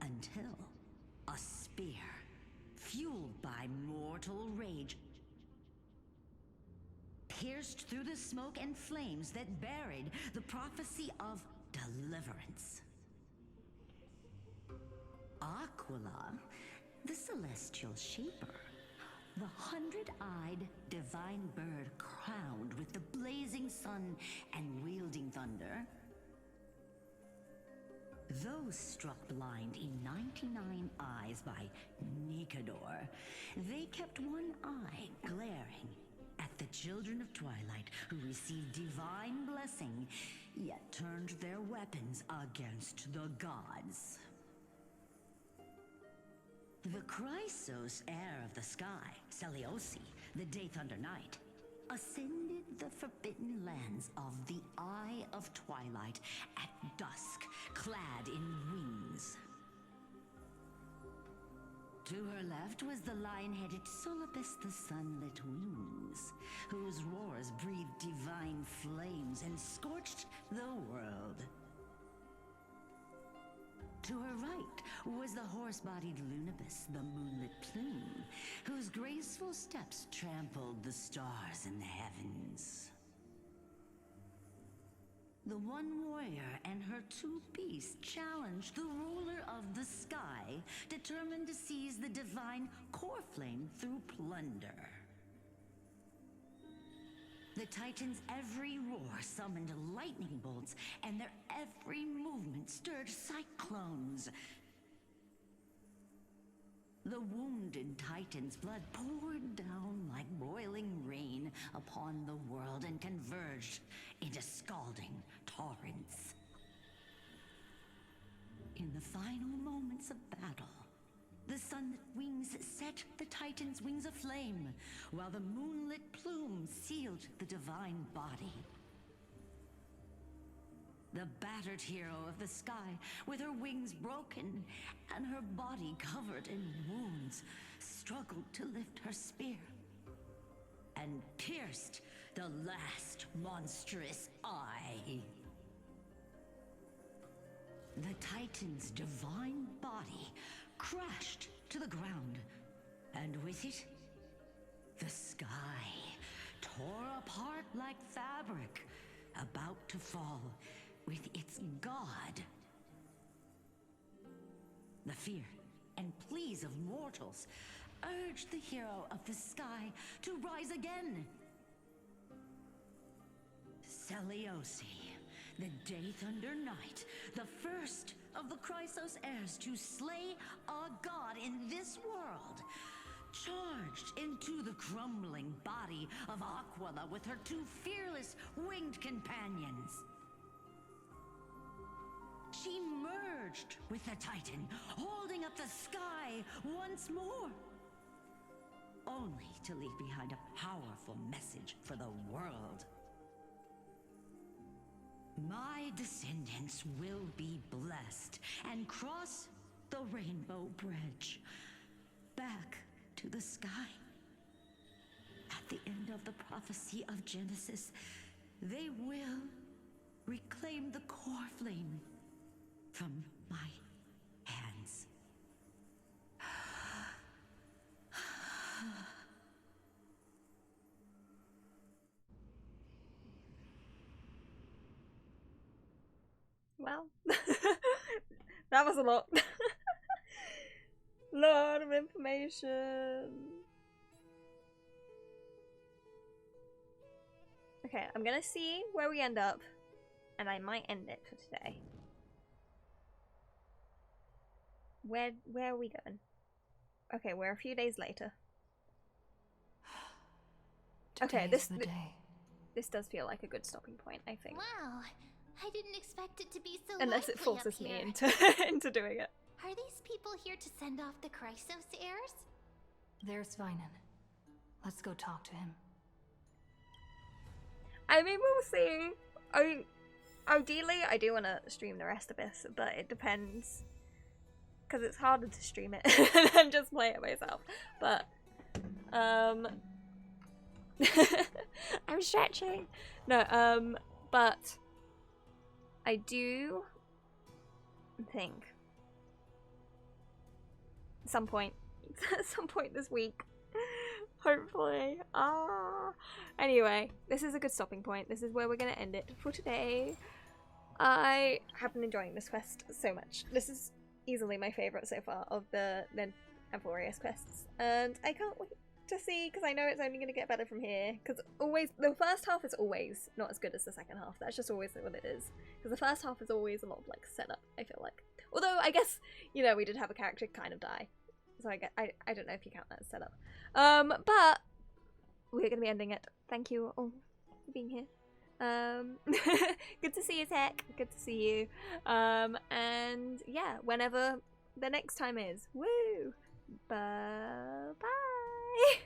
S6: Until a spear, fueled by mortal rage, pierced through the smoke and flames that buried the prophecy of deliverance. Aquila, the celestial shaper, the 100-eyed divine bird crowned with the blazing sun and wielding thunder, though struck blind in 99 eyes by Nicodor, they kept one eye glaring at the children of Twilight who received divine blessing, yet turned their weapons against the gods. The Chrysos heir of the sky, Seliosi, the Day Thunder Knight, ascended the forbidden lands of the Eye of Twilight at dusk, clad in wings. To her left was the lion-headed Solibus the Sunlit Wings, whose roars breathed divine flames and scorched the world. To her right was the horse-bodied Lunibus, the Moonlit Plume, whose graceful steps trampled the stars in the heavens. The one warrior and her two beasts challenged the ruler of the sky, determined to seize the divine core flame through plunder. The Titans' every roar summoned lightning bolts, and their every movement stirred cyclones. The wounded Titan's blood poured down like boiling rain upon the world and converged into scalding torrents. In the final moments of battle, the sunlit wings set the Titan's wings aflame, while the moonlit plume sealed the divine body. The battered hero of the sky, with her wings broken and her body covered in wounds, struggled to lift her spear and pierced the last monstrous eye. The Titan's divine body crashed to the ground, and with it, the sky tore apart like fabric, about to fall with its god. The fear and pleas of mortals urged the hero of the sky to rise again. Celiosi, the Day Thunder Knight, the first of the Chrysos heirs to slay a god in this world, charged into the crumbling body of Aquila with her two fearless winged companions. She merged with the Titan, holding up the sky once more, only to leave behind a powerful message for the world. My descendants will be blessed and cross the Rainbow Bridge back to the sky. At the end of the prophecy of Genesis, they will reclaim the core flame from my hands.
S1: Well, that was a lot. Lot of information. Okay, I'm gonna see where we end up, and I might end it for today. Where are we going? Okay, we're a few days later. Okay, this does feel like a good stopping point, I think.
S8: Wow, I didn't expect it to be so
S1: Unless it
S8: lively up
S1: forces me
S8: here.
S1: into doing it.
S8: Are these people here to send off the Chrysos heirs?
S10: There's Svinen. Let's go talk to him.
S1: I mean, we'll see. Ideally, I do want to stream the rest of this, but it depends. Because it's harder to stream it than just play it myself. But, I'm stretching. No, but I do think at some point this week, hopefully. Anyway, this is a good stopping point. This is where we're gonna end it for today. I have been enjoying this quest so much. This is easily my favorite so far of the Amphorius quests, and I can't wait to see, because I know it's only going to get better from here, because always the first half is always not as good as the second half. That's just always what it is, because the first half is always a lot of like setup, I feel like. Although I guess, you know, we did have a character kind of die, so I don't know if you count that as setup. But we're going to be ending it. Thank you all for being here. Good to see you, Tech. Good to see you. And yeah, whenever the next time is. Woo! Bye bye.